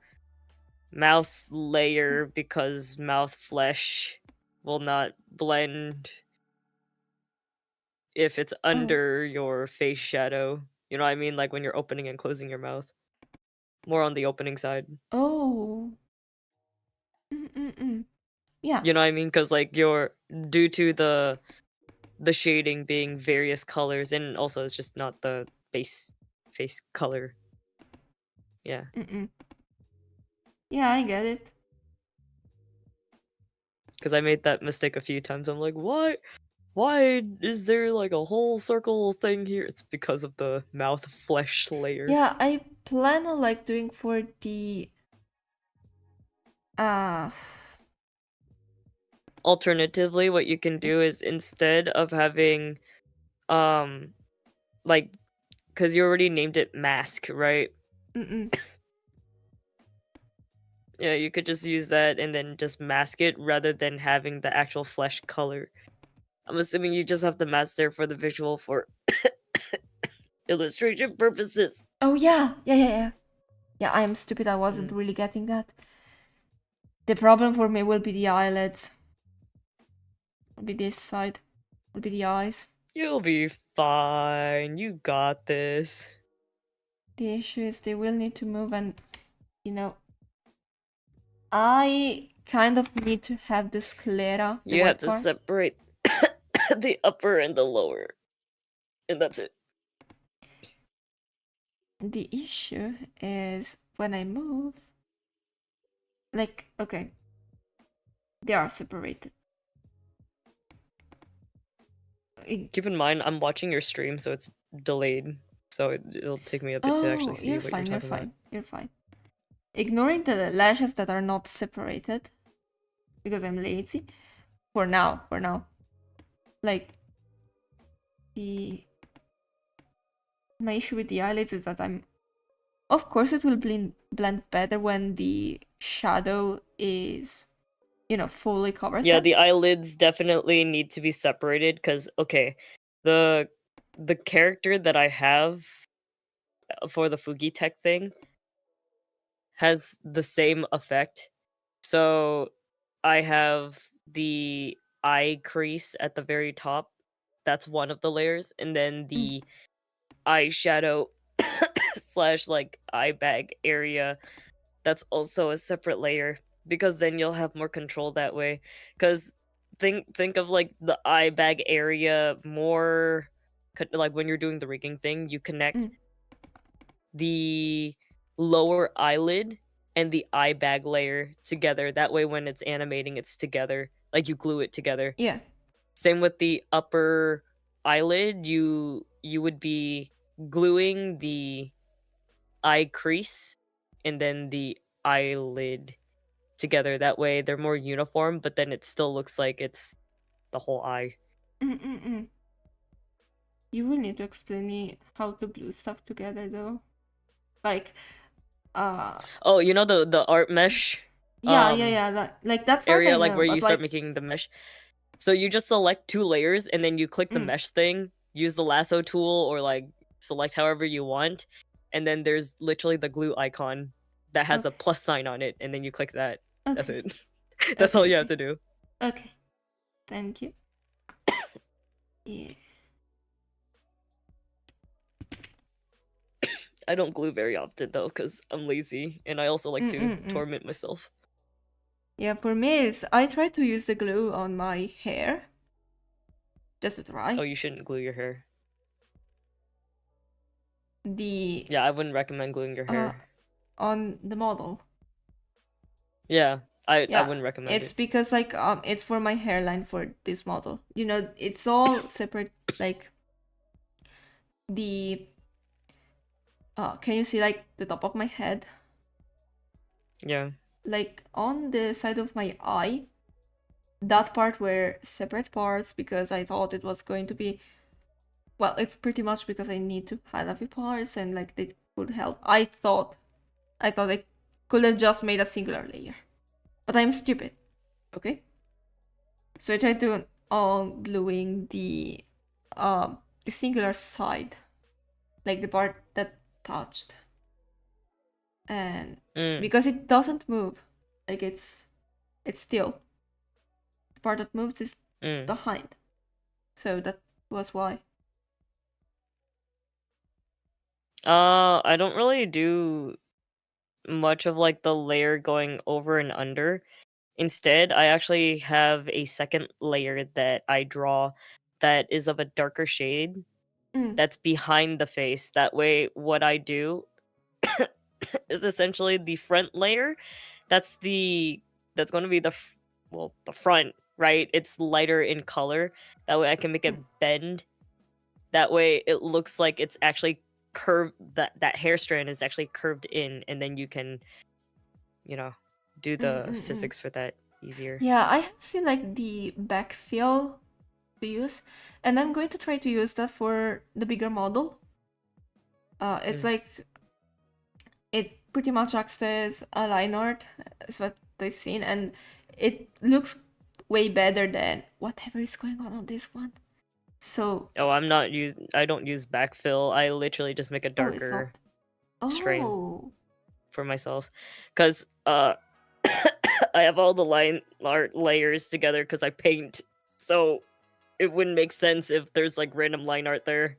mouth layer, because mouth flesh will not blend if it's under your face shadow. You know what I mean? Like when you're opening and closing your mouth. More on the opening side. Oh. Yeah. You know what I mean? Because like you're due to the shading being various colors, and also it's just not the face color. Yeah. Yeah, I get it. Because I made that mistake a few times. I'm like, why is there like a whole circle thing here? It's because of the mouth flesh layer. Yeah, I plan on like doing for the uh Alternatively, what you can do is instead of having like, because you already named it mask, right? mm-mm. Yeah, you could just use that and then just mask it rather than having the actual flesh color. I'm assuming you just have the mask there for the visual for illustration purposes. Oh yeah. Yeah, I am stupid. I wasn't Mm. really getting that. The problem for me will be the eyelids. Will be this side. Will be the eyes. You'll be fine. You got this. The issue is they will need to move, and you know, I kind of need to have the sclera, the You have white to part. separate the upper and the lower. And that's it. The issue is when I move, like, okay, they are separated. Keep in mind, I'm watching your stream, so it's delayed. So it'll take me a bit to actually see You're what fine, you're you're talking about. fine, you're fine. Ignoring the lashes that are not separated, because I'm lazy. For now. Like, my issue with the eyelids is that of course it will blend better when the shadow is, fully covers Yeah, them. the eyelids definitely need to be separated because okay, the character that I have for the Fugi Tech thing has the same effect. So I have the eye crease at the very top. That's one of the layers, and then the eyeshadow slash like eye bag area, that's also a separate layer because then you'll have more control that way. Because think of like the eye bag area more like when you're doing the rigging thing, you connect the lower eyelid and the eye bag layer together. That way when it's animating, it's together. Like you glue it together. Yeah. Same with the upper eyelid, you would be gluing the eye crease and then the eyelid together. That way they're more uniform, but then it still looks like it's the whole eye. You will need to explain me how to glue stuff together though. Like, Oh, you know the art mesh yeah. Like that part I area, like know, where but you start like, making the mesh. So you just select 2 layers and then you click the mesh thing, use the lasso tool or like select however you want, and then there's literally the glue icon that has a okay. plus sign on it, and then you click that. That's Okay. it. That's all Okay, you have okay. to do. Okay. Thank you. Yeah. I don't glue very often though, because I'm lazy and I also like to torment myself. Yeah, for me it's I try to use the glue on my hair. Just to try. Oh, you shouldn't glue your hair. The Yeah, I wouldn't recommend gluing your hair. on the model. Yeah, I Yeah, wouldn't recommend it's it. because like it's for my hairline for this model. You know, it's all separate. Like the can you see like the top of my head? Yeah. Like on the side of my eye, that part were separate parts because I thought it was going to be. Well, it's pretty much because I need to hide a few parts and like they would help. I thought I could have just made a singular layer, but I'm stupid. Okay. So I tried to gluing the singular side, like the part that touched, and because it doesn't move, like it's still, the part that moves is behind, so that was why. I don't really do much of like the layer going over and under. Instead, I actually have a second layer that I draw that is of a darker shade that's behind the face. That way, what I do is essentially the front layer that's going to be the the front, right? It's lighter in color. That way I can make it bend. That way it looks like it's actually curved. That hair strand is actually curved in, and then you can, do the physics for that easier. Yeah, I have seen like the backfill to use, and I'm going to try to use that for the bigger model. It's like it pretty much acts as a line art, is what I've seen, and it looks way better than whatever is going on this one. So Oh, I don't use backfill. I literally just make a oh, it's not. darker strain Oh, for myself, because I have all the line art layers together because I paint, so it wouldn't make sense if there's like random line art there.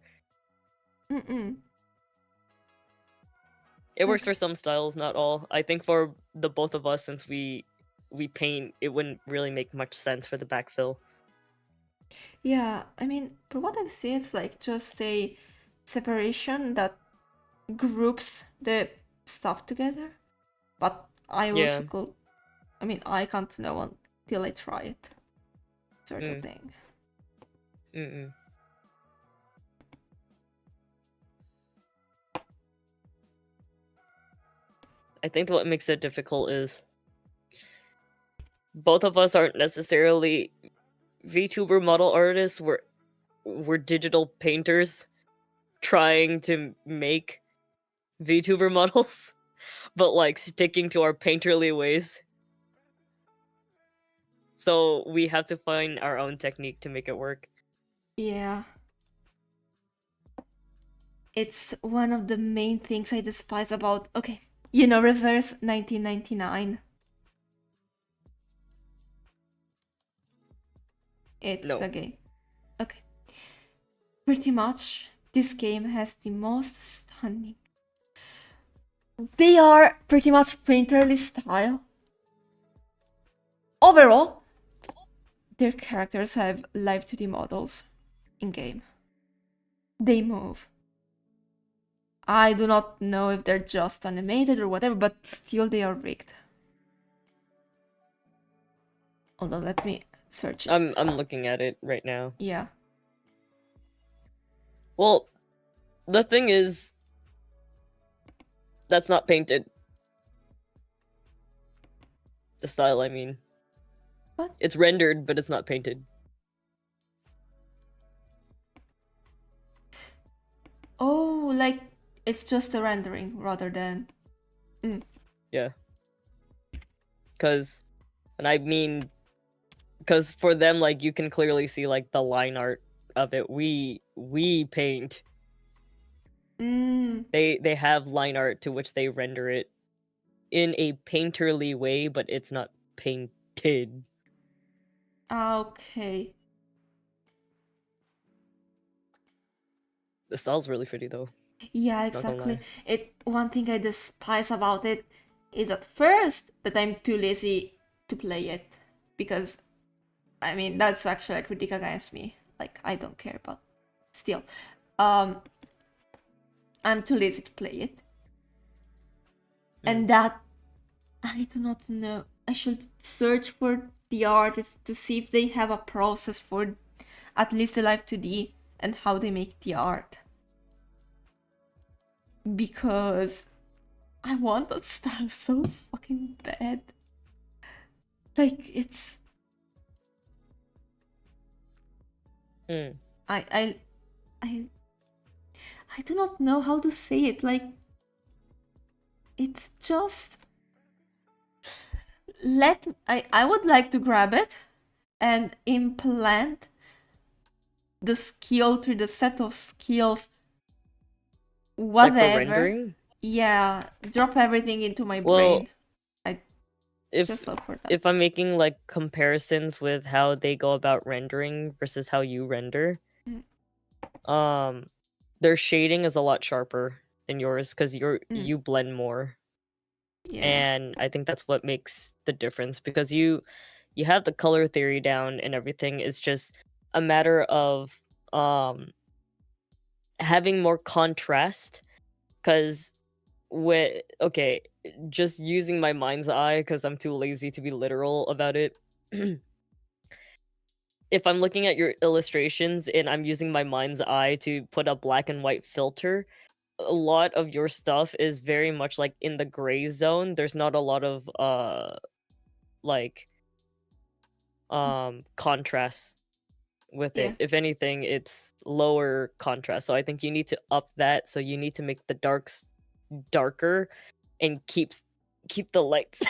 It works for some styles, not all. I think for the both of us, since we paint, it wouldn't really make much sense for the backfill. yeah. I mean, for what I've seen, it's like just a separation that groups the stuff together. But I also Yeah. could. I mean, I can't know until I try it. Sort of thing. I think what makes it difficult is both of us aren't necessarily VTuber model artists. We're digital painters trying to make VTuber models, but like sticking to our painterly ways. So we have to find our own technique to make it work. Yeah. It's one of the main things I despise about, okay, Reverse 1999. It's a game. Okay. Pretty much, this game has the most stunning. They are pretty much painterly style. Overall, their characters have live 2D models in game. They move. I do not know if they're just animated or whatever, but still they are rigged. Hold on, let me search it. I'm looking at it right now. Yeah. Well, the thing is, that's not painted. The style, I mean. What? It's rendered, but it's not painted. Oh, like it's just a rendering rather than. Yeah. Because for them, like, you can clearly see like the line art of it. We paint. They have line art to which they render it in a painterly way, but it's not painted. Okay. The style's really pretty though. Yeah, exactly. One thing I despise about it is at first that I'm too lazy to play it, because I mean that's actually a critique against me. Like I don't care, but still, I'm too lazy to play it, and that I do not know. I should search for the artists to see if they have a process for at least the Live 2D and how they make the art. Because I want that style so fucking bad. Like it's I do not know how to say it. Like it's just I would like to grab it and implant the skill to the set of skills, whatever. Like for rendering? Yeah, drop everything into my brain. If I'm making like comparisons with how they go about rendering versus how you render, their shading is a lot sharper than yours because you blend more. Yeah. And I think that's what makes the difference, because you have the color theory down and everything. It's just a matter of having more contrast, because okay, just using my mind's eye because I'm too lazy to be literal about it. If I'm looking at your illustrations and I'm using my mind's eye to put a black and white filter, a lot of your stuff is very much like in the gray zone. There's not a lot of like contrast with Yeah. it. If anything, it's lower contrast. So I think you need to up that. So you need to make the darks darker and keep the lights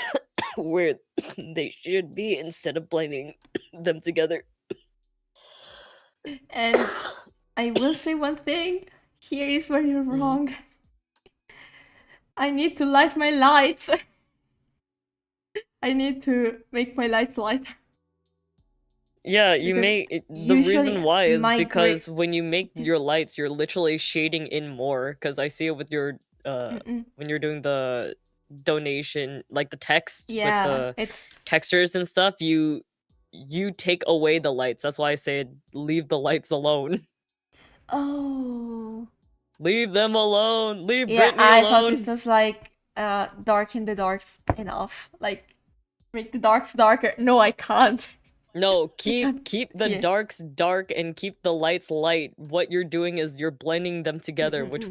where they should be instead of blending them together. And I will say one thing. Here is where you're wrong. I need to light my lights. I need to make my lights lighter. Yeah, you Because make the usually reason why is my because when you make your lights, you're literally shading in more. Because I see it with your when you're doing the donation, like the text with Yeah, the it's textures and stuff, you take away the lights. That's why I say leave the lights alone. oh Leave them alone. Leave yeah. Britney I thought it alone. was like darken the darks enough. Like make the darks darker. No, I can't. No, can't- keep the yeah. darks dark and keep the lights light. What you're doing is you're blending them together, which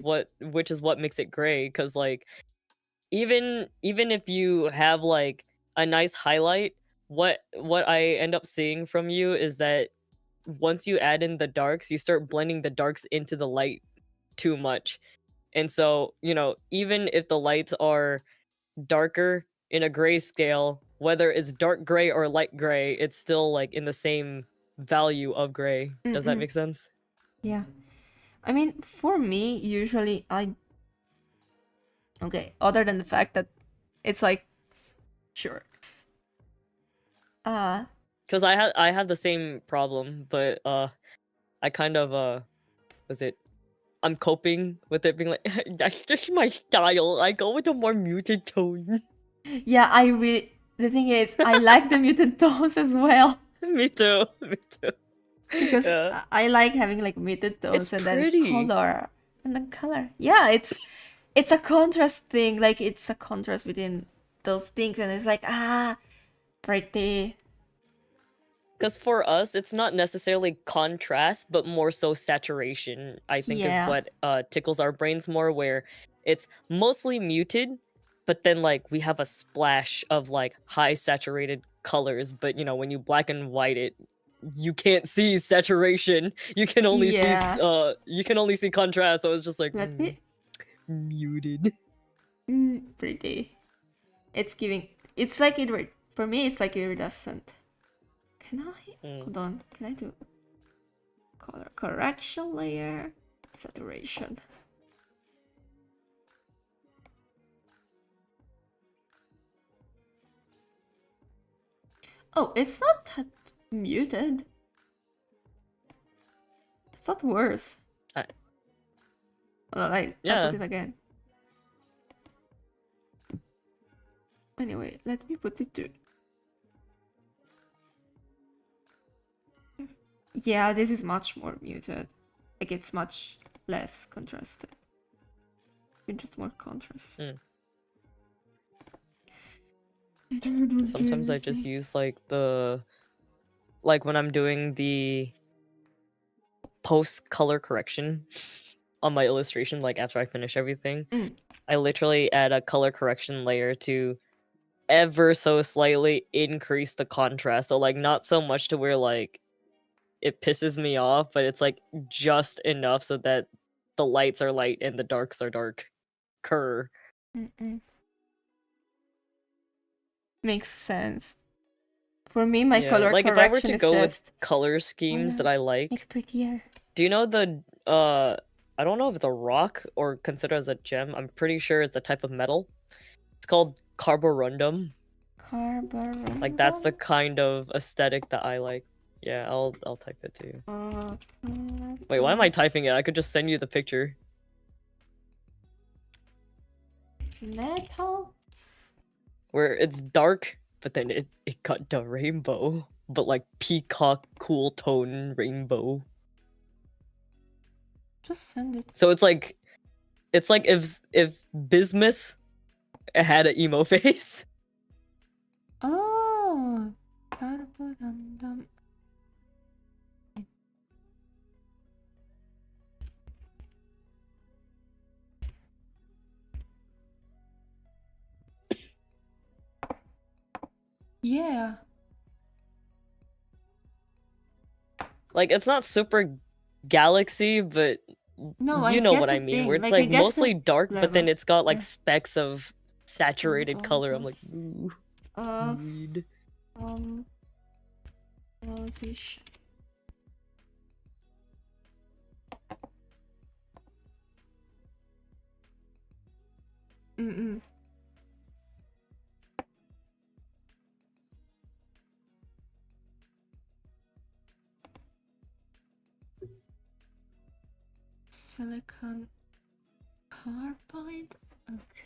is what makes it gray. Cause like even if you have like a nice highlight, what I end up seeing from you is that once you add in the darks, you start blending the darks into the light too much. And so, you know, even if the lights are darker in a grayscale, whether it's dark gray or light gray, it's still like in the same value of gray. Does that make sense? Yeah. I mean, for me, usually okay, other than the fact that it's like sure. Because I have the same problem, but I kind of was it I'm coping with it being like that's just my style. I go with a more muted tone. Yeah, the thing is, I like the muted tones as well. Me too. Me too. Because Yeah. I like having like muted tones It's and pretty. then color. And then color. Yeah, it's a contrast thing. Like it's a contrast between those things and it's like pretty. Because for us, it's not necessarily contrast, but more so saturation, I think is Yeah. what tickles our brains more, where it's mostly muted, but then like we have a splash of like high saturated colors, but you know, when you black and white it, you can't see saturation. You can only Yeah. see contrast, so it's just like Let me muted. pretty. It's like for me it's like iridescent. Can I hold on? Can I do color correction layer saturation? Oh, it's not that muted. I thought worse. Hold on, I put it again. Anyway, let me put it to. Yeah, this is much more muted. Like it's much less contrasted. Just more contrast. Sometimes I just use like when I'm doing the post color correction on my illustration, like after I finish everything, I literally add a color correction layer to ever so slightly increase the contrast. So like not so much to where like it pisses me off, but it's like just enough so that the lights are light and the darks are darker. Makes sense. For me, my color like correction if I were to is go just with color schemes that I like, make prettier. do you know the I don't know if it's a rock or considered as a gem. I'm pretty sure it's a type of metal. It's called carborundum. Carborundum? Like that's the kind of aesthetic that I like. Yeah, I'll type it to you. Wait, why am I typing it? I could just send you the picture. Metal? Where it's dark, but then it got the rainbow. But like peacock cool tone rainbow. Just send it. So it's like It's like if bismuth had an emo face. Oh. Ba-da-ba-dum-dum. Yeah. Like it's not super galaxy, but No, I you know get what the I mean. thing. Where it's Like, I like get mostly the dark, but then level. it's got like Yeah. specks of saturated color. I'm on. like, ooh, Uh, weed. Position. Mm-mm. Silicon carbide. Okay.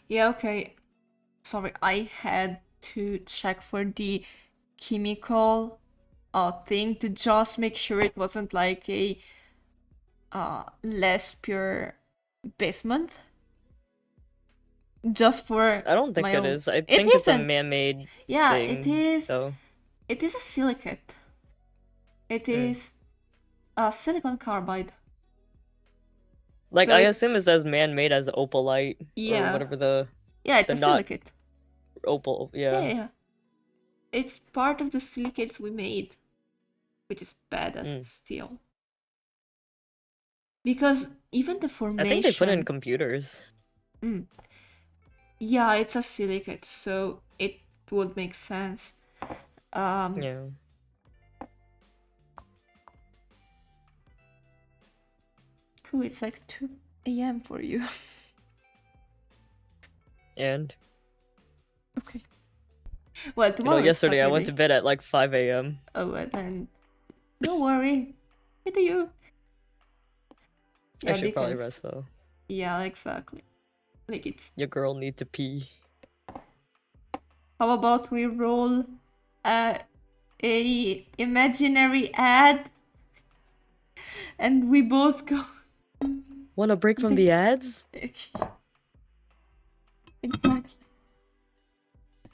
Yeah, okay. Sorry, I had to check for the chemical thing to just make sure it wasn't like a less pure basement. Just for I don't think my it own. is. I It think it's a isn't. man-made Yeah, it thing, is. though. It is a silicate. It is a silicon carbide. Like So I it's, assume it's as man-made as opalite or yeah. whatever the Yeah, it's a not silicate. opal. Yeah, Yeah. yeah. It's part of the silicates we made, which is badass still. Because even the I think they put it in formation, computers. yeah, it's a silicate, so it would make sense. Yeah. Cool, it's like 2 a.m. for you. And Okay. Well, you know, tomorrow is yesterday I went to Saturday. bed at like 5 a.m. Oh, and then don't worry. What do you? I Yeah, should probably because rest though. yeah, exactly. Like it's. Your girl need to pee. How about we roll a imaginary ad, and we both go. Want a break from the ads? Exactly.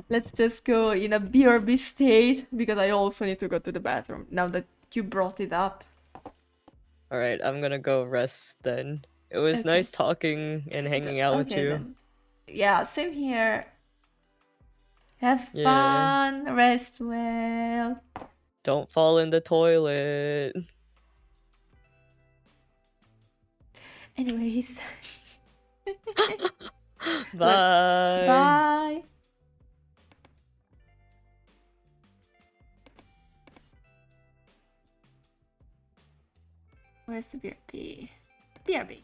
Let's just go in a BRB state because I also need to go to the bathroom now that you brought it up. Alright, I'm gonna go rest then. It was Okay. nice talking and hanging out with Okay you. then. Yeah, same here. Have Yeah. fun. Rest well. Don't fall in the toilet. Anyways. Bye. Bye. Where's the BRB? BRB.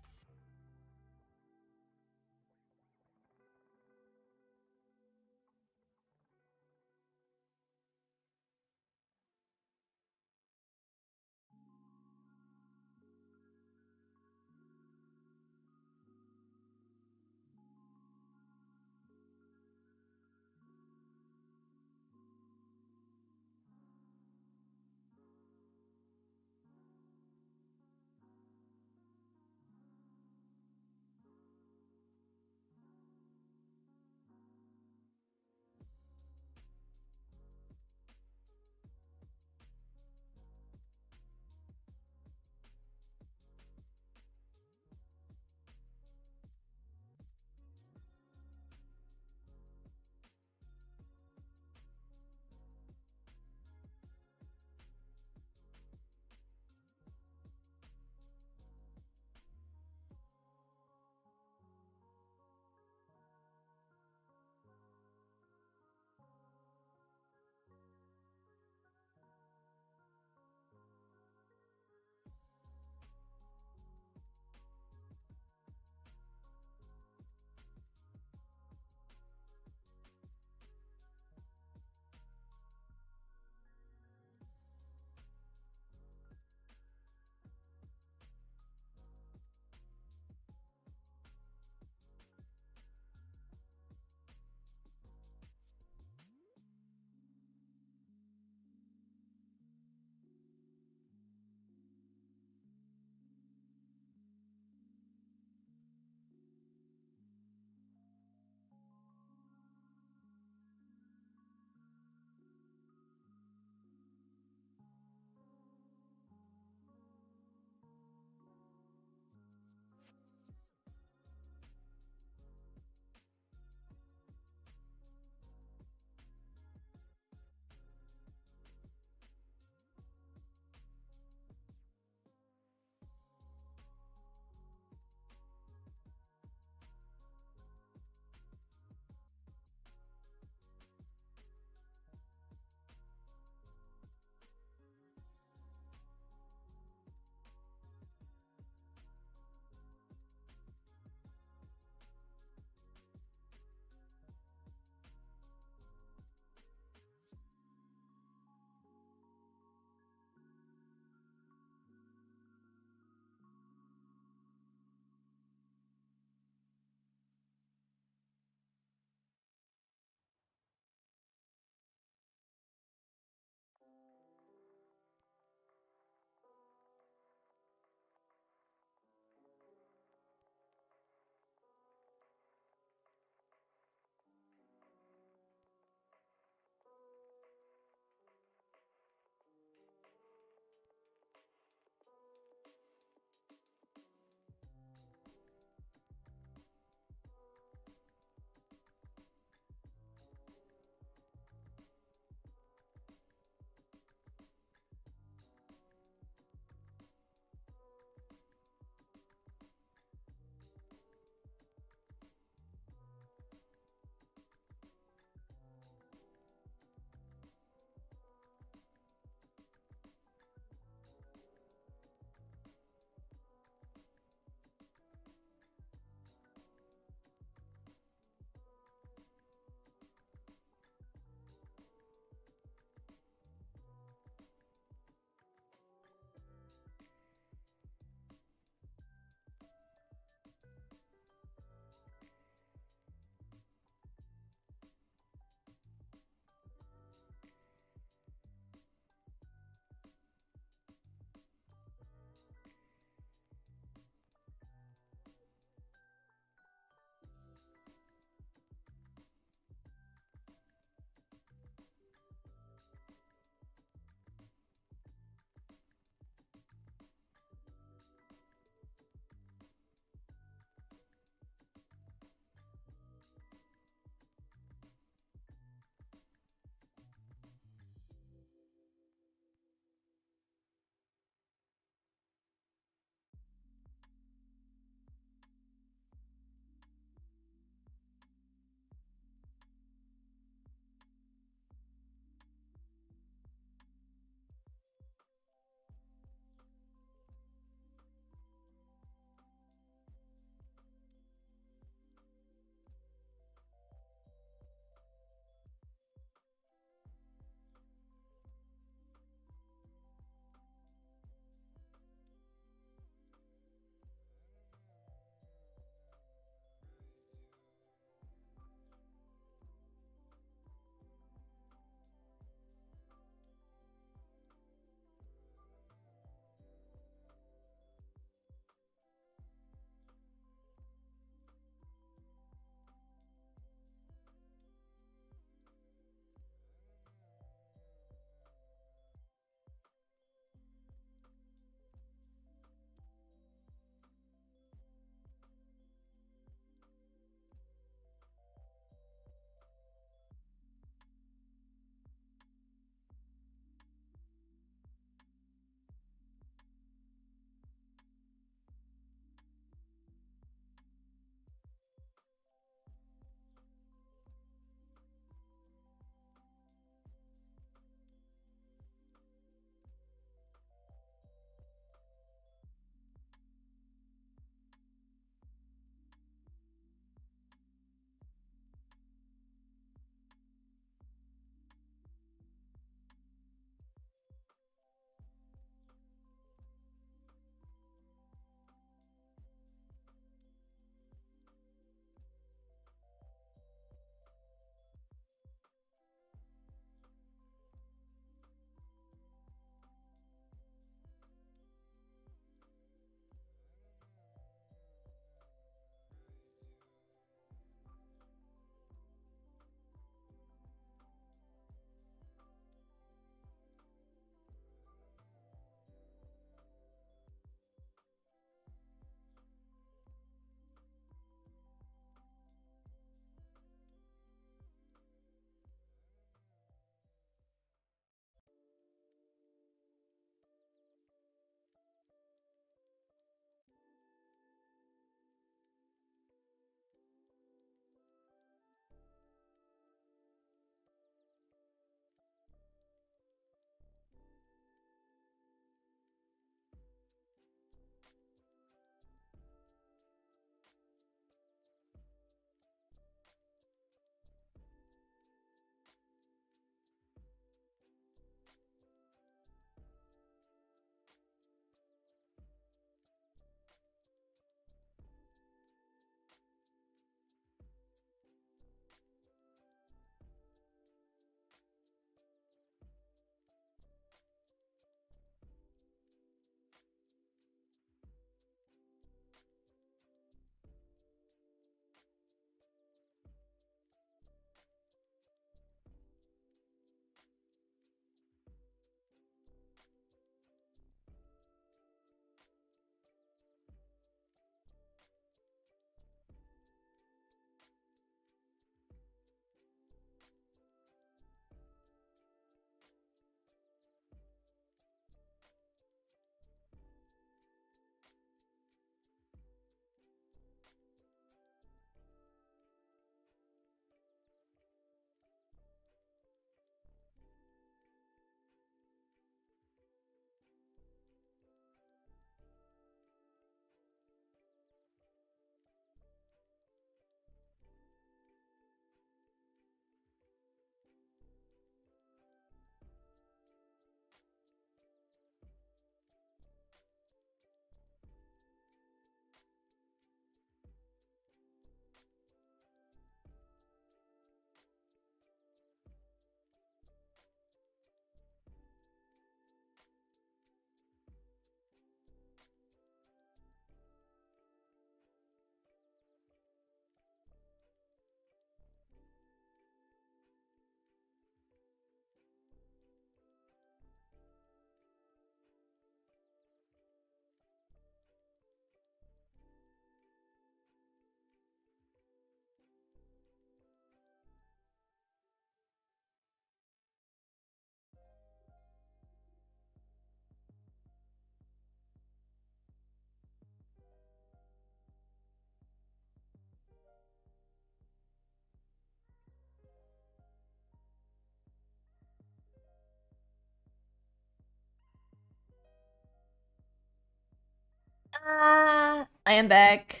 I am back.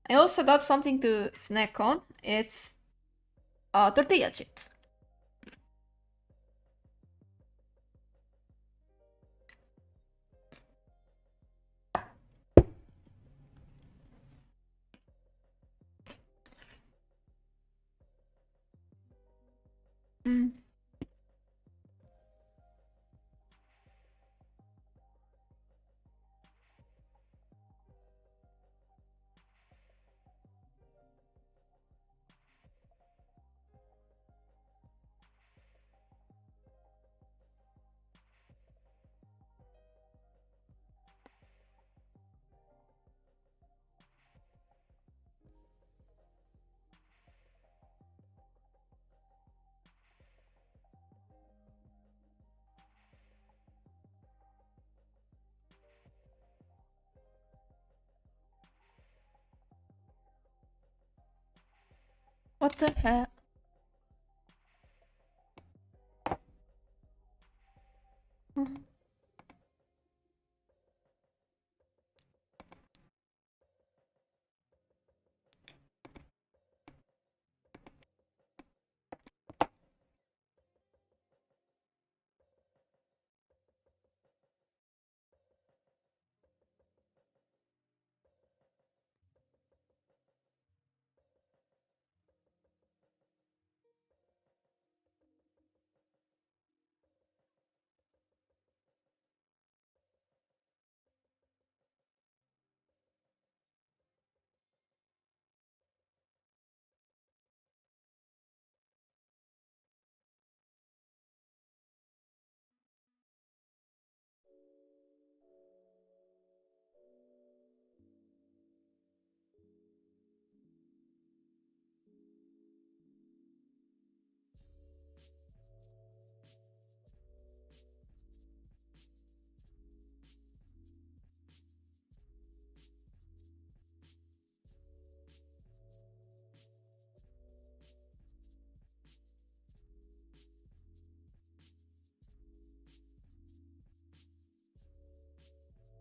I also got something to snack on. It's tortilla chips. Mm. What the hell? Mhm.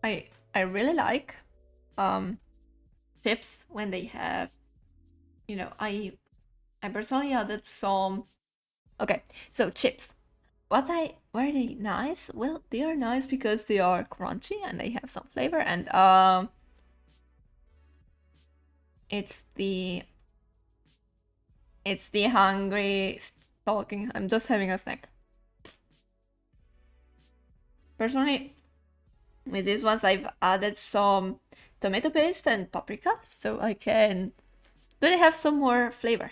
I really like chips when they have, you know, I personally added some. Okay, so chips. Were they nice? Well, they are nice because they are crunchy and they have some flavor, and it's the hungry talking. I'm just having a snack. Personally, with these ones, I've added some tomato paste and paprika, so I can really have some more flavor.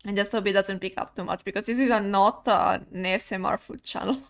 And just hope it doesn't pick up too much because this is not an ASMR food channel.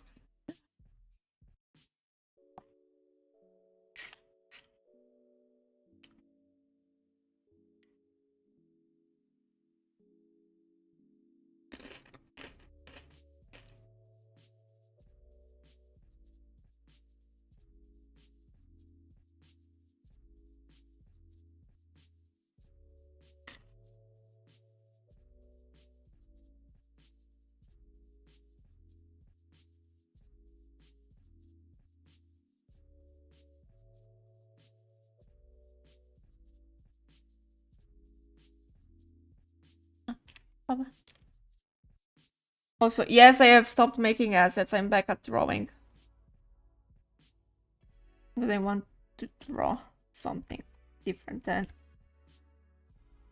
Baba. Also, yes, I have stopped making assets. I'm back at drawing. Because I want to draw something different than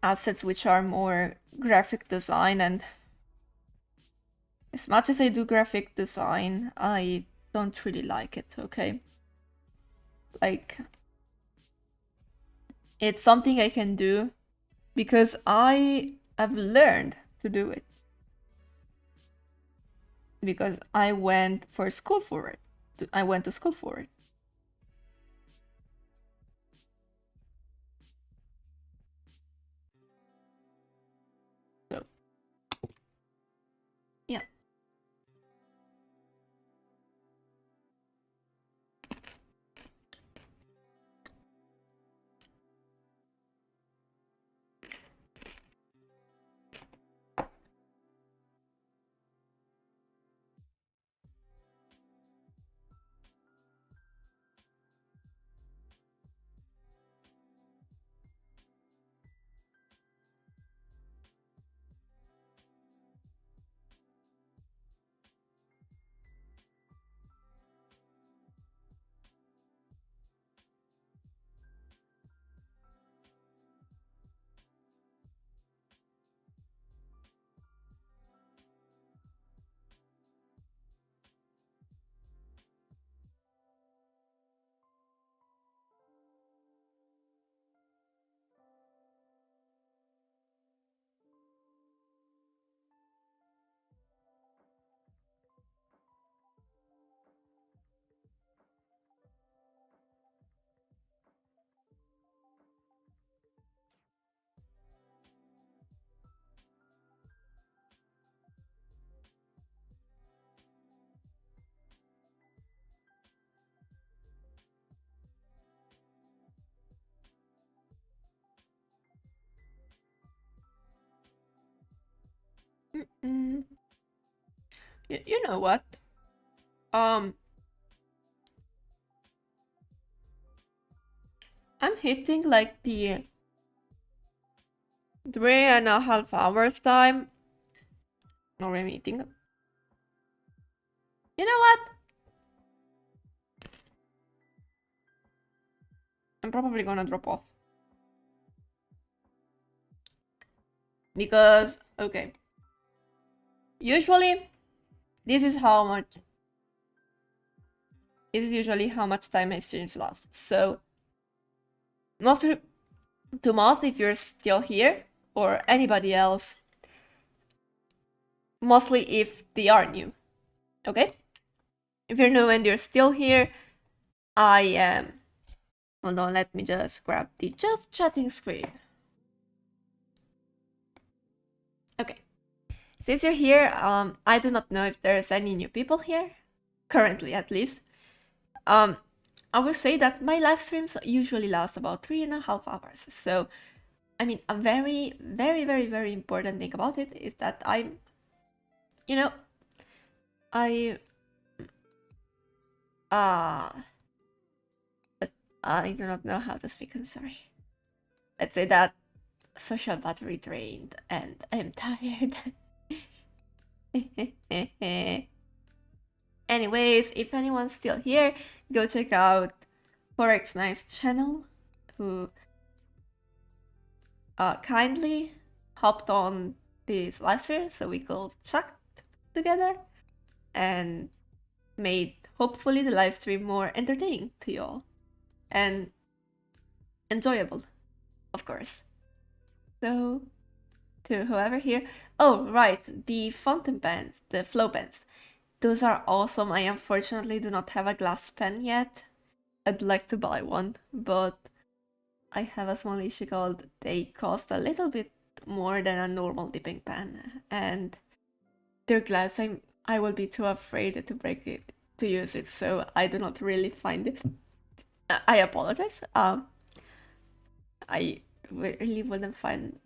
assets which are more graphic design, and as much as I do graphic design, I don't really like it, okay? Like, it's something I can do because I have learned to do it. Because I went for school for it. I went to school for it. So, yeah. Mm-mm. You know what? I'm hitting like the 3.5 hours time. Or I'm eating. You know what? I'm probably gonna drop off. Because, okay. Usually, this is how much. This is usually how much time my streams last. So, mostly to Moth, if you're still here, or anybody else, mostly if they are new. Okay? If you're new and you're still here, I am. Hold on, let me just grab the just chatting screen. Okay. Since you're here, I do not know if there's any new people here, currently at least. I will say that my live streams usually last about 3.5 hours. So, I mean, a very, very, very, very important thing about it is that I'm, you know, I but I do not know how to speak. I'm sorry. Let's say that social battery drained and I'm tired. Anyways, if anyone's still here, go check out Forex9's channel, who kindly hopped on this live stream so we could chat together and made hopefully the live stream more entertaining to you all and enjoyable, of course. So, to whoever here, oh right, the fountain pens, the flow pens, those are awesome. I unfortunately do not have a glass pen yet. I'd like to buy one, but I have a small issue called they cost a little bit more than a normal dipping pen, and they're glass. I will be too afraid to break it to use it, so I do not really find it. I apologize. I really wouldn't find.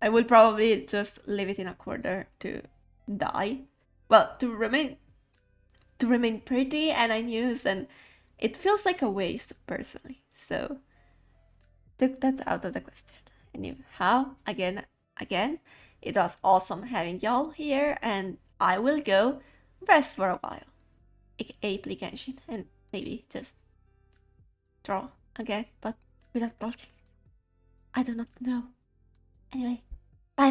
I will probably just leave it in a corner to die. Well, to remain pretty and unused, and it feels like a waste personally. So took that out of the question. Anyhow, again, it was awesome having y'all here, and I will go rest for a while, aka play Genshin, and maybe just draw again, but without talking. I do not know. Anyway, bye.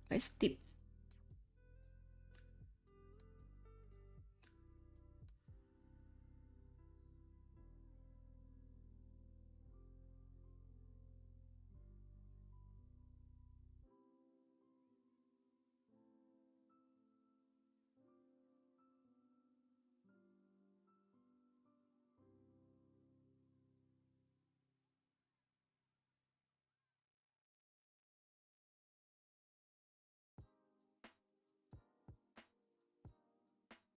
Where's the